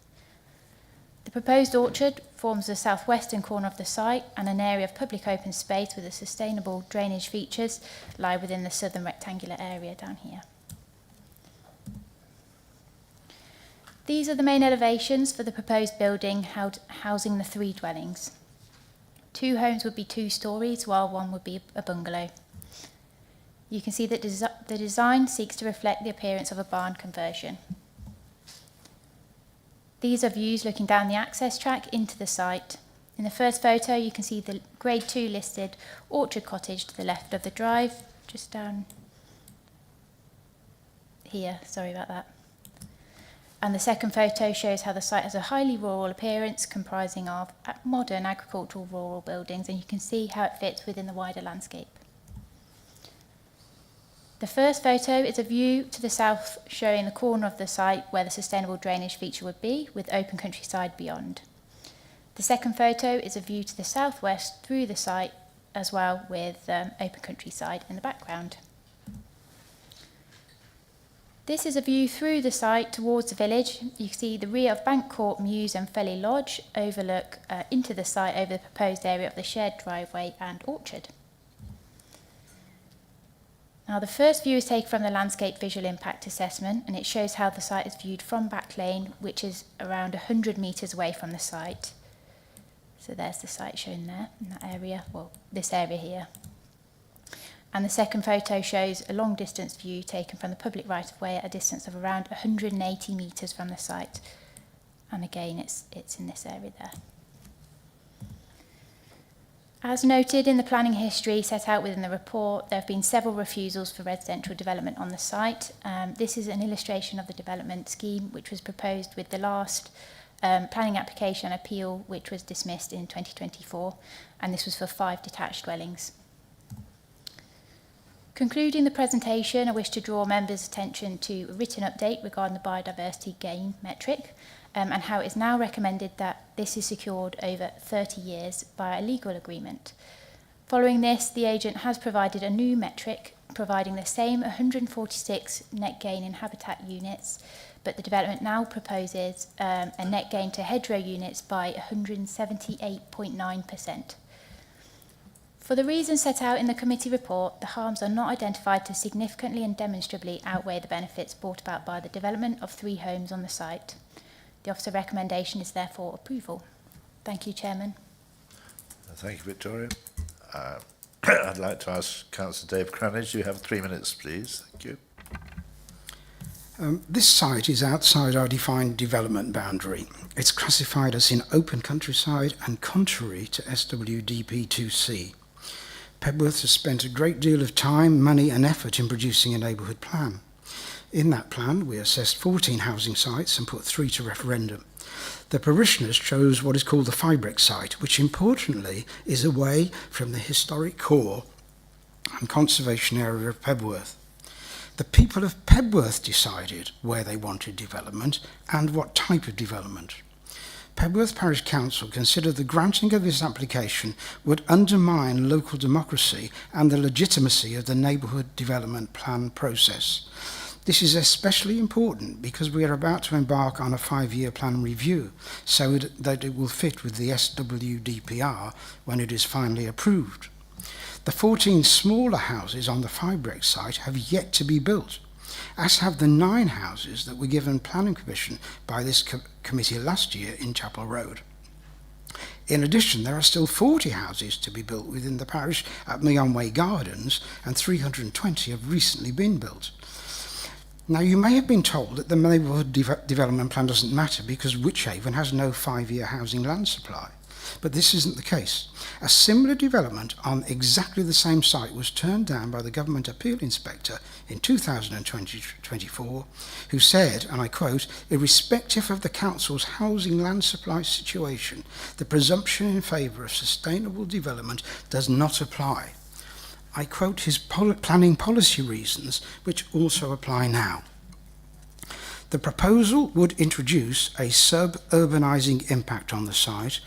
The proposed orchard forms the southwestern corner of the site, and an area of public open space with the sustainable drainage features lie within the southern rectangular area down here. These are the main elevations for the proposed building housing the 3 dwellings. 2 homes would be 2 stories, while 1 would be a bungalow. You can see that the design seeks to reflect the appearance of a barn conversion. These are views looking down the access track into the site. In the first photo, you can see the Grade 2 listed Orchard Cottage to the left of the drive, just down here, sorry about that. And the second photo shows how the site has a highly rural appearance comprising of modern agricultural rural buildings, and you can see how it fits within the wider landscape. The first photo is a view to the south showing the corner of the site where the sustainable drainage feature would be, with open countryside beyond. The second photo is a view to the southwest through the site as well, with open countryside in the background. This is a view through the site towards the village. You can see the rear of Bank Court Mews and Felly Lodge overlook into the site over the proposed area of the shared driveway and orchard. Now, the first view is taken from the Landscape Visual Impact Assessment, and it shows how the site is viewed from Back Lane, which is around 100 metres away from the site. So there's the site shown there, in that area, well, this area here. And the second photo shows a long distance view taken from the public right-of-way at a distance of around 180 metres from the site. And again, it's in this area there. As noted in the planning history set out within the report, there have been several refusals for residential development on the site. This is an illustration of the development scheme which was proposed with the last planning application and appeal, which was dismissed in 2024, and this was for 5 detached dwellings. Concluding the presentation, I wish to draw members' attention to a written update regarding the biodiversity gain metric, and how it is now recommended that this is secured over 30 years by a legal agreement. Following this, the agent has provided a new metric, providing the same 146 net gain in habitat units, but the development now proposes a net gain to hedgerow units by 178.9%. For the reasons set out in the committee report, the harms are not identified to significantly and demonstrably outweigh the benefits brought about by the development of 3 homes on the site. The officer recommendation is therefore approval. Thank you, Chairman. Thank you, Victoria. I'd like to ask Councillor Dave Cranage. You have 3 minutes, please. Thank you. This site is outside our defined development boundary. It's classified as in open countryside and contrary to SWDP 2C. Pebworth has spent a great deal of time, money and effort in producing a neighbourhood plan. In that plan, we assessed 14 housing sites and put 3 to referendum. The parishioners chose what is called the Fibrex site, which importantly is away from the historic core and conservation area of Pebworth. The people of Pebworth decided where they wanted development and what type of development. Pebworth Parish Council considered the granting of this application would undermine local democracy and the legitimacy of the neighbourhood development plan process. This is especially important because we are about to embark on a 5-year plan review so that it will fit with the SWDPR when it is finally approved. The 14 smaller houses on the Fibrex site have yet to be built, as have the 9 houses that were given planning permission by this committee last year in Chapel Road. In addition, there are still 40 houses to be built within the parish at Meonway Gardens, and 320 have recently been built. Now, you may have been told that the neighbourhood development plan doesn't matter because Wychavon has no 5-year housing land supply. But this isn't the case. A similar development on exactly the same site was turned down by the Government Appeal Inspector in 2024, who said, and I quote, "Irrespective of the Council's housing land supply situation, the presumption in favour of sustainable development does not apply." I quote his planning policy reasons, which also apply now. The proposal would introduce a suburbanising impact on the site,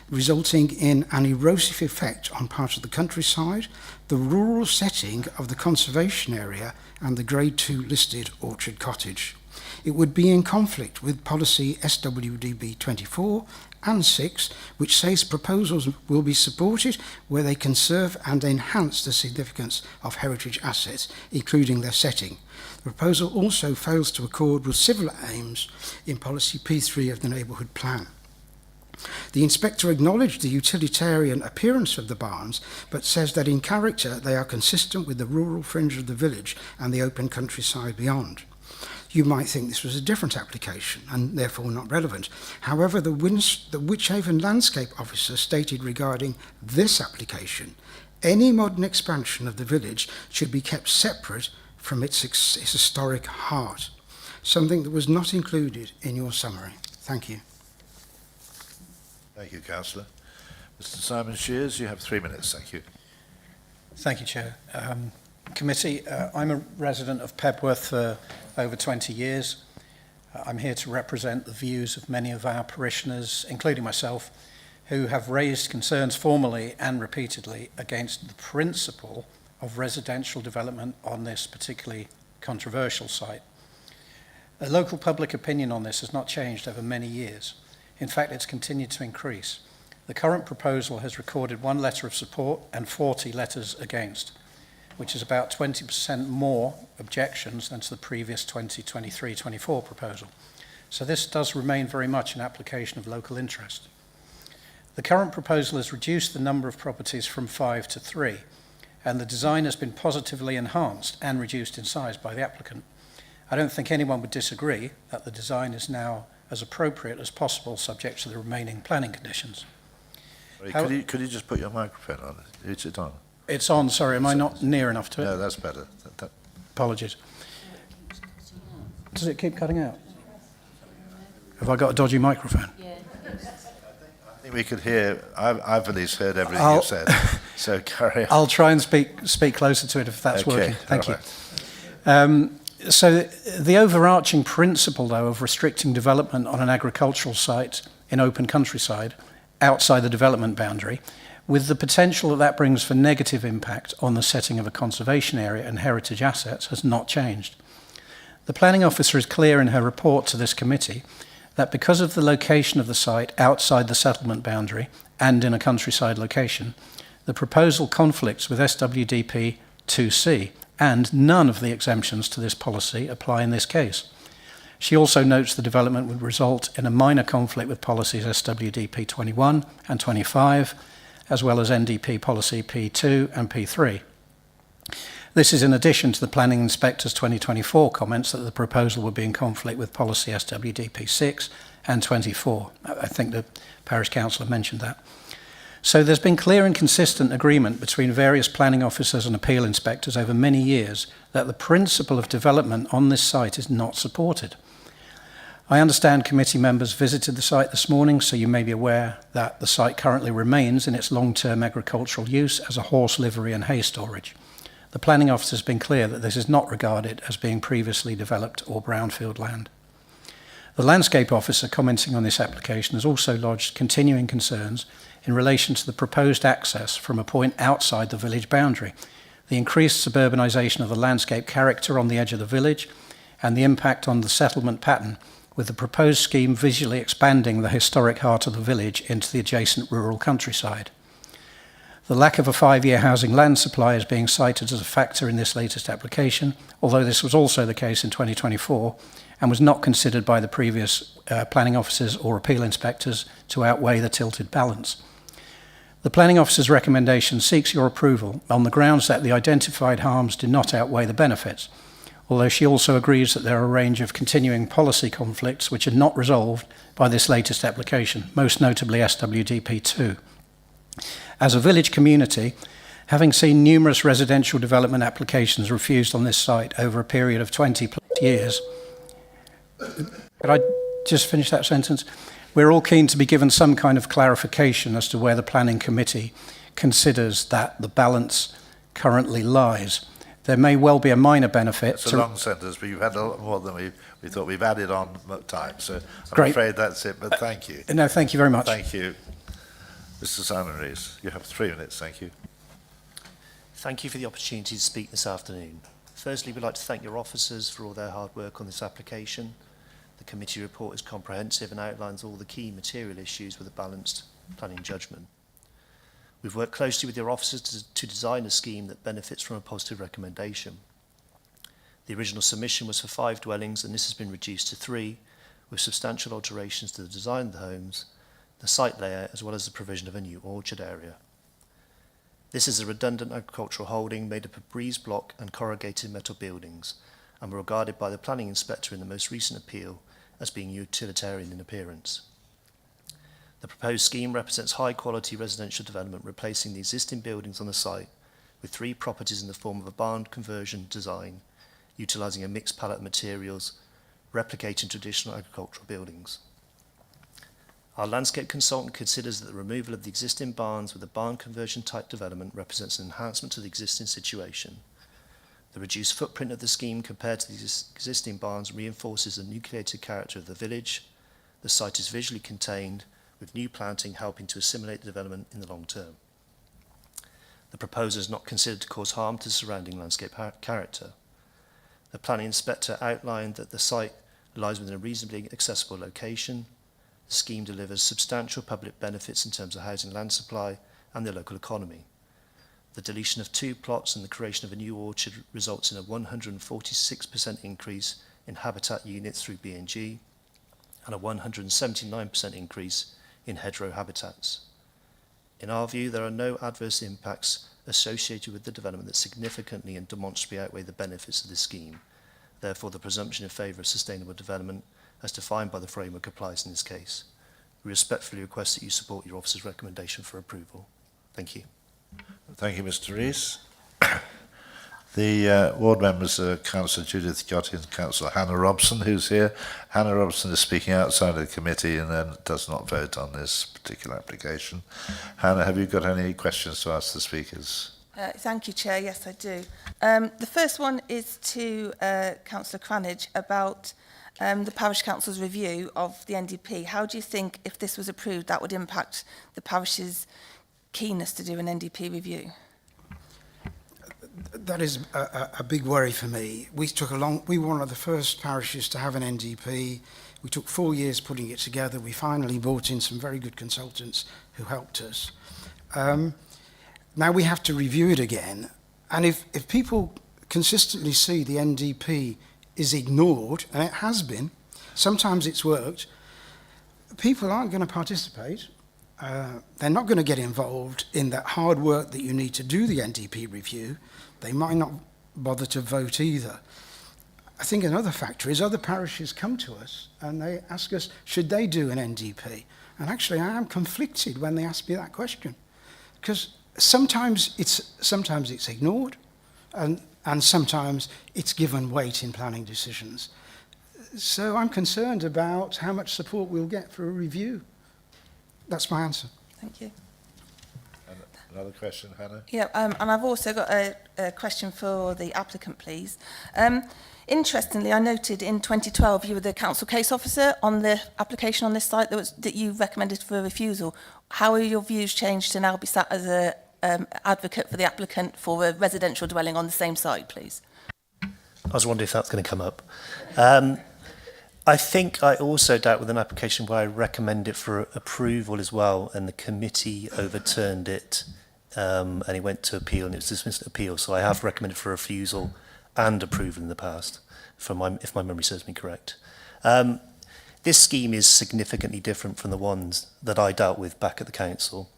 resulting in an erosive effect on part of the countryside, the rural setting of the conservation area, and the Grade 2 listed Orchard Cottage. It would be in conflict with policy SWDB 24 and 6, which says proposals will be supported where they conserve and enhance the significance of heritage assets, including their setting. The proposal also fails to accord with civil aims in policy P3 of the neighbourhood plan. The inspector acknowledged the utilitarian appearance of the barns, but says that in character they are consistent with the rural fringe of the village and the open countryside beyond. You might think this was a different application and therefore not relevant. However, the Wychavon landscape officer stated regarding this application, any modern expansion of the village should be kept separate from its historic heart, something that was not included in your summary. Thank you. Thank you, Councillor. Mr. Simon Shears, you have 3 minutes. Thank you. Thank you, Chair. Committee, I'm a resident of Pebworth for over 20 years. I'm here to represent the views of many of our parishioners, including myself, who have raised concerns formally and repeatedly against the principle of residential development on this particularly controversial site. The local public opinion on this has not changed over many years. In fact, it's continued to increase. The current proposal has recorded 1 letter of support and 40 letters against, which is about 20% more objections than to the previous 2023-24 proposal. So this does remain very much an application of local interest. The current proposal has reduced the number of properties from 5 to 3, and the design has been positively enhanced and reduced in size by the applicant. I don't think anyone would disagree that the design is now as appropriate as possible, subject to the remaining planning conditions. Sorry, could you just put your microphone on? Is it on? It's on, sorry, am I not near enough to it? No, that's better. Apologies. Does it keep cutting out? Have I got a dodgy microphone? I think we could hear, I've at least heard everything you said, so carry on. I'll try and speak closer to it if that's Okay, working. Thank you. right. So the overarching principle, though, of restricting development on an agricultural site in open countryside outside the development boundary, with the potential that that brings for negative impact on the setting of a conservation area and heritage assets, has not changed. The planning officer is clear in her report to this committee that because of the location of the site outside the settlement boundary and in a countryside location, the proposal conflicts with SWDP 2C, and none of the exemptions to this policy apply in this case. She also notes the development would result in a minor conflict with policies SWDP 21 and 25, as well as NDP policy P2 and P3. This is in addition to the Planning Inspector's 2024 comments that the proposal would be in conflict with policy SWDP 6 and 24. I think the Parish Councillor mentioned that. So there's been clear and consistent agreement between various planning officers and appeal inspectors over many years that the principle of development on this site is not supported. I understand committee members visited the site this morning, so you may be aware that the site currently remains in its long-term agricultural use as a horse livery and hay storage. The planning officer has been clear that this is not regarded as being previously developed or brownfield land. The landscape officer commenting on this application has also lodged continuing concerns in relation to the proposed access from a point outside the village boundary, the increased suburbanisation of the landscape character on the edge of the village, and the impact on the settlement pattern, with the proposed scheme visually expanding the historic heart of the village into the adjacent rural countryside. The lack of a 5-year housing land supply is being cited as a factor in this latest application, although this was also the case in 2024 and was not considered by the previous planning officers or appeal inspectors to outweigh the tilted balance. The planning officer's recommendation seeks your approval on the grounds that the identified harms do not outweigh the benefits, although she also agrees that there are a range of continuing policy conflicts which are not resolved by this latest application, most notably SWDP2. As a village community, having seen numerous residential development applications refused on this site over a period of 20 plus years, could I just finish that sentence? We're all keen to be given some kind of clarification as to where the planning committee considers that the balance currently lies. There may well be a minor benefit. It's a long sentence, but you've had a lot more than we thought. We've added on time, so I'm Great. afraid that's it, but thank you. No, thank you very much. Thank you. Mr. Simon Rees, you have 3 minutes, thank you. Thank you for the opportunity to speak this afternoon. Firstly, we'd like to thank your officers for all their hard work on this application. The committee report is comprehensive and outlines all the key material issues with a balanced planning judgment. We've worked closely with your officers to design a scheme that benefits from a positive recommendation. The original submission was for 5 dwellings, and this has been reduced to 3, with substantial alterations to the design of the homes, the site layout, as well as the provision of a new orchard area. This is a redundant agricultural holding made up of breeze block and corrugated metal buildings, and were regarded by the planning inspector in the most recent appeal as being utilitarian in appearance. The proposed scheme represents high-quality residential development, replacing the existing buildings on the site with 3 properties in the form of a barn conversion design, utilising a mixed palette of materials, replicating traditional agricultural buildings. Our landscape consultant considers that the removal of the existing barns with a barn conversion type development represents an enhancement to the existing situation. The reduced footprint of the scheme compared to the existing barns reinforces the nucleated character of the village. The site is visually contained, with new planting helping to assimilate the development in the long term. The proposal is not considered to cause harm to the surrounding landscape character. The planning inspector outlined that the site lies within a reasonably accessible location. The scheme delivers substantial public benefits in terms of housing land supply and the local economy. The deletion of 2 plots and the creation of a new orchard results in a 146% increase in habitat units through B&G and a 179% increase in hedgerow habitats. In our view, there are no adverse impacts associated with the development that significantly and demonstrably outweigh the benefits of this scheme. Therefore, the presumption in favour of sustainable development, as defined by the framework, applies in this case. We respectfully request that you support your officer's recommendation for approval. Thank you. Thank you, Mr. Rees. The ward members are Councillor Judith Gotti and Councillor Hannah Robson, who's here. Hannah Robson is speaking outside of the committee and then does not vote on this particular application. Hannah, have you got any questions to ask the speakers? Thank you, Chair. Yes, I do. The first one is to Councillor Cranage about the Parish Council's review of the NDP. How do you think, if this was approved, that would impact the parish's keenness to do an NDP review? That is a big worry for me. We were one of the first parishes to have an NDP. We took 4 years putting it together. We finally brought in some very good consultants who helped us. Now we have to review it again. And if people consistently see the NDP is ignored, and it has been, sometimes it's worked, people aren't going to participate. They're not going to get involved in that hard work that you need to do the NDP review. They might not bother to vote either. I think another factor is other parishes come to us and they ask us, should they do an NDP? And actually I am conflicted when they ask me that question, because sometimes it's ignored and sometimes it's given weight in planning decisions. So I'm concerned about how much support we'll get for a review. That's my answer. Thank you. Another question, Hannah? Yeah, and I've also got a question for the applicant, please. Interestingly, I noted in 2012 you were the council case officer on the application on this site that you recommended for a refusal. How are your views changed to now be sat as a advocate for the applicant for a residential dwelling on the same site, please? I was wondering if that's going to come up. I think I also dealt with an application where I recommended it for approval as well, and the committee overturned it, and it went to appeal, and it was dismissed at appeal. So I have recommended for refusal and approval in the past, if my memory serves me correct. This scheme is significantly different from the ones that I dealt with back at the council.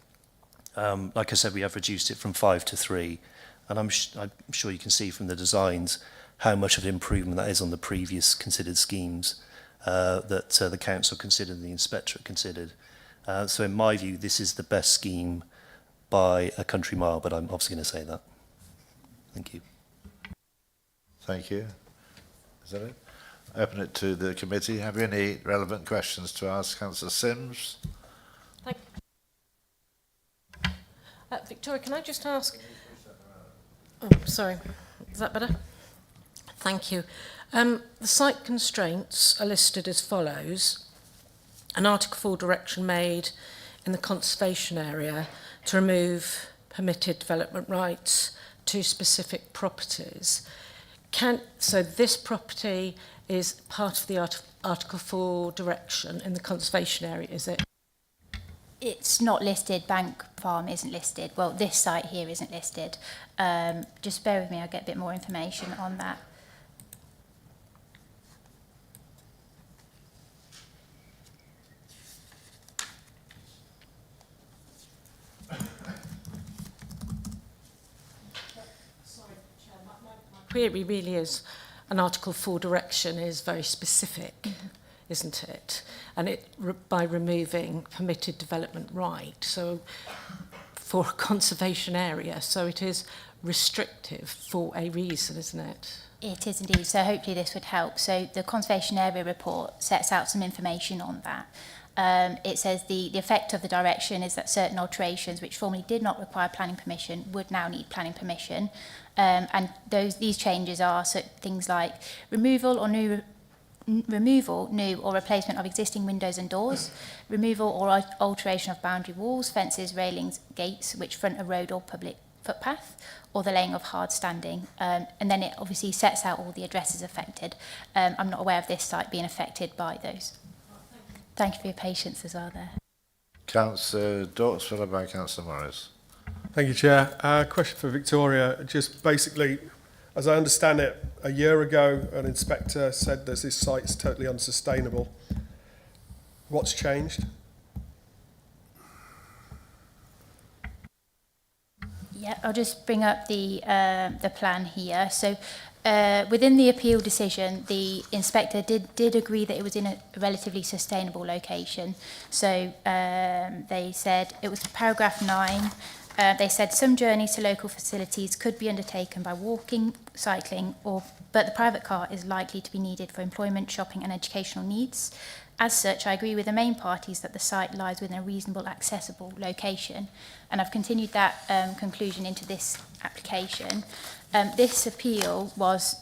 Like I said, we have reduced it from 5 to 3, and I'm sure you can see from the designs how much of an improvement that is on the previous considered schemes that the council considered and the inspectorate considered. So in my view, this is the best scheme by a country mile, but I'm obviously going to say that. Thank you. Thank you. Is that it? Open it to the committee. Have you any relevant questions to ask Councillor Sims? Thank Victoria, can I just ask... Oh, sorry. Is that better? Thank you. The site constraints are listed as follows. An Article 4 direction made in the conservation area to remove permitted development rights to specific properties. So this property is part of the Article 4 direction in the conservation area, is it? It's not listed. Bank Farm isn't listed. Well, this site here isn't listed. Just bear with me, I'll get a bit more information on that. Query really is an Article 4 direction is very specific, isn't it? And by removing permitted development right, so for a conservation area, so it is restrictive for a reason, isn't it? It is indeed, so hopefully this would help. So the conservation area report sets out some information on that. It says the effect of the direction is that certain alterations which formerly did not require planning permission would now need planning permission. And these changes are things like removal, new or replacement of existing windows and doors, removal or alteration of boundary walls, fences, railings, gates which front a road or public footpath, or the laying of hard standing. And then it obviously sets out all the addresses affected. I'm not aware of this site being affected by those. Thank you for your patience as well there. Councillor Dawes, followed by Councillor Morris. Thank you, Chair. Question for Victoria. Just basically, as I understand it, a year ago an inspector said that this site is totally unsustainable. What's changed? Yeah, I'll just bring up the plan here. So within the appeal decision, the inspector did agree that it was in a relatively sustainable location. So they said, it was paragraph 9, they said some journeys to local facilities could be undertaken by walking, cycling, but the private car is likely to be needed for employment, shopping and educational needs. As such, I agree with the main parties that the site lies within a reasonable, accessible location, and I've continued that conclusion into this application. This appeal was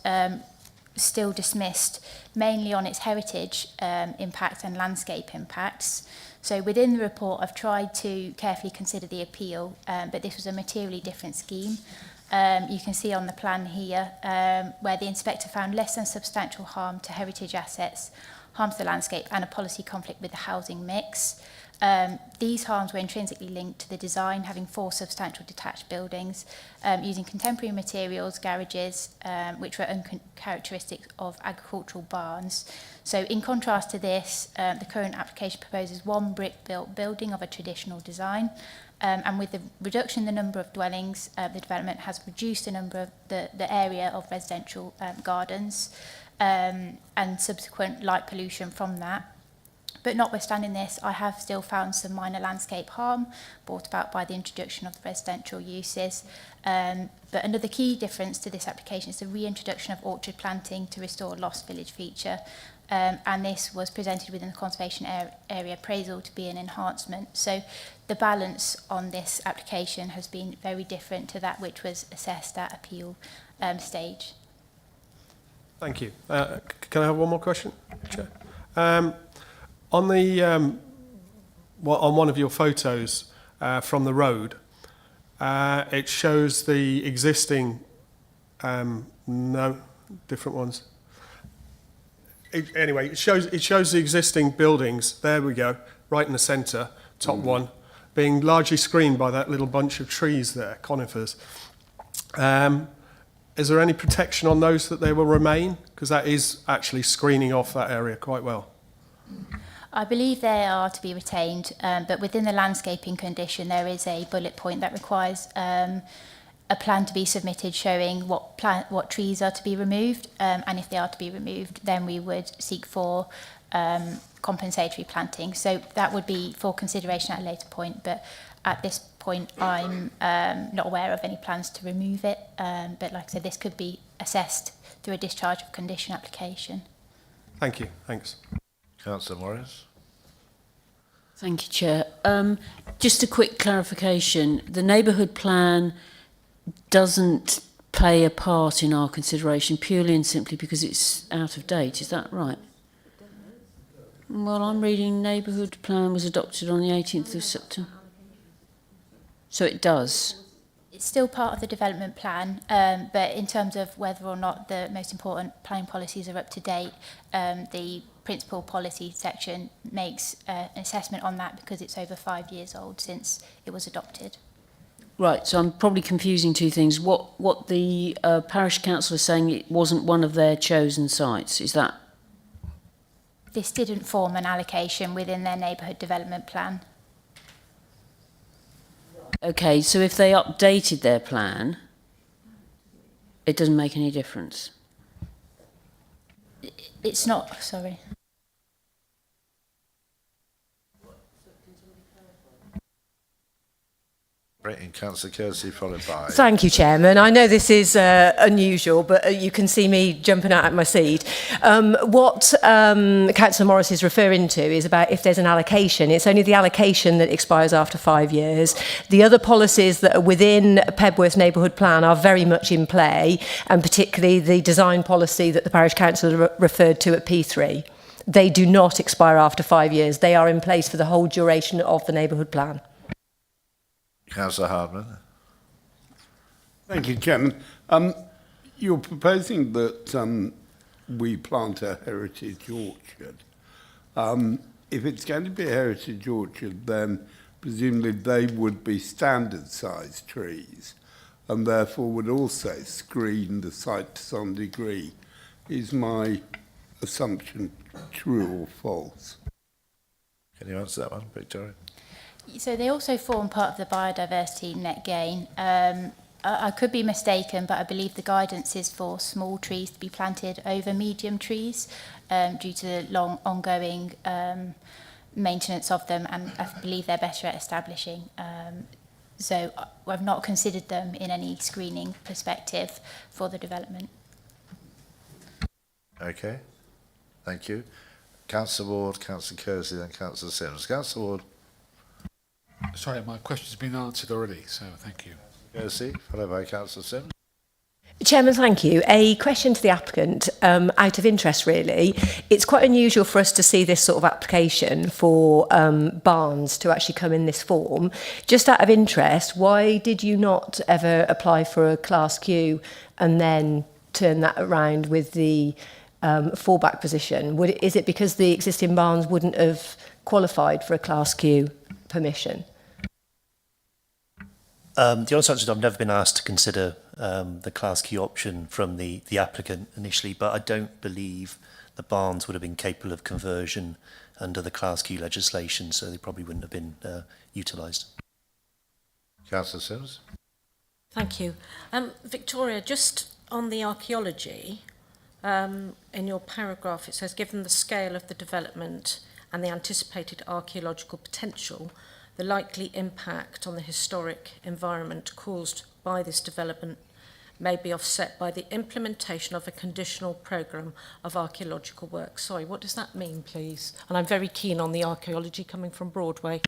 still dismissed mainly on its heritage impact and landscape impacts. So within the report, I've tried to carefully consider the appeal, but this was a materially different scheme. You can see on the plan here where the inspector found less than substantial harm to heritage assets, harm to the landscape and a policy conflict with the housing mix. These harms were intrinsically linked to the design, having 4 substantial detached buildings, using contemporary materials, garages, which were uncharacteristic of agricultural barns. So in contrast to this, the current application proposes 1 brick-built building of a traditional design, and with the reduction in the number of dwellings, the development has reduced the number of the area of residential gardens and subsequent light pollution from that. But notwithstanding this, I have still found some minor landscape harm brought about by the introduction of the residential uses. But another key difference to this application is the reintroduction of orchard planting to restore a lost village feature. and this was presented within the conservation area appraisal to be an enhancement. So the balance on this application has been very different to that which was assessed at appeal stage. Thank you. Can I have one more question, Chair? On the on one of your photos from the road, it shows the existing. No, different ones. Anyway, it shows the existing buildings. There we go, right in the centre, top one, being largely screened by that little bunch of trees there, conifers. Is there any protection on those that they will remain? Because that is actually screening off that area quite well. I believe they are to be retained, but within the landscaping condition, there is a bullet point that requires a plan to be submitted showing what trees are to be removed, and if they are to be removed, then we would seek for compensatory planting. So that would be for consideration at a later point, but at this point, I'm not aware of any plans to remove it, but like I said, this could be assessed through a discharge of condition application. Thank you. Thanks. Councillor Morris. Thank you, Chair. Just a quick clarification. The neighbourhood plan doesn't play a part in our consideration purely and simply because it's out of date. Is that right? Well, I'm reading neighbourhood plan was adopted on the 18th of September. So it does. It's still part of the development plan, but in terms of whether or not the most important planning policies are up to date, the principal policy section makes an assessment on that because it's over 5 years old since it was adopted. Right, so I'm probably confusing two things. What the parish council is saying, it wasn't one of their chosen sites, is that? This didn't form an allocation within their neighbourhood development plan. Okay, so if they updated their plan, it doesn't make any difference. It's not, sorry. Britain, Councillor Kersey, followed by... Thank you, Chairman. I know this is unusual, but you can see me jumping out of my seat. What Councillor Morris is referring to is about if there's an allocation. It's only the allocation that expires after 5 years. The other policies that are within Pebworth Neighbourhood Plan are very much in play, and particularly the design policy that the Parish Council referred to at P3. They do not expire after 5 years. They are in place for the whole duration of the neighbourhood plan. Councillor Hardman. Thank you, Chairman. You're proposing that we plant a heritage orchard. If it's going to be a heritage orchard, then presumably they would be standard-sized trees and therefore would also screen the site to some degree. Is my assumption true or false? Can you answer that one, Victoria? So they also form part of the biodiversity net gain. I could be mistaken, but I believe the guidance is for small trees to be planted over medium trees due to the long ongoing maintenance of them, and I believe they're better at establishing. So I've not considered them in any screening perspective for the development. Okay, thank you. Councillor Ward, Councillor Kersey, then Councillor Sims. Councillor Ward. Sorry, my question's been answered already, so thank you. Kersey, followed by Councillor Sims. Chairman, thank you. A question to the applicant, out of interest really. It's quite unusual for us to see this sort of application for barns to actually come in this form. Just out of interest, why did you not ever apply for a Class Q and then turn that around with the fallback position? Is it because the existing barns wouldn't have qualified for a Class Q permission? The honest answer is I've never been asked to consider the Class Q option from the applicant initially, but I don't believe the barns would have been capable of conversion under the Class Q legislation, so they probably wouldn't have been utilised. Councillor Sims. Thank you. Victoria, just on the archaeology, in your paragraph it says, given the scale of the development and the anticipated archaeological potential, the likely impact on the historic environment caused by this development may be offset by the implementation of a conditional programme of archaeological work. Sorry, what does that mean, please? And I'm very keen on the archaeology coming from Broadway.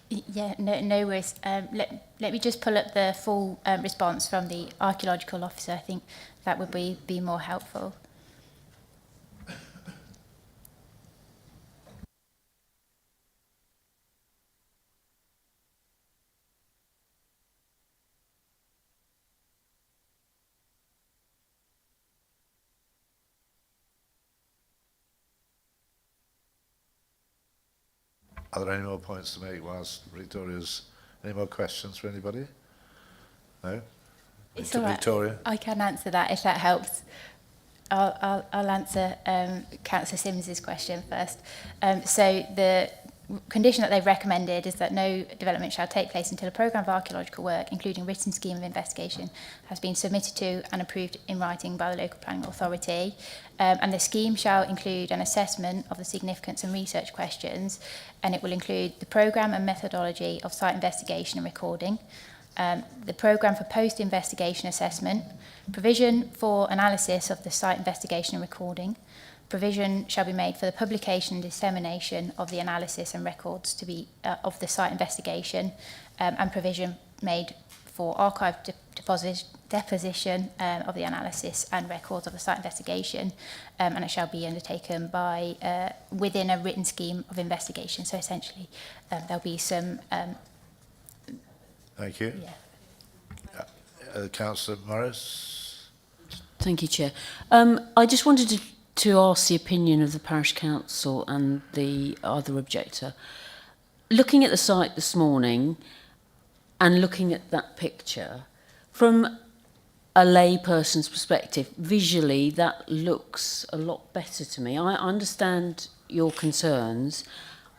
Yeah, no worries. Let me just pull up the full response from the archaeological officer. I think that would be more helpful. Are there any more points to make whilst Victoria's... Any more questions for anybody? No? It's To all right. Victoria? I can answer that if that helps. I'll answer Councillor Sims's question first. So the condition that they've recommended is that no development shall take place until a programme of archaeological work, including written scheme of investigation, has been submitted to and approved in writing by the local planning authority. And the scheme shall include an assessment of the significance and research questions, and it will include the programme and methodology of site investigation and recording, the programme for post-investigation assessment, provision for analysis of the site investigation and recording, provision shall be made for the publication and dissemination of the analysis and records to be of the site investigation, and provision made for archive deposition of the analysis and records of the site investigation, and it shall be undertaken by within a written scheme of investigation. So essentially, there'll be some. Thank you. Yeah. Councillor Morris? Thank you, Chair. I just wanted to ask the opinion of the Parish Council and the other objector. Looking at the site this morning and looking at that picture, from a layperson's perspective, visually that looks a lot better to me. I understand your concerns.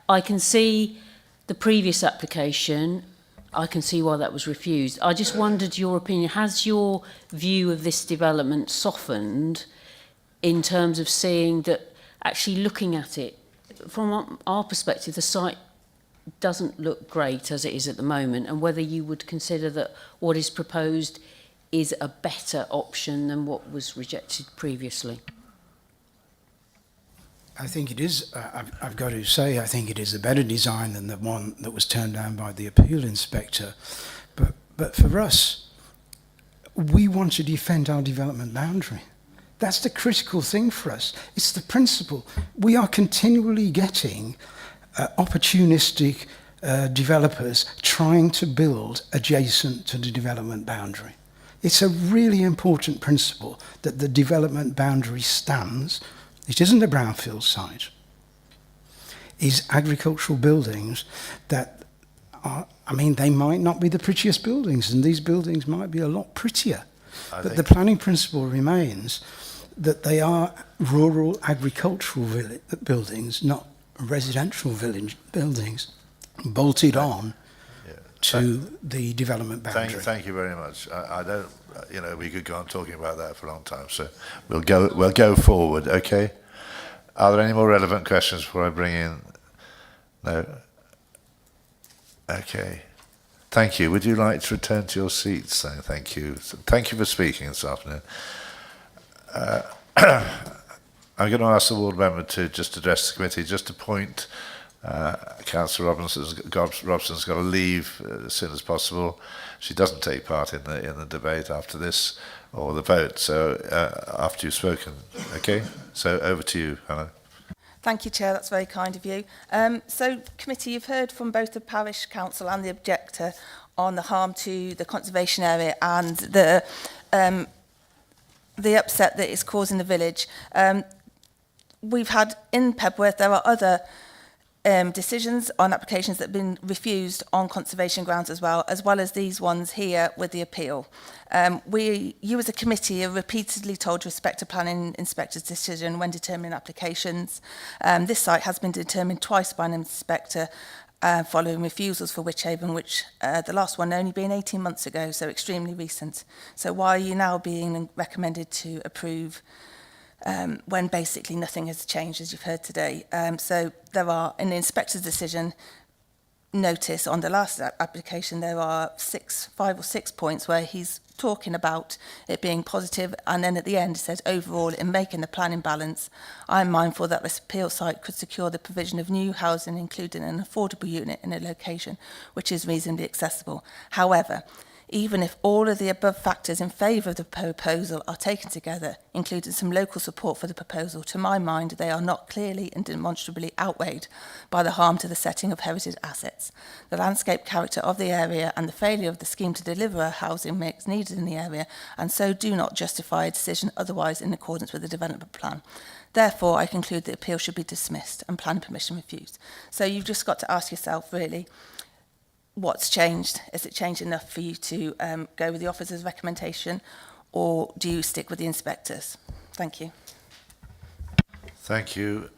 I can see the previous application. I can see why that was refused. I just wondered your opinion. Has your view of this development softened in terms of seeing that, actually looking at it, from our perspective, the site doesn't look great as it is at the moment, and whether you would consider that what is proposed is a better option than what was rejected previously? I think it is, I've got to say, I think it is a better design than the one that was turned down by the appeal inspector. But for us, we want to defend our development boundary. That's the critical thing for us. It's the principle. We are continually getting opportunistic developers trying to build adjacent to the development boundary. It's a really important principle that the development boundary stands. It isn't a brownfield site. It's agricultural buildings that are, I mean, they might not be the prettiest buildings, and these buildings might be a lot prettier. But the planning principle remains that they are rural agricultural buildings, not residential village buildings, bolted on to the development boundary. Thank you very much. I don't, you know, we could go on talking about that for a long time, so we'll go forward, okay? Are there any more relevant questions before I bring in? No? Okay. Thank you. Would you like to return to your seats? Thank you. Thank you for speaking this afternoon. I'm going to ask the ward member to just address the committee, just to point. Councillor Robinson's got to leave as soon as possible. She doesn't take part in the debate after this or the vote. So after you've spoken, okay. So over to you, Hannah. Thank you, Chair. That's very kind of you. So, committee, you've heard from both the Parish Council and the objector on the harm to the conservation area and the upset that it's causing the village. We've had in Pebworth, there are other decisions on applications that have been refused on conservation grounds as well as these ones here with the appeal. You as a committee are repeatedly told to respect a planning inspector's decision when determining applications. This site has been determined twice by an inspector following refusals for Wychavon, which the last one only being 18 months ago, so extremely recent. So why are you now being recommended to approve when basically nothing has changed, as you've heard today? So there are, in the inspector's decision, notice on the last application there are 5 or 6 points where he's talking about it being positive, and then at the end it says overall in making the planning balance, I'm mindful that this appeal site could secure the provision of new housing, including an affordable unit in a location which is reasonably accessible. However, even if all of the above factors in favour of the proposal are taken together, including some local support for the proposal, to my mind, they are not clearly and demonstrably outweighed by the harm to the setting of heritage assets, the landscape character of the area and the failure of the scheme to deliver a housing mix needed in the area, and so do not justify a decision otherwise in accordance with the development plan. Therefore, I conclude the appeal should be dismissed and planning permission refused. So you've just got to ask yourself, really, what's changed? Is it changed enough for you to go with the officer's recommendation, or do you stick with the inspectors? Thank you. Thank you,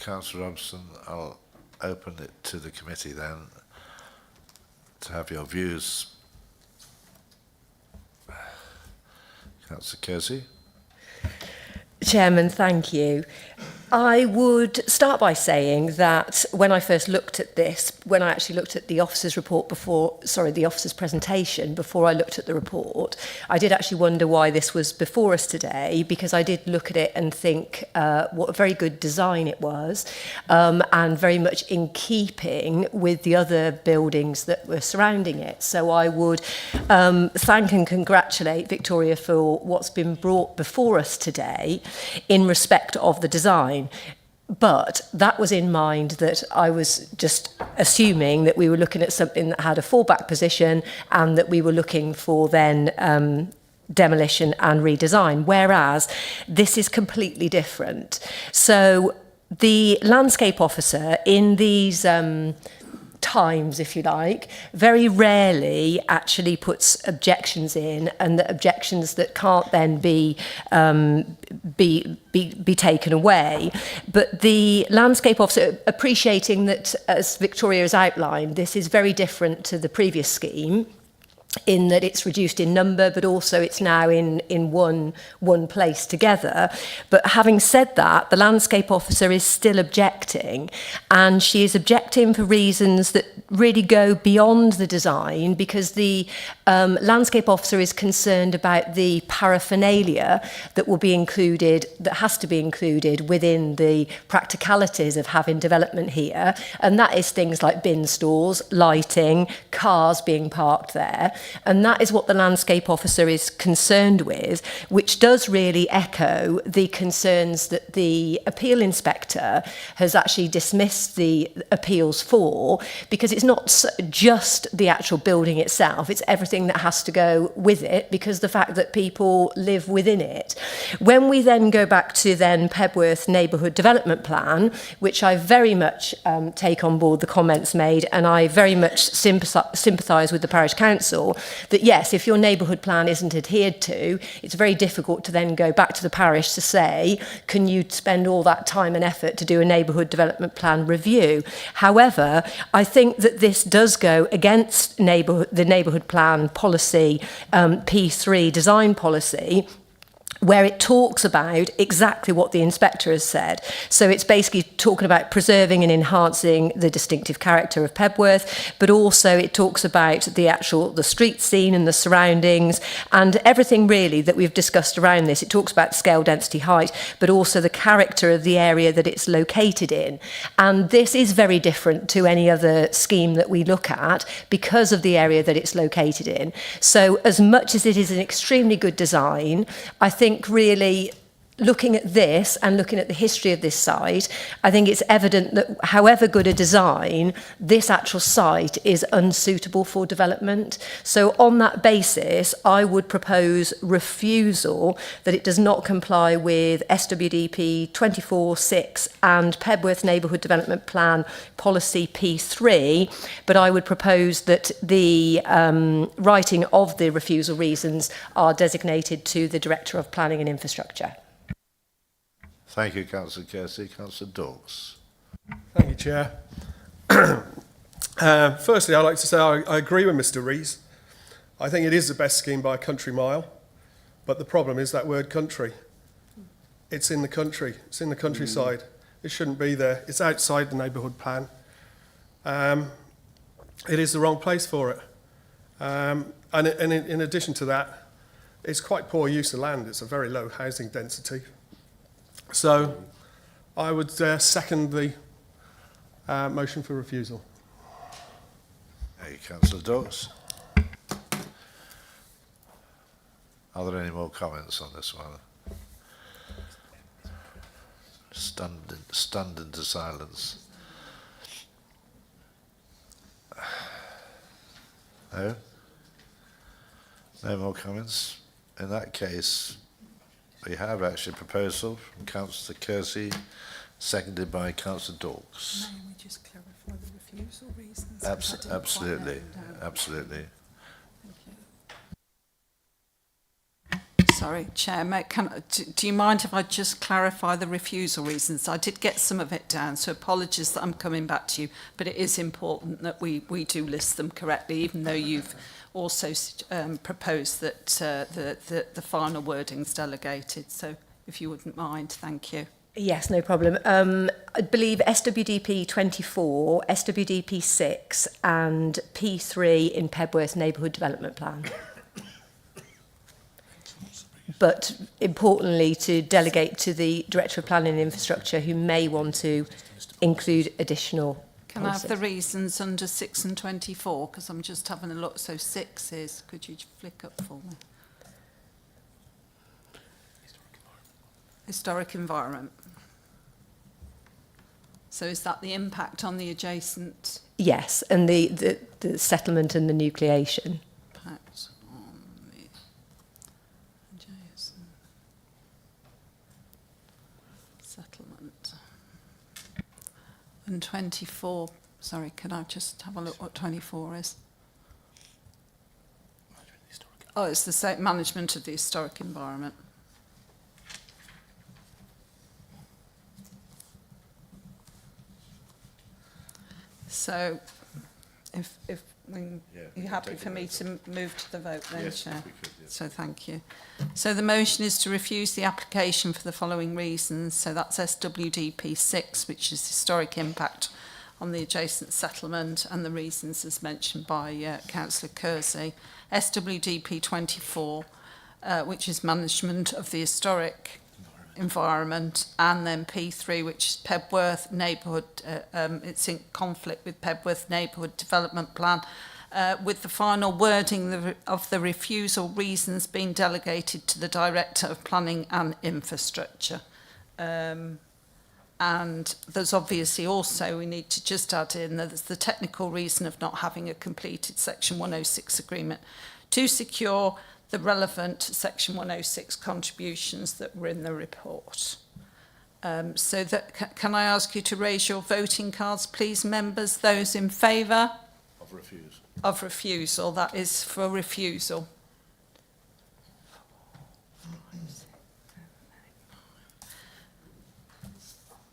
Councillor Robson. I'll open it to the committee then to have your views. Councillor Kersey. Chairman, thank you. I would start by saying that when I first looked at this, when I actually looked at the officer's report the officer's presentation before I looked at the report, I did actually wonder why this was before us today, because I did look at it and think what a very good design it was, and very much in keeping with the other buildings that were surrounding it. So I would thank and congratulate Victoria for what's been brought before us today in respect of the design. But that was in mind that I was just assuming that we were looking at something that had a fallback position and that we were looking for then demolition and redesign, whereas this is completely different. So the landscape officer in these times, if you like, very rarely actually puts objections in, and the objections that can't then be taken away. But the landscape officer, appreciating that, as Victoria has outlined, this is very different to the previous scheme, in that it's reduced in number, but also it's now in one place together. But having said that, the landscape officer is still objecting, and she is objecting for reasons that really go beyond the design, because the landscape officer is concerned about the paraphernalia that will be included, that has to be included within the practicalities of having development here, and that is things like bin stores, lighting, cars being parked there. And that is what the landscape officer is concerned with, which does really echo the concerns that the appeal inspector has actually dismissed the appeals for, because it's not just the actual building itself, it's everything that has to go with it, because the fact that people live within it. When we then go back to then Pebworth Neighbourhood Development Plan, which I very much take on board the comments made, and I very much sympathise with the parish council, that yes, if your neighbourhood plan isn't adhered to, it's very difficult to then go back to the parish to say, can you spend all that time and effort to do a neighbourhood development plan review? However, I think that this does go against the neighbourhood plan policy, P3 design policy, where it talks about exactly what the inspector has said. So it's basically talking about preserving and enhancing the distinctive character of Pebworth, but also it talks about the street scene and the surroundings and everything really that we've discussed around this. It talks about scale, density, height, but also the character of the area that it's located in. And this is very different to any other scheme that we look at because of the area that it's located in. So as much as it is an extremely good design, I think really looking at this and looking at the history of this site, I think it's evident that however good a design, this actual site is unsuitable for development. So on that basis, I would propose refusal, that it does not comply with SWDP 24.6 and Pebworth Neighbourhood Development Plan Policy P3, but I would propose that the writing of the refusal reasons are designated to the Director of Planning and Infrastructure. Thank you, Councillor Kersey. Councillor Dawes. Thank you, Chair. Firstly, I'd like to say I agree with Mr. Rees. I think it is the best scheme by a country mile, but the problem is that word country. It's in the country. It's in the countryside. It shouldn't be there. It's outside the neighbourhood plan. it is the wrong place for it. And in addition to that, it's quite poor use of land. It's a very low housing density. So I would second the motion for refusal. Thank you, Councillor Dawes. Are there any more comments on this one? Stunned into silence. No? No more comments? In that case, we have actually a proposal from Councillor Kersey, seconded by Councillor Dawes. May we just clarify the refusal reasons? Absolutely, absolutely. Sorry, Chair, do you mind if I just clarify the refusal reasons? I did get some of it down, so apologies that I'm coming back to you, but it is important that we do list them correctly, even though you've also proposed that the final wording's delegated. So if you wouldn't mind, thank you. Yes, no problem. I believe SWDP 24, SWDP 6 and P3 in Pebworth Neighbourhood Development Plan. But importantly, to delegate to the Director of Planning and Infrastructure, who may want to include additional Can I have the reasons under 6 and 24? Because I'm just having a look. So 6 is, could you flick up for me? Historic environment. So is that the impact on the adjacent? Yes, and the settlement and the nucleation. Impact on the adjacent settlement. And 24, sorry, can I just have a look what 24 is? Oh, it's the same management of the historic environment. So, if you're happy for me to move to the vote then, Yes, Chair? we could, yes. So thank you. So the motion is to refuse the application for the following reasons. So that's SWDP 6, which is historic impact on the adjacent settlement, and the reasons as mentioned by Councillor Kersey. SWDP 24, which is management of the historic environment, and then P3, which is Pebworth neighbourhood, it's in conflict with Pebworth neighbourhood development plan, with the final wording of the refusal reasons being delegated to the Director of Planning and Infrastructure. And there's obviously also, we need to just add in that there's the technical reason of not having a completed Section 106 agreement to secure the relevant Section 106 contributions that were in the report. So that, can I ask you to raise your voting cards, please, members? Those in favour? Of refusal. Of refusal. That is for refusal.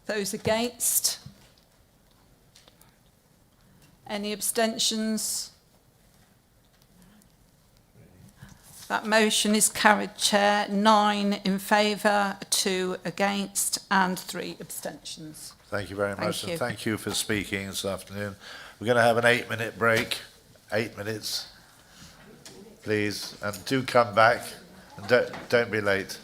Those against? Any abstentions? That motion is carried, Chair. 9 in favour, 2 against and 3 abstentions. Thank you very much, Thank you. and thank you for speaking this afternoon. We're going to have an 8-minute break. 8 minutes, please, and do come back, and don't be late.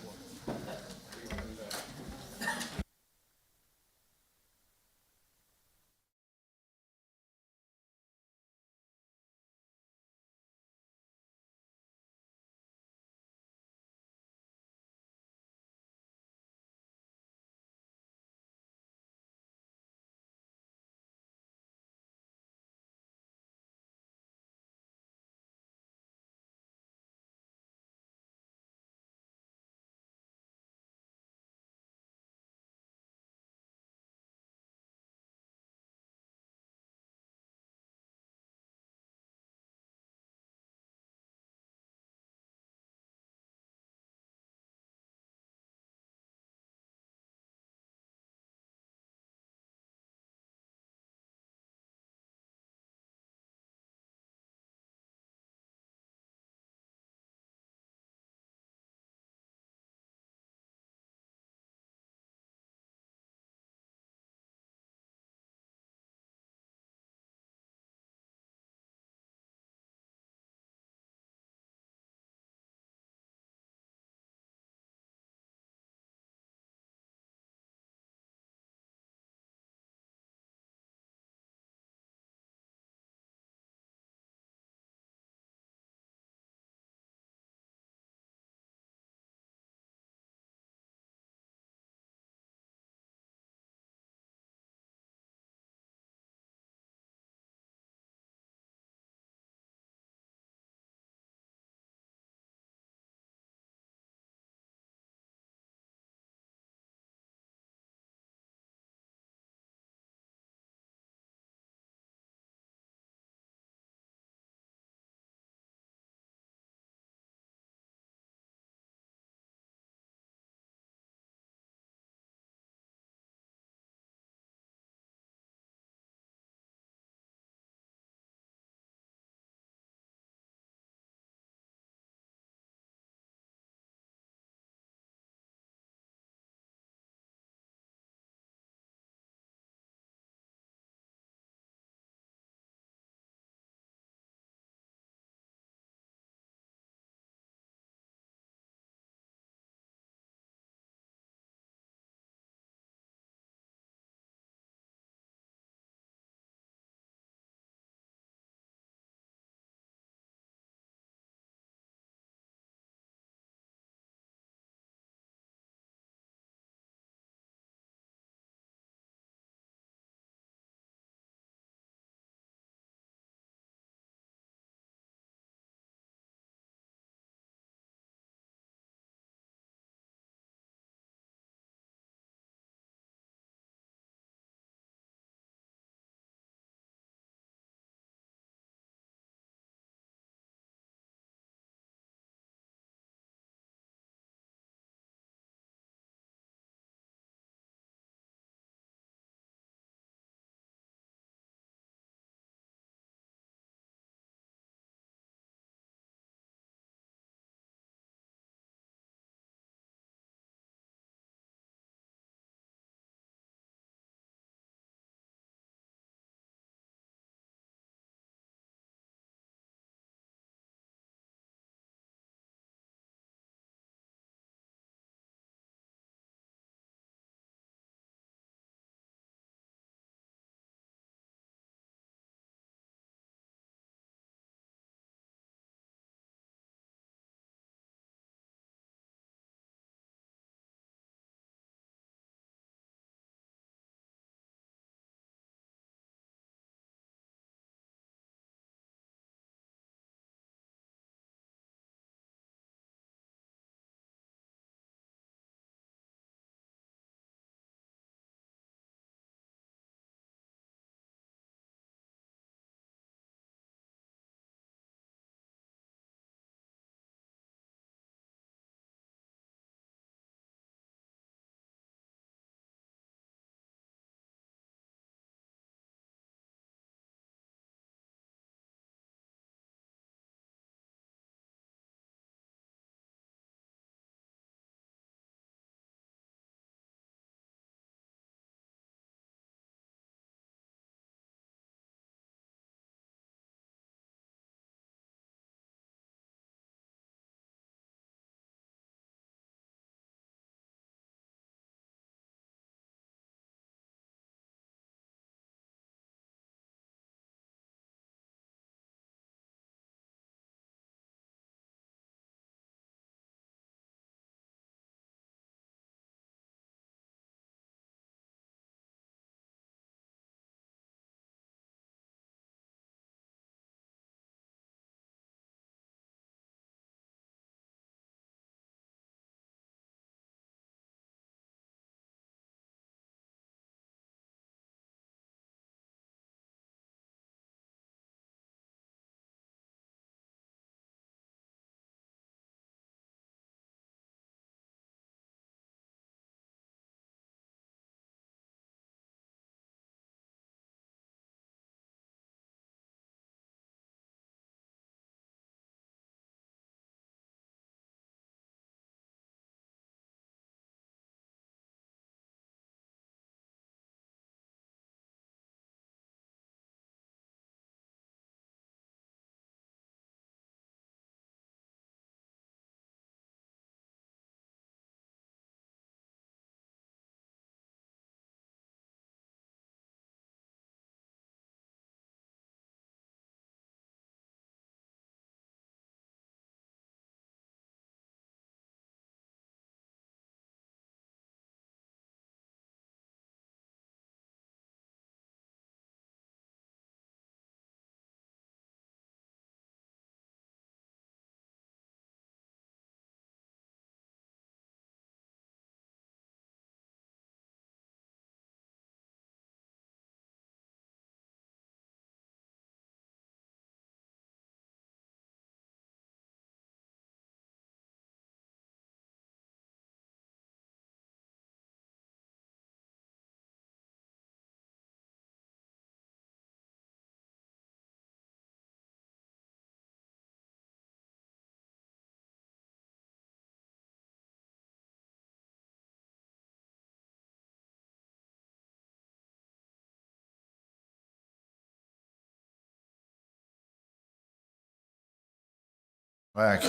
Back.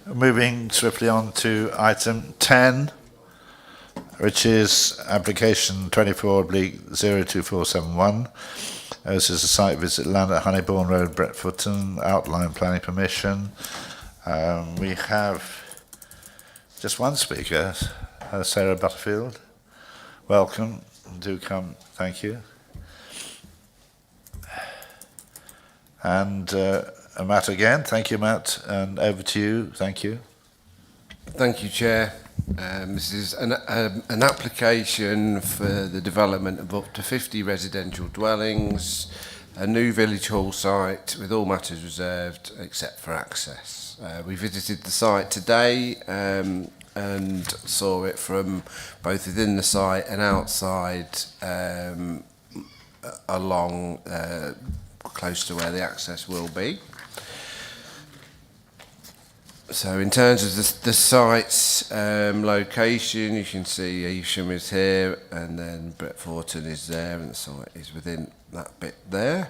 Moving swiftly on to item 10, which is application 24/02471. This is a site visit land at Honeybourne Road, Bretforton, outline planning permission. We have just one speaker, Sarah Butterfield. Welcome, do come, thank you. And Matt again, thank you Matt, and over to you, thank you. Thank you, Chair. This is an application for the development of up to 50 residential dwellings, a new village hall site with all matters reserved except for access. We visited the site today and saw it from both within the site and outside along close to where the access will be. So in terms of the site's location, you can see Evesham is here and then Bretforton is there and the site is within that bit there.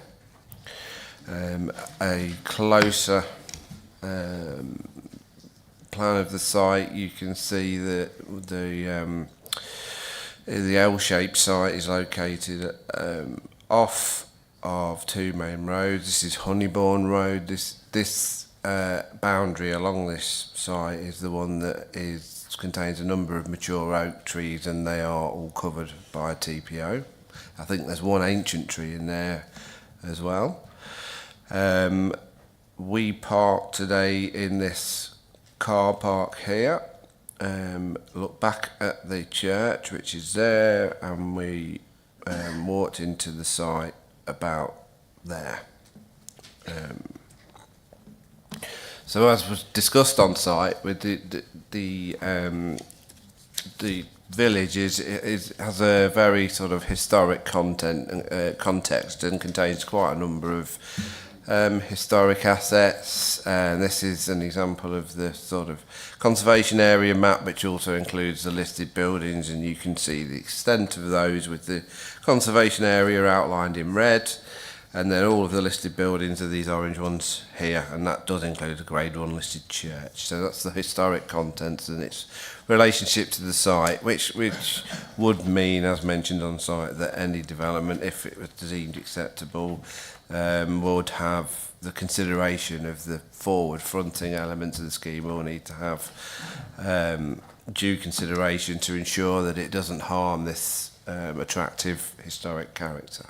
A closer plan of the site, you can see that the L-shaped site is located off of two main roads. This is Honeybourne Road. This boundary along this site is the one that contains a number of mature oak trees, and they are all covered by a TPO. I think there's one ancient tree in there as well. We parked today in this car park here. Look back at the church, which is there, and we walked into the site about there. So as was discussed on site, with the village has a very sort of historic context and contains quite a number of historic assets, and this is an example of the sort of conservation area map, which also includes the listed buildings, and you can see the extent of those with the conservation area outlined in red, and then all of the listed buildings are these orange ones here, and that does include a Grade 1 listed church. So that's the historic contents and its relationship to the site, which would mean, as mentioned on site, that any development, if it was deemed acceptable, would have the consideration of the forward-fronting elements of the scheme. Will need to have due consideration to ensure that it doesn't harm this attractive historic character.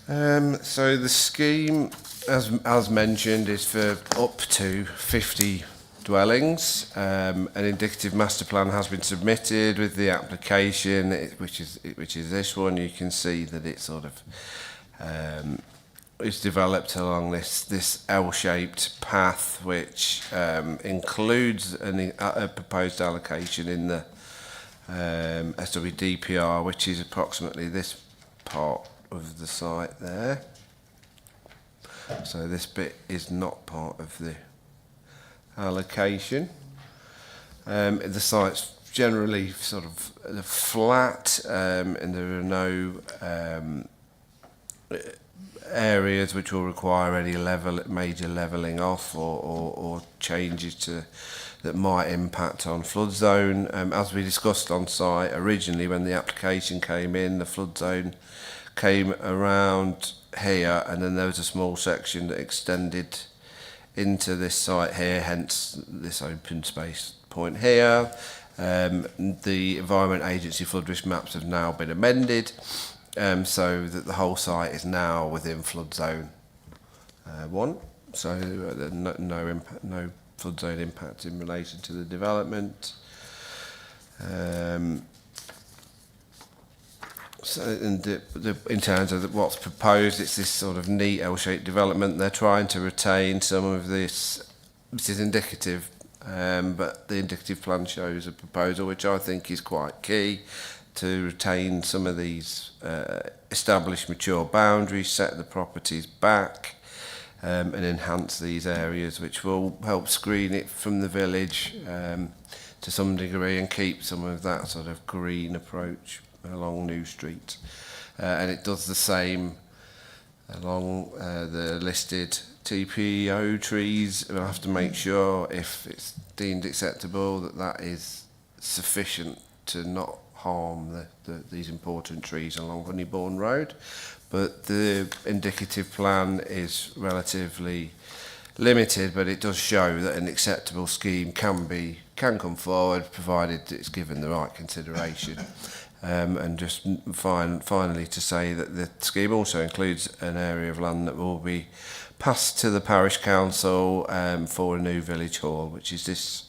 So the scheme, as mentioned, is for up to 50 dwellings. An indicative master plan has been submitted with the application, which is this one. You can see that it sort of is developed along this L-shaped path, which includes a proposed allocation in the SWDPR, which is approximately this part of the site there. So this bit is not part of the allocation. The site's generally sort of flat, and there are no areas which will require any major levelling off or changes that might impact on flood zone. As we discussed on site originally when the application came in, the flood zone came around here, and then there was a small section that extended into this site here, hence this open space point here. The Environment Agency flood risk maps have now been amended, so that the whole site is now within flood zone 1. So no flood zone impact in relation to the development. So in terms of what's proposed, it's this sort of neat L-shaped development. They're trying to retain some of this. This is indicative, but the indicative plan shows a proposal which I think is quite key to retain some of these established mature boundaries, set the properties back, and enhance these areas, which will help screen it from the village to some degree and keep some of that sort of green approach along New Street. And it does the same along the listed TPO trees, we'll have to make sure if it's deemed acceptable that that is sufficient to not harm these important trees along Honeybourne Road. But the indicative plan is relatively limited, but it does show that an acceptable scheme can come forward provided it's given the right consideration. And just finally to say that the scheme also includes an area of land that will be passed to the parish council for a new village hall, which is this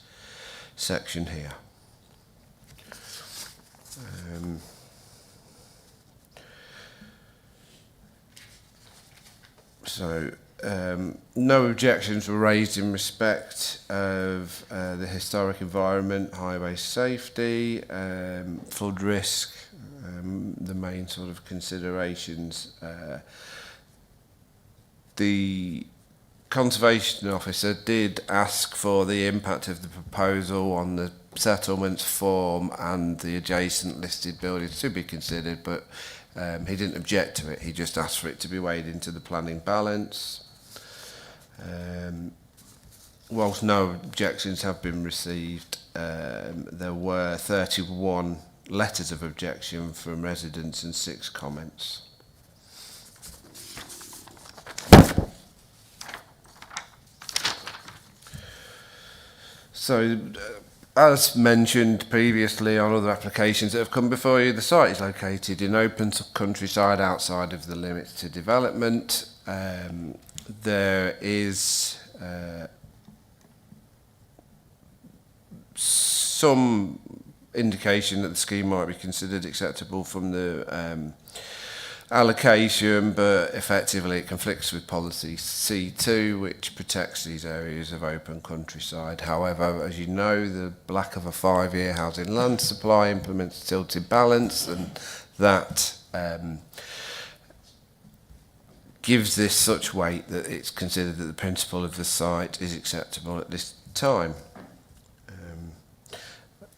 section here. No objections were raised in respect of the historic environment, highway safety, flood risk, the main sort of considerations. The Conservation Officer did ask for the impact of the proposal on the settlements form and the adjacent listed buildings to be considered, but he didn't object to it. He just asked for it to be weighed into the planning balance. Whilst no objections have been received, there were 31 letters of objection from residents and 6 comments. So, as mentioned previously on other applications that have come before you, the site is located in open countryside outside of the limits to development. There is some indication that the scheme might be considered acceptable from the allocation, but effectively it conflicts with policy C2, which protects these areas of open countryside. However, as you know, the lack of a 5-year housing land supply implements tilted balance, and that gives this such weight that it's considered that the principle of the site is acceptable at this time.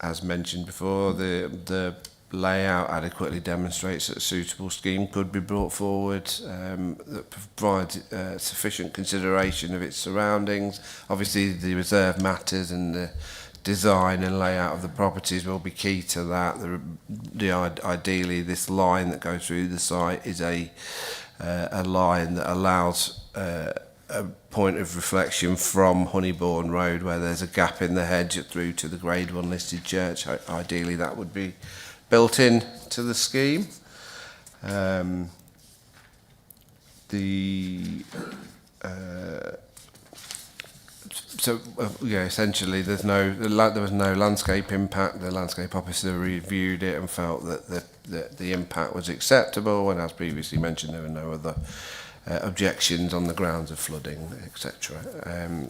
As mentioned before, the layout adequately demonstrates that a suitable scheme could be brought forward that provides sufficient consideration of its surroundings. Obviously, the reserve matters and the design and layout of the properties will be key to that. Ideally, this line that goes through the site is a line that allows a point of reflection from Honeybourne Road, where there's a gap in the hedge through to the Grade 1 listed church. Ideally, that would be built in to the scheme. Essentially, there was no landscape impact. The landscape officer reviewed it and felt that the impact was acceptable, and as previously mentioned, there were no other objections on the grounds of flooding, etc.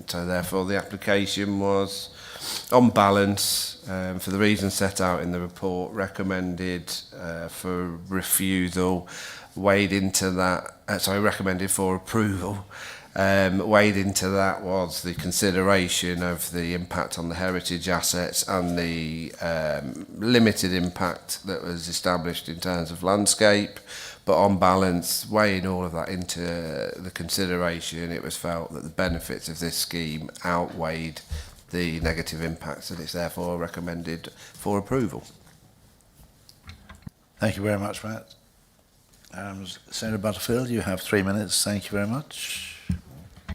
So therefore, the application was, on balance, for the reasons set out in the report, recommended for refusal, recommended for approval. Weighed into that was the consideration of the impact on the heritage assets and the limited impact that was established in terms of landscape. But on balance, weighing all of that into the consideration, it was felt that the benefits of this scheme outweighed the negative impacts, and it's therefore recommended for approval. Thank you very much, Matt. Senator Butterfield, you have 3 minutes. Thank you very much.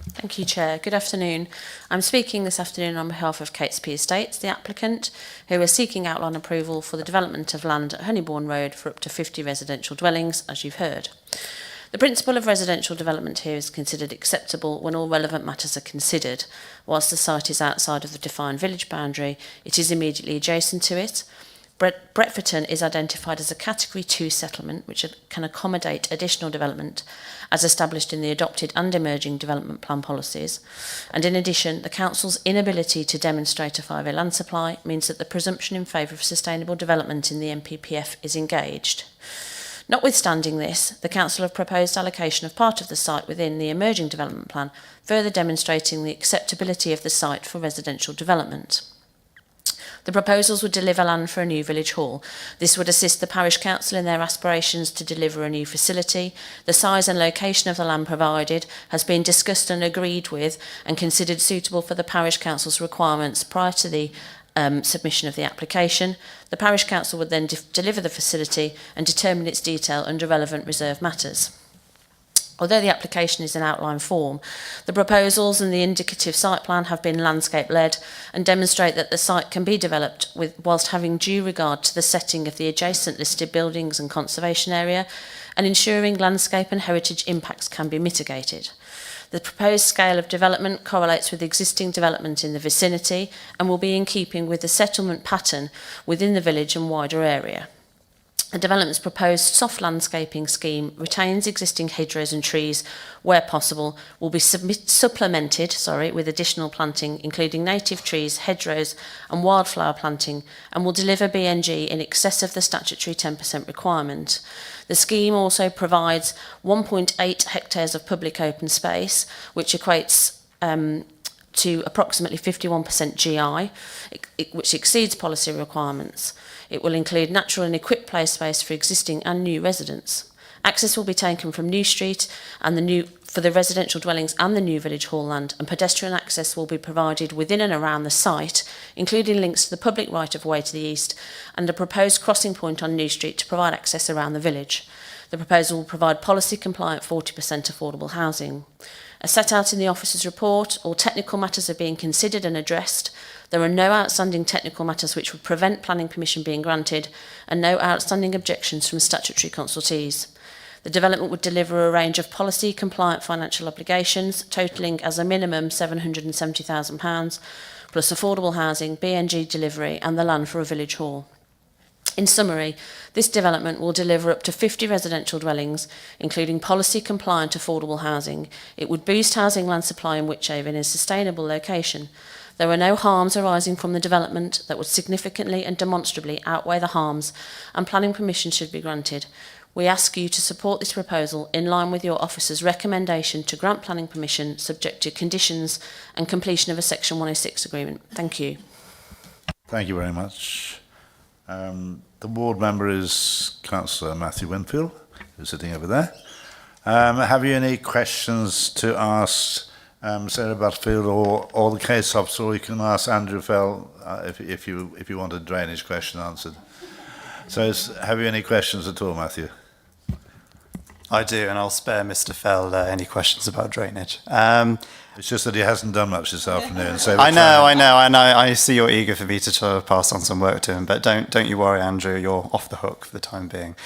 Thank you, Chair. Good afternoon. I'm speaking this afternoon on behalf of Catesby Estates, the applicant, who are seeking outline approval for the development of land at Honeybourne Road for up to 50 residential dwellings, as you've heard. The principle of residential development here is considered acceptable when all relevant matters are considered. Whilst the site is outside of the defined village boundary, it is immediately adjacent to it. Bretforton is identified as a Category 2 settlement which can accommodate additional development as established in the adopted and emerging development plan policies. And in addition, the Council's inability to demonstrate a 5-year land supply means that the presumption in favour of sustainable development in the NPPF is engaged. Notwithstanding this, the Council have proposed allocation of part of the site within the emerging development plan, further demonstrating the acceptability of the site for residential development. The proposals would deliver land for a new village hall. This would assist the parish council in their aspirations to deliver a new facility. The size and location of the land provided has been discussed and agreed with and considered suitable for the parish council's requirements prior to the submission of the application. The parish council would then deliver the facility and determine its detail under relevant reserve matters. Although the application is in outline form, the proposals and the indicative site plan have been landscape-led and demonstrate that the site can be developed whilst having due regard to the setting of the adjacent listed buildings and conservation area and ensuring landscape and heritage impacts can be mitigated. The proposed scale of development correlates with existing development in the vicinity and will be in keeping with the settlement pattern within the village and wider area. The development's proposed soft landscaping scheme retains existing hedgerows and trees where possible, will be supplemented with additional planting, including native trees, hedgerows and wildflower planting, and will deliver BNG in excess of the statutory 10% requirement. The scheme also provides 1.8 hectares of public open space, which equates to approximately 51% GI, which exceeds policy requirements. It will include natural and equipped play space for existing and new residents. Access will be taken from New Street and for the residential dwellings and the new village hall land, and pedestrian access will be provided within and around the site, including links to the public right-of-way to the east and a proposed crossing point on New Street to provide access around the village. The proposal will provide policy-compliant 40% affordable housing. As set out in the officer's report, all technical matters are being considered and addressed. There are no outstanding technical matters which would prevent planning permission being granted and no outstanding objections from statutory consultees. The development would deliver a range of policy-compliant financial obligations, totalling as a minimum £770,000, plus affordable housing, BNG delivery and the land for a village hall. In summary, this development will deliver up to 50 residential dwellings, including policy-compliant affordable housing. It would boost housing land supply in Wychavon in a sustainable location. There are no harms arising from the development that would significantly and demonstrably outweigh the harms, and planning permission should be granted. We ask you to support this proposal in line with your officer's recommendation to grant planning permission subject to conditions and completion of a Section 106 agreement. Thank you. Thank you very much. The ward member is Councillor Matthew Winfield, who's sitting over there. Have you any questions to ask Sarah Butterfield or the case officer, or you can ask Andrew Fell if you want a drainage question answered. So have you any questions at all, Matthew? I do, and I'll spare Mr. Fell any questions about drainage. It's just that he hasn't done much this afternoon. So I know. I see you're eager for me to try to pass on some work to him, but don't you worry, Andrew. You're off the hook for the time being.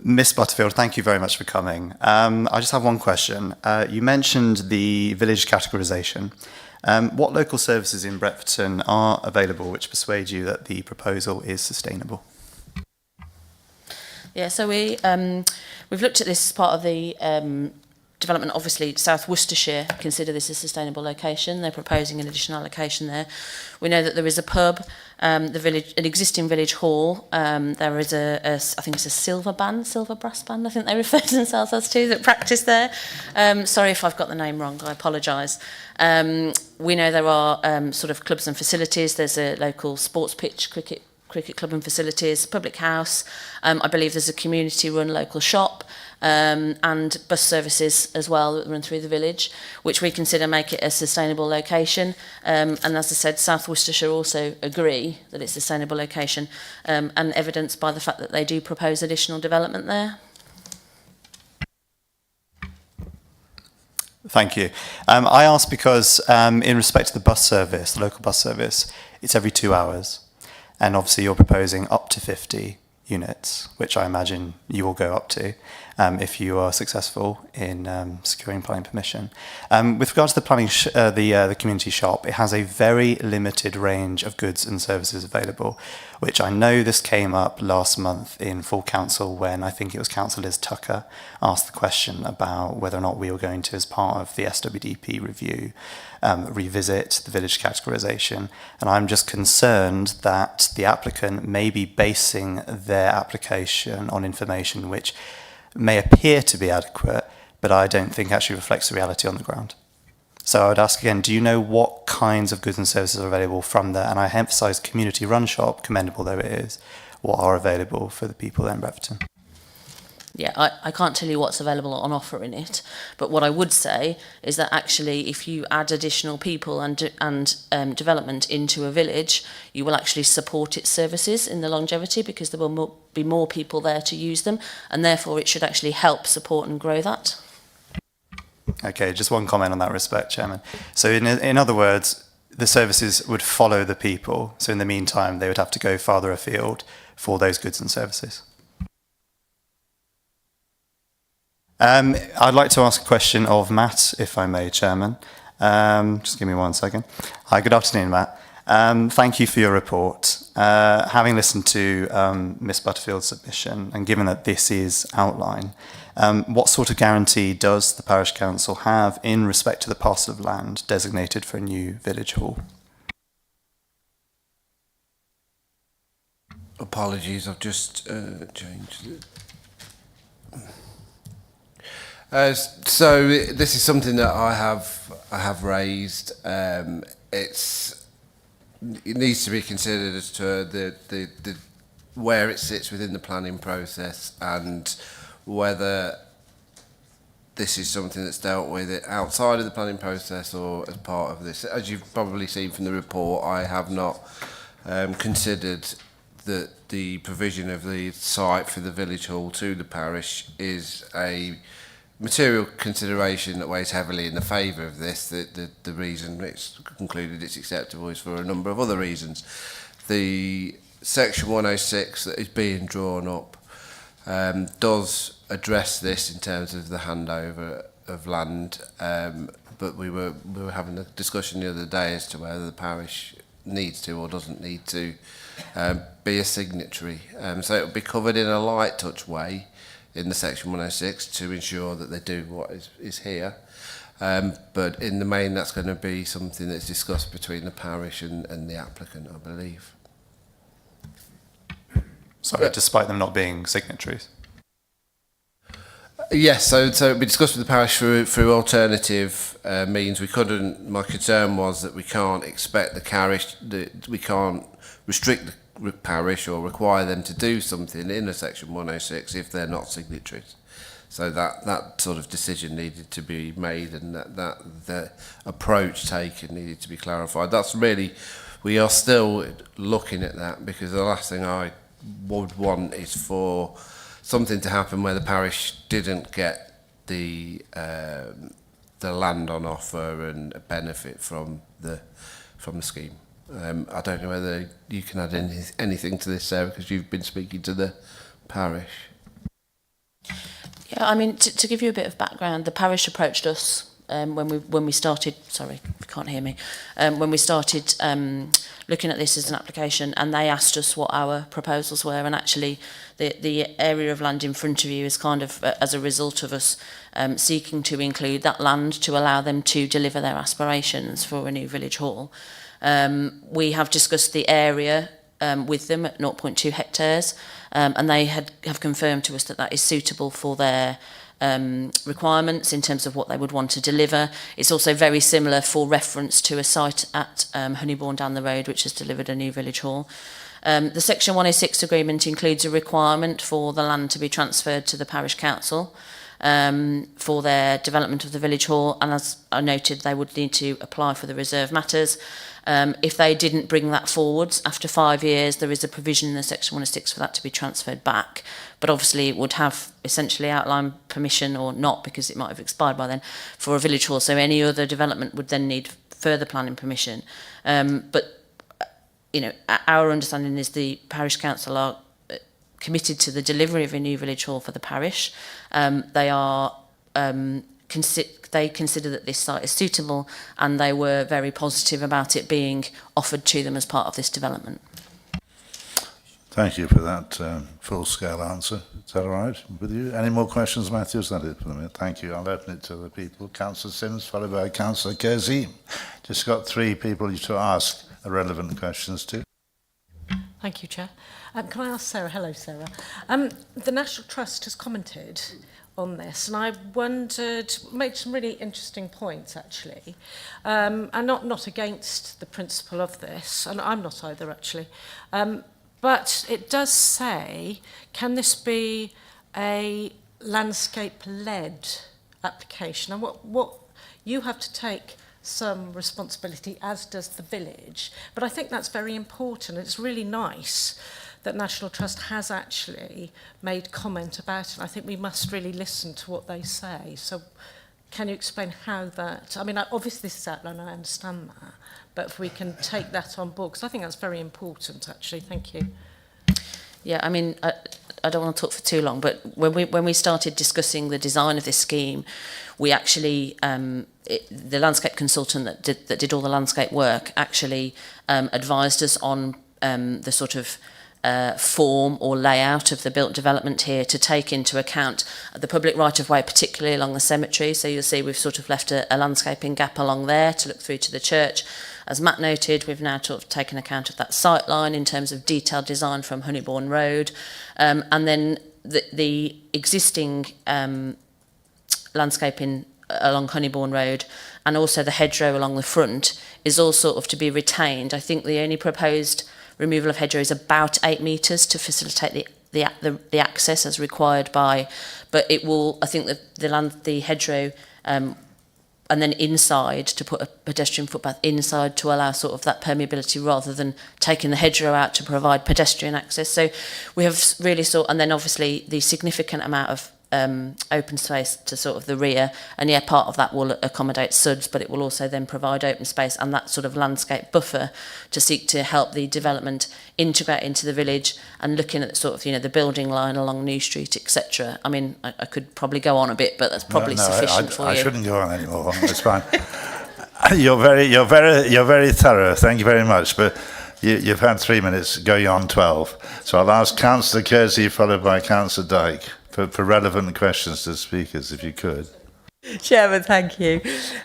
Miss Butterfield, thank you very much for coming. I just have one question. You mentioned the village categorisation. What local services in Brepton are available which persuade you that the proposal is sustainable? Yeah, so we've looked at this as part of the development. Obviously, South Worcestershire consider this a sustainable location. They're proposing an additional allocation there. We know that there is a pub, an existing village hall. There is I think it's a silver brass band, I think they refer to themselves as to, that practice there. Sorry if I've got the name wrong, I apologise. We know there are sort of clubs and facilities. There's a local sports pitch, cricket club and facilities, public house. I believe there's a community-run local shop and bus services as well that run through the village, which we consider make it a sustainable location. And as I said, South Worcestershire also agree that it's a sustainable location, and evidenced by the fact that they do propose additional development there. Thank you. I ask because in respect to the bus service, the local bus service, it's every 2 hours. And obviously you're proposing up to 50 units, which I imagine you will go up to if you are successful in securing planning permission. With regards to the community shop, it has a very limited range of goods and services available, which I know this came up last month in full council when I think it was Councillor Liz Tucker asked the question about whether or not we were going to, as part of the SWDP review, revisit the village categorisation. And I'm just concerned that the applicant may be basing their application on information which may appear to be adequate, but I don't think actually reflects the reality on the ground. So I would ask again, do you know what kinds of goods and services are available from there? And I emphasise community run shop, commendable though it is, what are available for the people there in Breverton? Yeah, I can't tell you what's available on offer in it, but what I would say is that actually if you add additional people and development into a village, you will actually support its services in the longevity because there will be more people there to use them, and therefore it should actually help support and grow that. Okay, just one comment on that respect, Chairman. So in other words, the services would follow the people, so in the meantime they would have to go farther afield for those goods and services. I'd like to ask a question of Matt, if I may, Chairman. Just give me 1 second. Hi, good afternoon, Matt. Thank you for your report. Having listened to Ms Butterfield's submission, and given that this is outline, what sort of guarantee does the Parish Council have in respect to the parcel of land designated for a new village hall? Apologies, I've just changed it. So this is something that I have raised. It needs to be considered as to the where it sits within the planning process and whether this is something that's dealt with outside of the planning process or as part of this. As you've probably seen from the report, I have not considered that the provision of the site for the village hall to the parish is a material consideration that weighs heavily in the favour of this. The reason it's concluded it's acceptable is for a number of other reasons. The section 106 that is being drawn up does address this in terms of the handover of land, but we were having a discussion the other day as to whether the parish needs to or doesn't need to be a signatory. So it will be covered in a light touch way in the section 106 to ensure that they do what is here. But in the main, that's going to be something that's discussed between the parish and the applicant, I believe. Sorry, despite them not being signatories? Yes, so it'll be discussed with the parish through alternative means. My concern was that we can't expect the parish, we can't restrict the parish or require them to do something in a section 106 if they're not signatories. So that sort of decision needed to be made, and that the approach taken needed to be clarified. That's really, we are still looking at that, because the last thing I would want is for something to happen where the parish didn't get the land on offer and benefit from the scheme. I don't know whether you can add anything to this, Sarah, because you've been speaking to the parish. Yeah, I mean, to give you a bit of background, the parish approached us when we started. Sorry, you can't hear me. When we started looking at this as an application, and they asked us what our proposals were, and actually the area of land in front of you is kind of as a result of us seeking to include that land to allow them to deliver their aspirations for a new village hall. We have discussed the area with them at 0.2 hectares, and they have confirmed to us that that is suitable for their requirements in terms of what they would want to deliver. It's also very similar for reference to a site at Honeybourne down the road, which has delivered a new village hall. The Section 106 agreement includes a requirement for the land to be transferred to the parish council for their development of the village hall, and as I noted, they would need to apply for the reserve matters. If they didn't bring that forwards after 5 years, there is a provision in the Section 106 for that to be transferred back, but obviously it would have essentially outline permission, or not, because it might have expired by then, for a village hall, so any other development would then need further planning permission. But you know, our understanding is the parish council are committed to the delivery of a new village hall for the parish. They are they consider that this site is suitable, and they were very positive about it being offered to them as part of this development. Thank you for that full-scale answer. Is that all right with you? Any more questions, Matthew? Is that it for the minute? Thank you. I'll open it to the people. Councillor Sims, followed by Councillor Kersey. Just got 3 people to ask relevant questions to. Thank you, Chair. Can I ask Sarah? Hello, Sarah. The National Trust has commented on this, and I wondered, made some really interesting points actually, and not against the principle of this, and I'm not either actually, but it does say, can this be a landscape-led application? And what you have to take some responsibility, as does the village, but I think that's very important. It's really nice that National Trust has actually made comment about it. I think we must really listen to what they say. So can you explain how that, I mean, obviously this is outlined, I understand that, but if we can take that on board, because I think that's very important, actually. Thank you. Yeah, I mean, I don't want to talk for too long, but when we started discussing the design of this scheme, we actually, the landscape consultant that did all the landscape work actually advised us on the sort of form or layout of the built development here to take into account the public right-of-way, particularly along the cemetery. So you'll see we've sort of left a landscaping gap along there to look through to the church. As Matt noted, we've now sort of taken account of that sight line in terms of detailed design from Honeybourne Road. And then the existing landscaping along Honeybourne Road and also the hedgerow along the front is all sort of to be retained. I think the only proposed removal of hedgerow is about 8 metres to facilitate the access as required by, but it will, I think the hedgerow and then inside to put a pedestrian footpath inside to allow sort of that permeability rather than taking the hedgerow out to provide pedestrian access. So we have really and then obviously the significant amount of open space to sort of the rear, and yeah, part of that will accommodate suds, but it will also then provide open space and that sort of landscape buffer to seek to help the development integrate into the village, and looking at sort of, you know, the building line along New Street, etc. I mean, I could probably go on a bit, but that's probably sufficient for you. I shouldn't go on anymore. It's fine. You're very thorough. Thank you very much. But you've had 3 minutes, going on 12. So I'll ask Councillor Kersey, followed by Councillor Dyke, for relevant questions to the speakers, if you could. Chairman, thank you.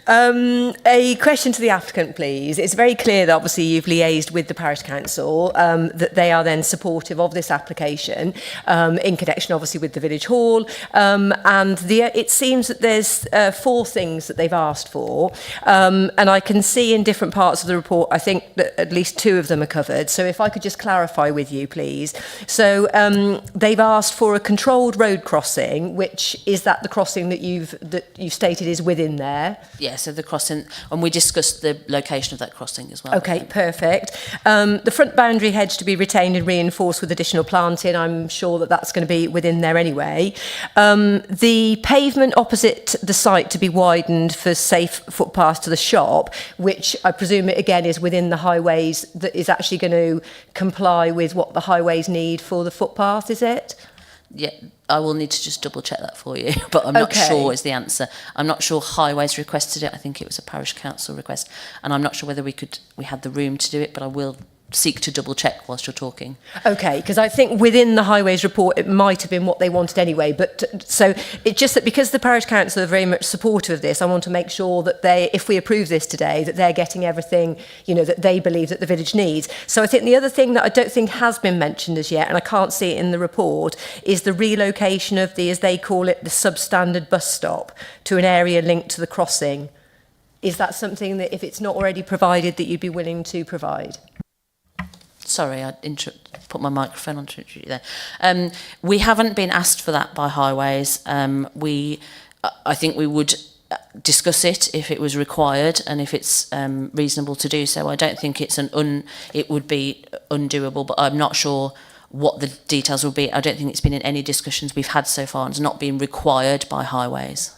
A question to the applicant, please. It's very clear that obviously you've liaised with the Parish Council, that they are then supportive of this application in connection obviously with the Village Hall, and it seems that there's 4 things that they've asked for, and I can see in different parts of the report, I think that at least 2 of them are covered. So if I could just clarify with you, please. So they've asked for a controlled road crossing, which is that the crossing that you've stated is within there? Yeah, so the crossing, and we discussed the location of that crossing as well. Okay, perfect. The front boundary hedge to be retained and reinforced with additional planting, I'm sure that that's going to be within there anyway. The pavement opposite the site to be widened for safe footpaths to the shop, which I presume again is within the highways, that is actually going to comply with what the highways need for the footpath, is it? Yeah, I will need to just double check that for you, but I'm not sure is the answer. I'm not sure Highways requested it. I think it was a Parish Council request, and I'm not sure whether we had the room to do it, but I will seek to double check whilst you're talking. Okay, because I think within the Highways report it might have been what they wanted anyway, but so it's just that because the Parish Council are very much supportive of this, I want to make sure that if we approve this today, that they're getting everything, you know, that they believe that the village needs. So I think the other thing that I don't think has been mentioned as yet, and I can't see it in the report, is the relocation of the, as they call it, the substandard bus stop to an area linked to the crossing. Is that something that, if it's not already provided, that you'd be willing to provide? Sorry, I put my microphone on to you there. We haven't been asked for that by Highways. I think we would discuss it if it was required and if it's reasonable to do so. I don't think it would be undoable, but I'm not sure what the details will be. I don't think it's been in any discussions we've had so far, and it's not been required by Highways.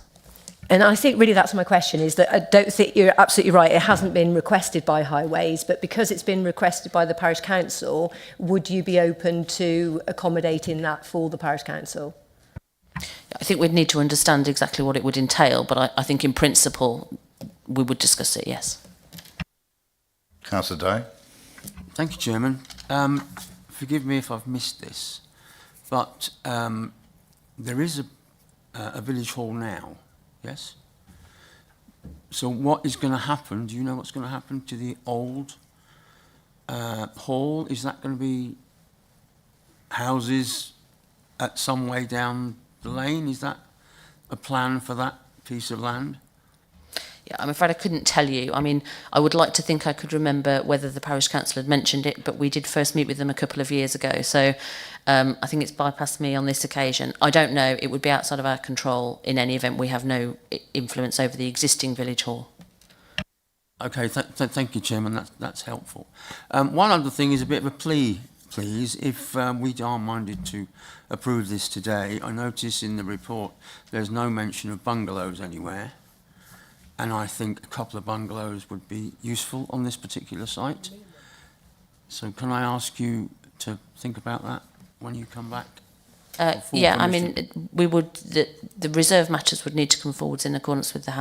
And I think really that's my question, is that I don't think you're absolutely right. It hasn't been requested by Highways, but because it's been requested by the Parish Council, would you be open to accommodating that for the Parish Council? I think we'd need to understand exactly what it would entail, but I think in principle we would discuss it, yes. Councillor Day. Thank you, Chairman. Forgive me if I've missed this, but there is a village hall now. Yes. So what is going to happen? Do you know what's going to happen to the old hall? Is that going to be houses at some way down the lane? Is that a plan for that piece of land? Yeah, I'm afraid I couldn't tell you. I mean, I would like to think I could remember whether the parish council had mentioned it, but we did first meet with them a couple of years ago. So I think it's bypassed me on this occasion. I don't know. It would be outside of our control. In any event, we have no influence over the existing village hall. Okay, thank you, Chairman. That's helpful. One other thing is a bit of a plea, please. If we are minded to approve this today, I notice in the report there's no mention of bungalows anywhere. And I think a couple of bungalows would be useful on this particular site. So can I ask you to think about that when you come back? Yeah, I mean, we would. The reserve matters would need to come forwards in accordance with the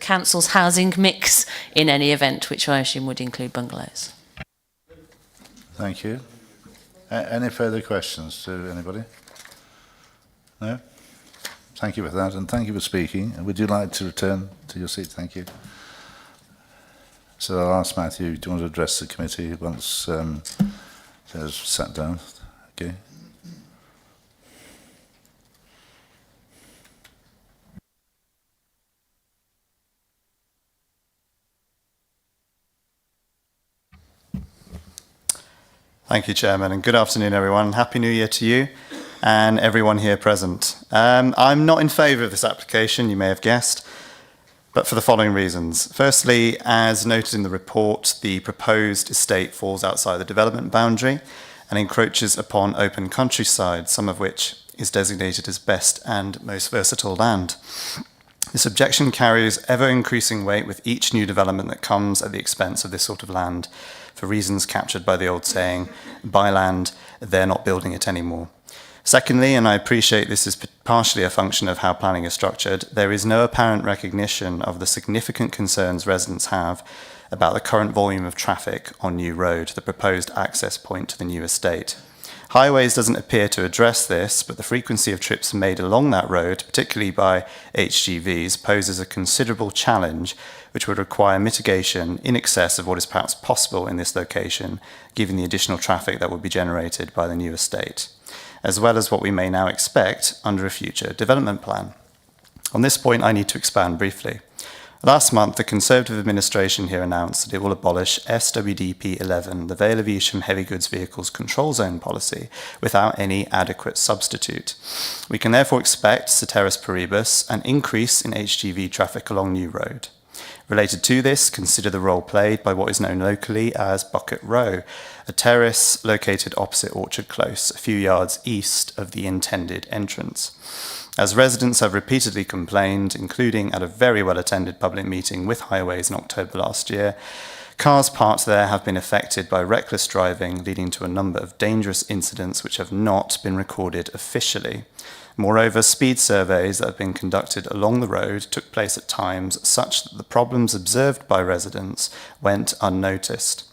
council's housing mix in any event, which I assume would include bungalows. Thank you. Any further questions to anybody? No? Thank you for that, and thank you for speaking. And would you like to return to your seat? Thank you. So I'll ask Matthew, do you want to address the committee once Sarah's sat down? Okay. Thank you, Chairman, and good afternoon, everyone. Happy New Year to you and everyone here present. I'm not in favour of this application, you may have guessed, but for the following reasons. Firstly, as noted in the report, the proposed estate falls outside the development boundary and encroaches upon open countryside, some of which is designated as best and most versatile land. This objection carries ever-increasing weight with each new development that comes at the expense of this sort of land, for reasons captured by the old saying, buy land, they're not building it anymore. Secondly, and I appreciate this is partially a function of how planning is structured, there is no apparent recognition of the significant concerns residents have about the current volume of traffic on New Road, the proposed access point to the new estate. Highways doesn't appear to address this, but the frequency of trips made along that road, particularly by HGVs, poses a considerable challenge which would require mitigation in excess of what is perhaps possible in this location, given the additional traffic that would be generated by the new estate, as well as what we may now expect under a future development plan. On this point, I need to expand briefly. Last month, the Conservative administration here announced that it will abolish SWDP 11, the Vale of Evesham Heavy Goods Vehicles Control Zone policy, without any adequate substitute. We can therefore expect, ceteris paribus, an increase in HGV traffic along New Road. Related to this, consider the role played by what is known locally as Bucket Row, a terrace located opposite Orchard Close, a few yards east of the intended entrance. As residents have repeatedly complained, including at a very well-attended public meeting with Highways in October last year, cars parked there have been affected by reckless driving, leading to a number of dangerous incidents which have not been recorded officially. Moreover, speed surveys that have been conducted along the road took place at times such that the problems observed by residents went unnoticed.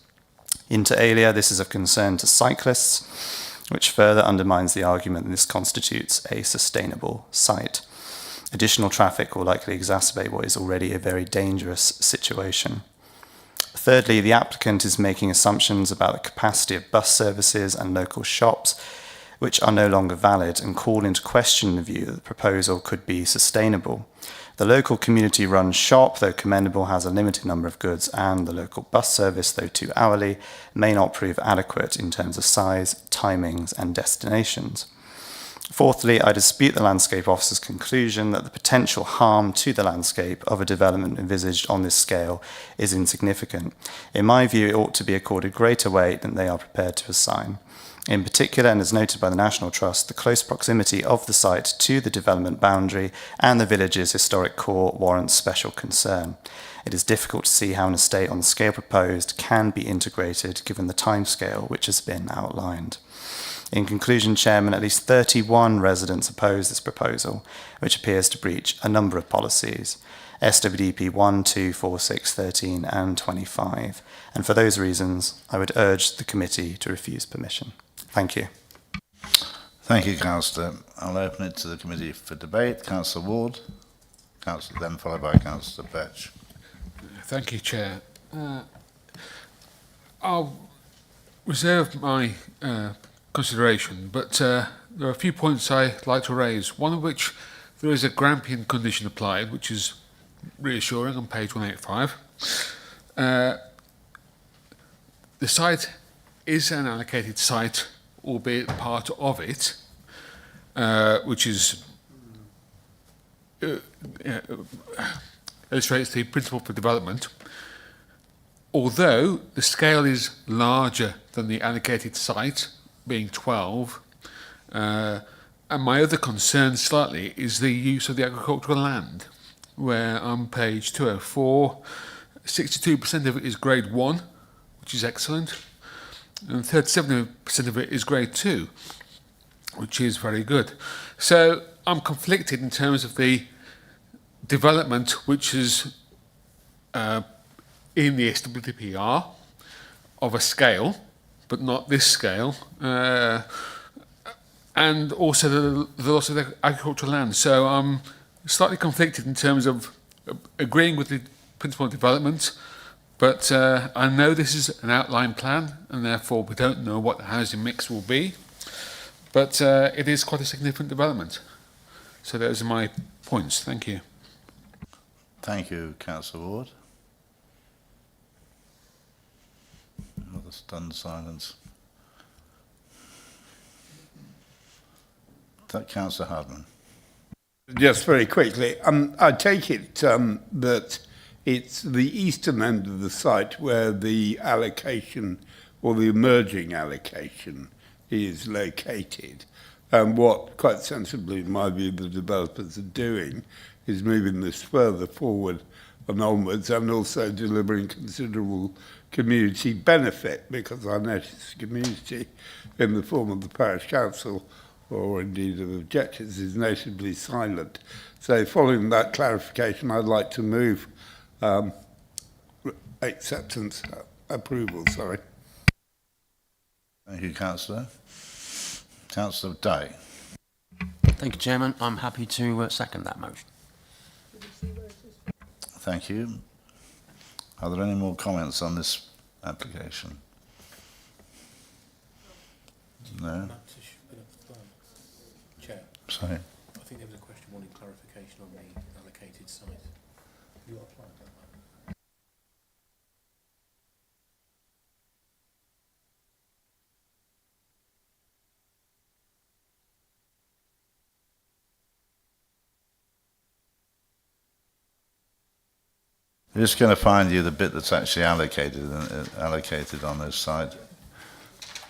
Inter alia, this is of concern to cyclists, which further undermines the argument that this constitutes a sustainable site. Additional traffic will likely exacerbate what is already a very dangerous situation. Thirdly, the applicant is making assumptions about the capacity of bus services and local shops, which are no longer valid, and call into question the view that the proposal could be sustainable. The local community-run shop, though commendable, has a limited number of goods, and the local bus service, though 2 hourly, may not prove adequate in terms of size, timings, and destinations. Fourthly, I dispute the landscape officer's conclusion that the potential harm to the landscape of a development envisaged on this scale is insignificant. In my view, it ought to be accorded greater weight than they are prepared to assign. In particular, and as noted by the National Trust, the close proximity of the site to the development boundary and the village's historic core warrants special concern. It is difficult to see how an estate on the scale proposed can be integrated given the timescale which has been outlined. In conclusion, Chairman, at least 31 residents oppose this proposal, which appears to breach a number of policies, SWDP 1, 2, 4, 6, 13 and 25. And for those reasons, I would urge the committee to refuse permission. Thank you. Thank you, Councillor. I'll open it to the committee for debate. Councillor Ward, then followed by Councillor Vetch. Thank you, Chair. reserve my consideration, but there are a few points I'd like to raise, one of which there is a Grampian condition applied, which is reassuring on page 185. The site is an allocated site, albeit part of it, which is illustrates the principle for development. Although the scale is larger than the allocated site, being 12, and my other concern slightly is the use of the agricultural land, where on page 204, 62% of it is grade 1, which is excellent, and 37% of it is grade 2, which is very good. So I'm conflicted in terms of the development which is in the SWPR of a scale, but not this scale, and also the loss of the agricultural land. So I'm slightly conflicted in terms of agreeing with the principle of development, but I know this is an outline plan, and therefore we don't know what the housing mix will be, but it is quite a significant development. So those are my points. Thank you. Thank you, Councillor Ward. Another stunned silence. Councillor Hardman. Just very quickly, I take it that it's the eastern end of the site where the allocation or the emerging allocation is located. And what, quite sensibly, in my view, the developers are doing is moving this further forward and onwards, and also delivering considerable community benefit, because I notice the community in the form of the parish council, or indeed of objectives, is notably silent. So following that clarification, I'd like to move approval, sorry. Thank you, Councillor. Councillor Day. Thank you, Chairman. I'm happy to second that motion. Thank you. Are there any more comments on this application? No? Chair. Sorry. I think there was a question wanting clarification on the allocated site. You applied that one. We're just going to find you the bit that's actually allocated on this side.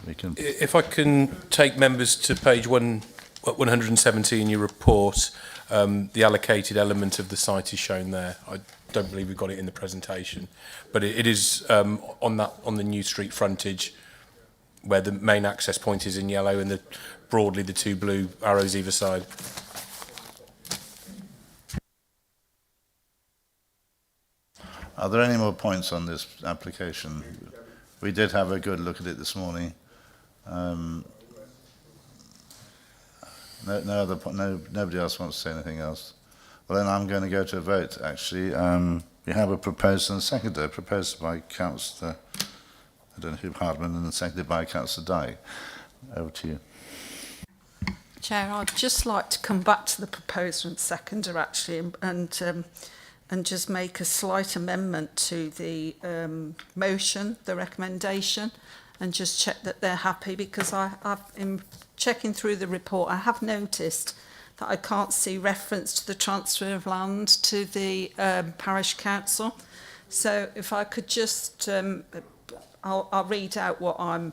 We can. If I can take members to page 170 in your report, the allocated element of the site is shown there. I don't believe we've got it in the presentation, but it is on the New Street frontage, where the main access point is in yellow and broadly the two blue arrows either side. Are there any more points on this application? We did have a good look at it this morning. Nobody else wants to say anything else. Well, then I'm going to go to a vote, actually. We have a proposed and seconded, proposed by Councillor, I don't know who, Hardman, and seconded by Councillor Dye. Over to you. Chair, I'd just like to come back to the proposer and seconder, actually, and just make a slight amendment to the motion, the recommendation, and just check that they're happy, because in checking through the report, I have noticed that I can't see reference to the transfer of land to the parish council. So if I could just, I'll read out what I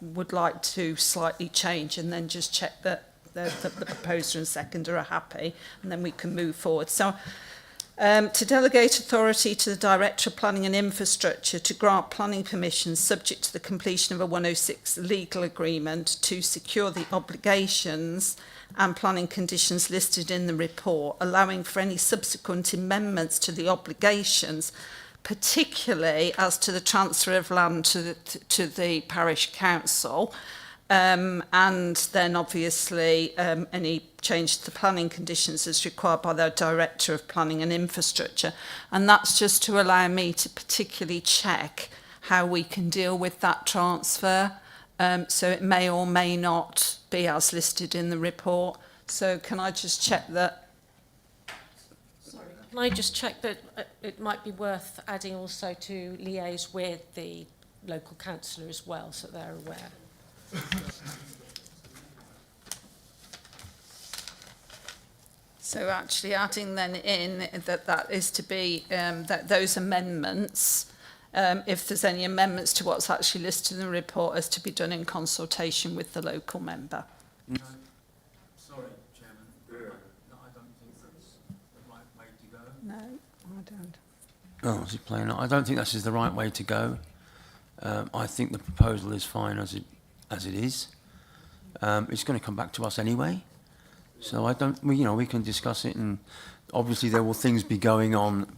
would like to slightly change, and then just check that the proposer and seconder are happy, and then we can move forward. So to delegate authority to the Director of Planning and Infrastructure to grant planning permissions subject to the completion of a 106 legal agreement to secure the obligations and planning conditions listed in the report, allowing for any subsequent amendments to the obligations, particularly as to the transfer of land to the parish council, and then obviously any change to the planning conditions as required by the Director of Planning and Infrastructure. And that's just to allow me to particularly check how we can deal with that transfer. so it may or may not be as listed in the report. So can I just check that? Can I just check that it might be worth adding also to liaise with the local councillor as well, so they're aware? So actually adding then in that is to be, that those amendments, if there's any amendments to what's actually listed in the report, is to be done in consultation with the local member. No. Sorry, Chairman. No, I don't think that's the right way to go. No, I don't. Oh, is it playing? I don't think this is the right way to go. I think the proposal is fine as it is. It's going to come back to us anyway. So I don't, we can discuss it, and obviously there will things be going on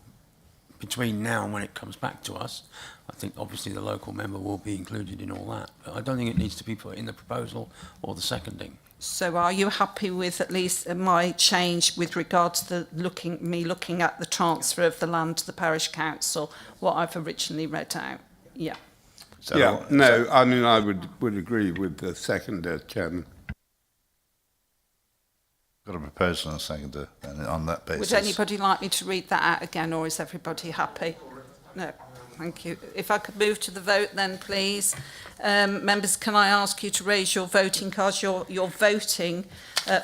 between now and when it comes back to us. I think obviously the local member will be included in all that, but I don't think it needs to be put in the proposal or the seconding. So are you happy with at least my change with regard to the looking at the transfer of the land to the parish council, what I've originally read out? Yeah. So, yeah, no, I mean, I would agree with the seconder, Chairman. Got a proposal and a seconder on that basis. Would anybody like me to read that out again, or is everybody happy? No, thank you. If I could move to the vote then, please. Members, can I ask you to raise your voting cards? You're voting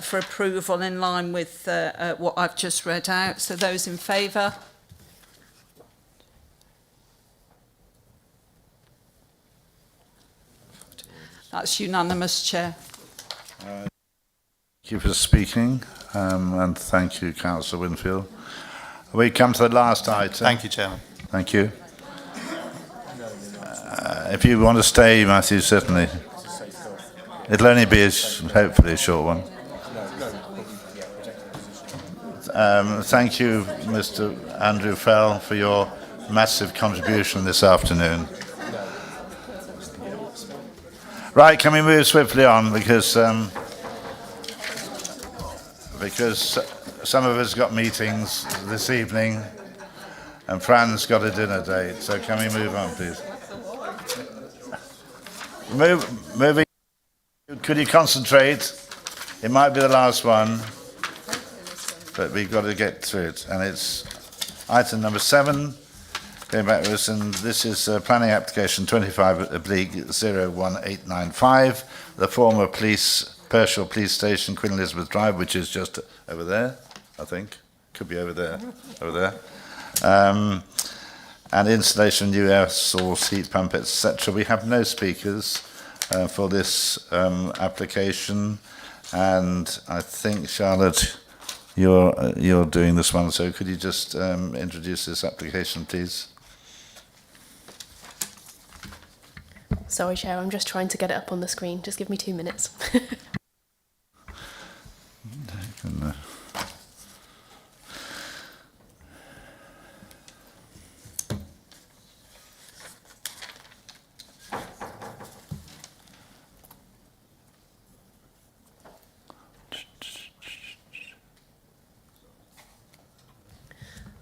for approval in line with what I've just read out. So those in favour? That's unanimous, Chair. Thank you for speaking, and thank you, Councillor Winfield. We come to the last item. Thank you, Chairman. Thank you. If you want to stay, Matthew, certainly. It'll only be, hopefully, a short one. Thank you, Mr. Andrew Fell, for your massive contribution this afternoon. Right, can we move swiftly on, because some of us got meetings this evening and Fran's got a dinner date, so can we move on, please? Moving, could you concentrate? It might be the last one, but we've got to get through it. And it's item number 7, going back to us, and this is planning application 25/01895, the former Pershore Police Station, Queen Elizabeth Drive, which is just over there, I think. Could be over there, and installation new air source, heat pump, etc. We have no speakers for this application, and I think, Charlotte, you're doing this one, so could you just introduce this application, please? Sorry, Chair, I'm just trying to get it up on the screen. Just give me 2 minutes.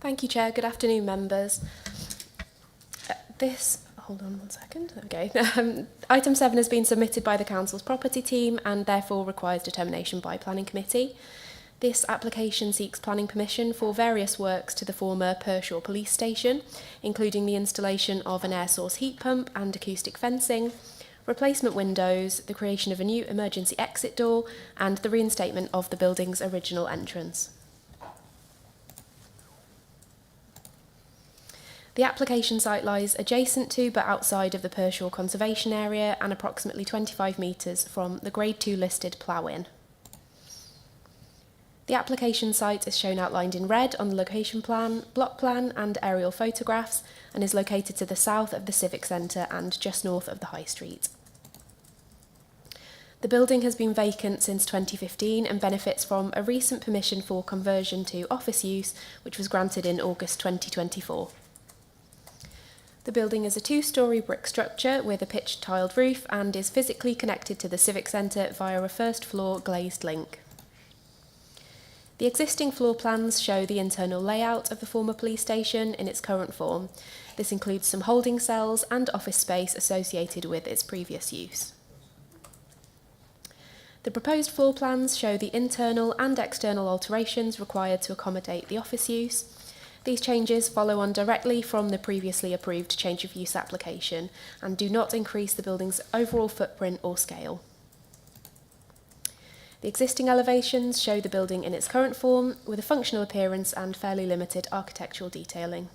Thank you, Chair. Good afternoon, members. Hold on 1 second. Okay. Item 7 has been submitted by the Council's property team and therefore requires determination by Planning Committee. This application seeks planning permission for various works to the former Pershore Police Station, including the installation of an air source heat pump and acoustic fencing, replacement windows, the creation of a new emergency exit door, and the reinstatement of the building's original entrance. The application site lies adjacent to but outside of the Pershore Conservation Area and approximately 25 metres from the Grade 2 listed plough-in. The application site is shown outlined in red on the location plan, block plan and aerial photographs, and is located to the south of the Civic Centre and just north of the High Street. The building has been vacant since 2015 and benefits from a recent permission for conversion to office use, which was granted in August 2024. The building is a 2-storey brick structure with a pitched tiled roof and is physically connected to the Civic Centre via a first-floor glazed link. The existing floor plans show the internal layout of the former police station in its current form. This includes some holding cells and office space associated with its previous use. The proposed floor plans show the internal and external alterations required to accommodate the office use. These changes follow on directly from the previously approved change of use application and do not increase the building's overall footprint or scale. The existing elevations show the building in its current form with a functional appearance and fairly limited architectural detailing.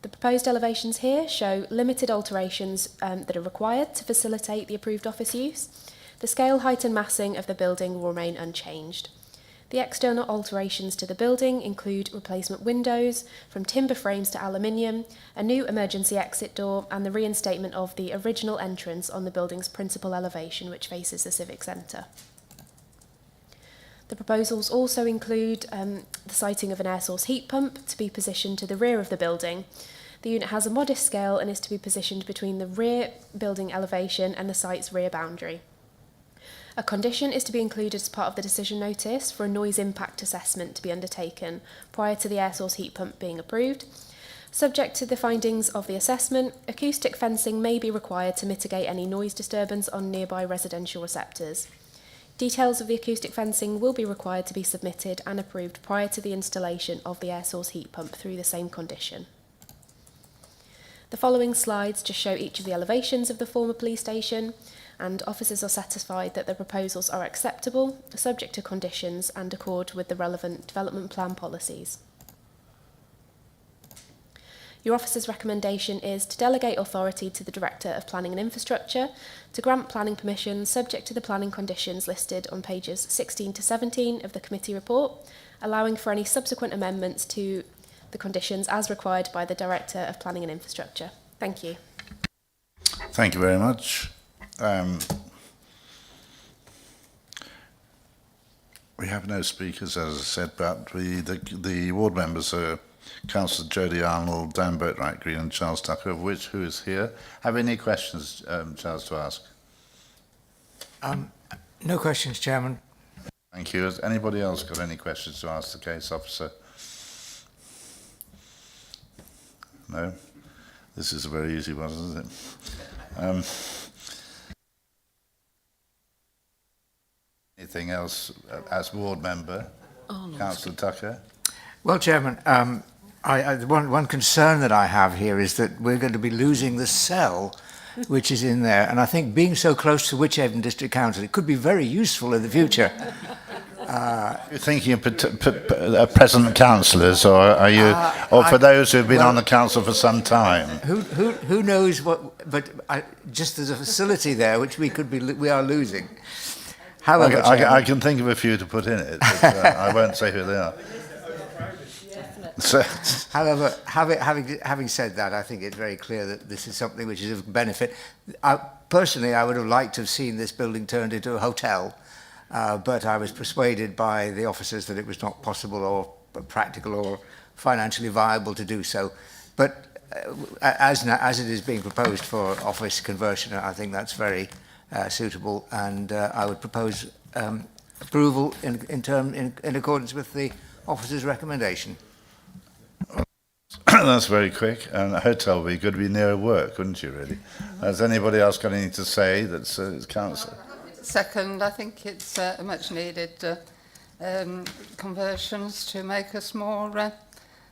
The proposed elevations here show limited alterations that are required to facilitate the approved office use. The scale, height and massing of the building will remain unchanged. The external alterations to the building include replacement windows from timber frames to aluminium, a new emergency exit door, and the reinstatement of the original entrance on the building's principal elevation, which faces the Civic Centre. The proposals also include the siting of an air source heat pump to be positioned to the rear of the building. The unit has a modest scale and is to be positioned between the rear building elevation and the site's rear boundary. A condition is to be included as part of the decision notice for a noise impact assessment to be undertaken prior to the air source heat pump being approved. Subject to the findings of the assessment, acoustic fencing may be required to mitigate any noise disturbance on nearby residential receptors. Details of the acoustic fencing will be required to be submitted and approved prior to the installation of the air source heat pump through the same condition. The following slides just show each of the elevations of the former police station, and officers are satisfied that the proposals are acceptable, subject to conditions and accord with the relevant development plan policies. Your officer's recommendation is to delegate authority to the Director of Planning and Infrastructure to grant planning permission subject to the planning conditions listed on pages 16 to 17 of the committee report, allowing for any subsequent amendments to the conditions as required by the Director of Planning and Infrastructure. Thank you. Thank you very much. We have no speakers, as I said, but the ward members are Councillor Jodie Arnold, Dan Boatwright Green and Charles Tucker, of which who is here. Have any questions, Charles, to ask? No questions, Chairman. Thank you. Has anybody else got any questions to ask the case officer? No? This is a very easy one, isn't it? Anything else as ward member? Councillor Tucker? Well, Chairman, one concern that I have here is that we're going to be losing the cell which is in there, and I think being so close to Wychavon District Council, it could be very useful in the future. You're thinking of present councillors, or are you, or for those who've been on the council for some time? Who knows what? But just there's a facility there which we are losing. However, I can think of a few to put in it, but I won't say who they are. So, however, having said that, I think it's very clear that this is something which is of benefit. Personally, I would have liked to have seen this building turned into a hotel, but I was persuaded by the officers that it was not possible or practical or financially viable to do so. But as it is being proposed for office conversion, I think that's very suitable, and I would propose approval in accordance with the officer's recommendation. That's very quick, and a hotel would be good to be near work, wouldn't you, really? Has anybody else got anything to say that's council? Second, I think it's a much needed conversions to make us more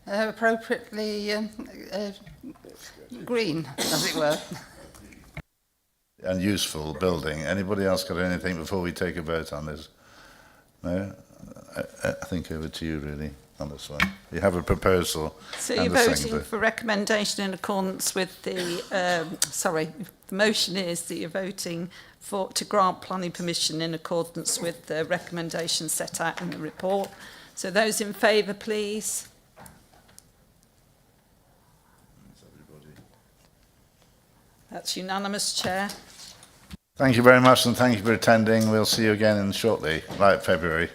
appropriately green, as it were. And useful building. Anybody else got anything before we take a vote on this? No? I think over to you, really, on this one. You have a proposal. So you're voting for recommendation in accordance with the, the motion is that you're voting to grant planning permission in accordance with the recommendations set out in the report. So those in favour, please. That's unanimous, Chair. Thank you very much, and thank you for attending. We'll see you again shortly, like February.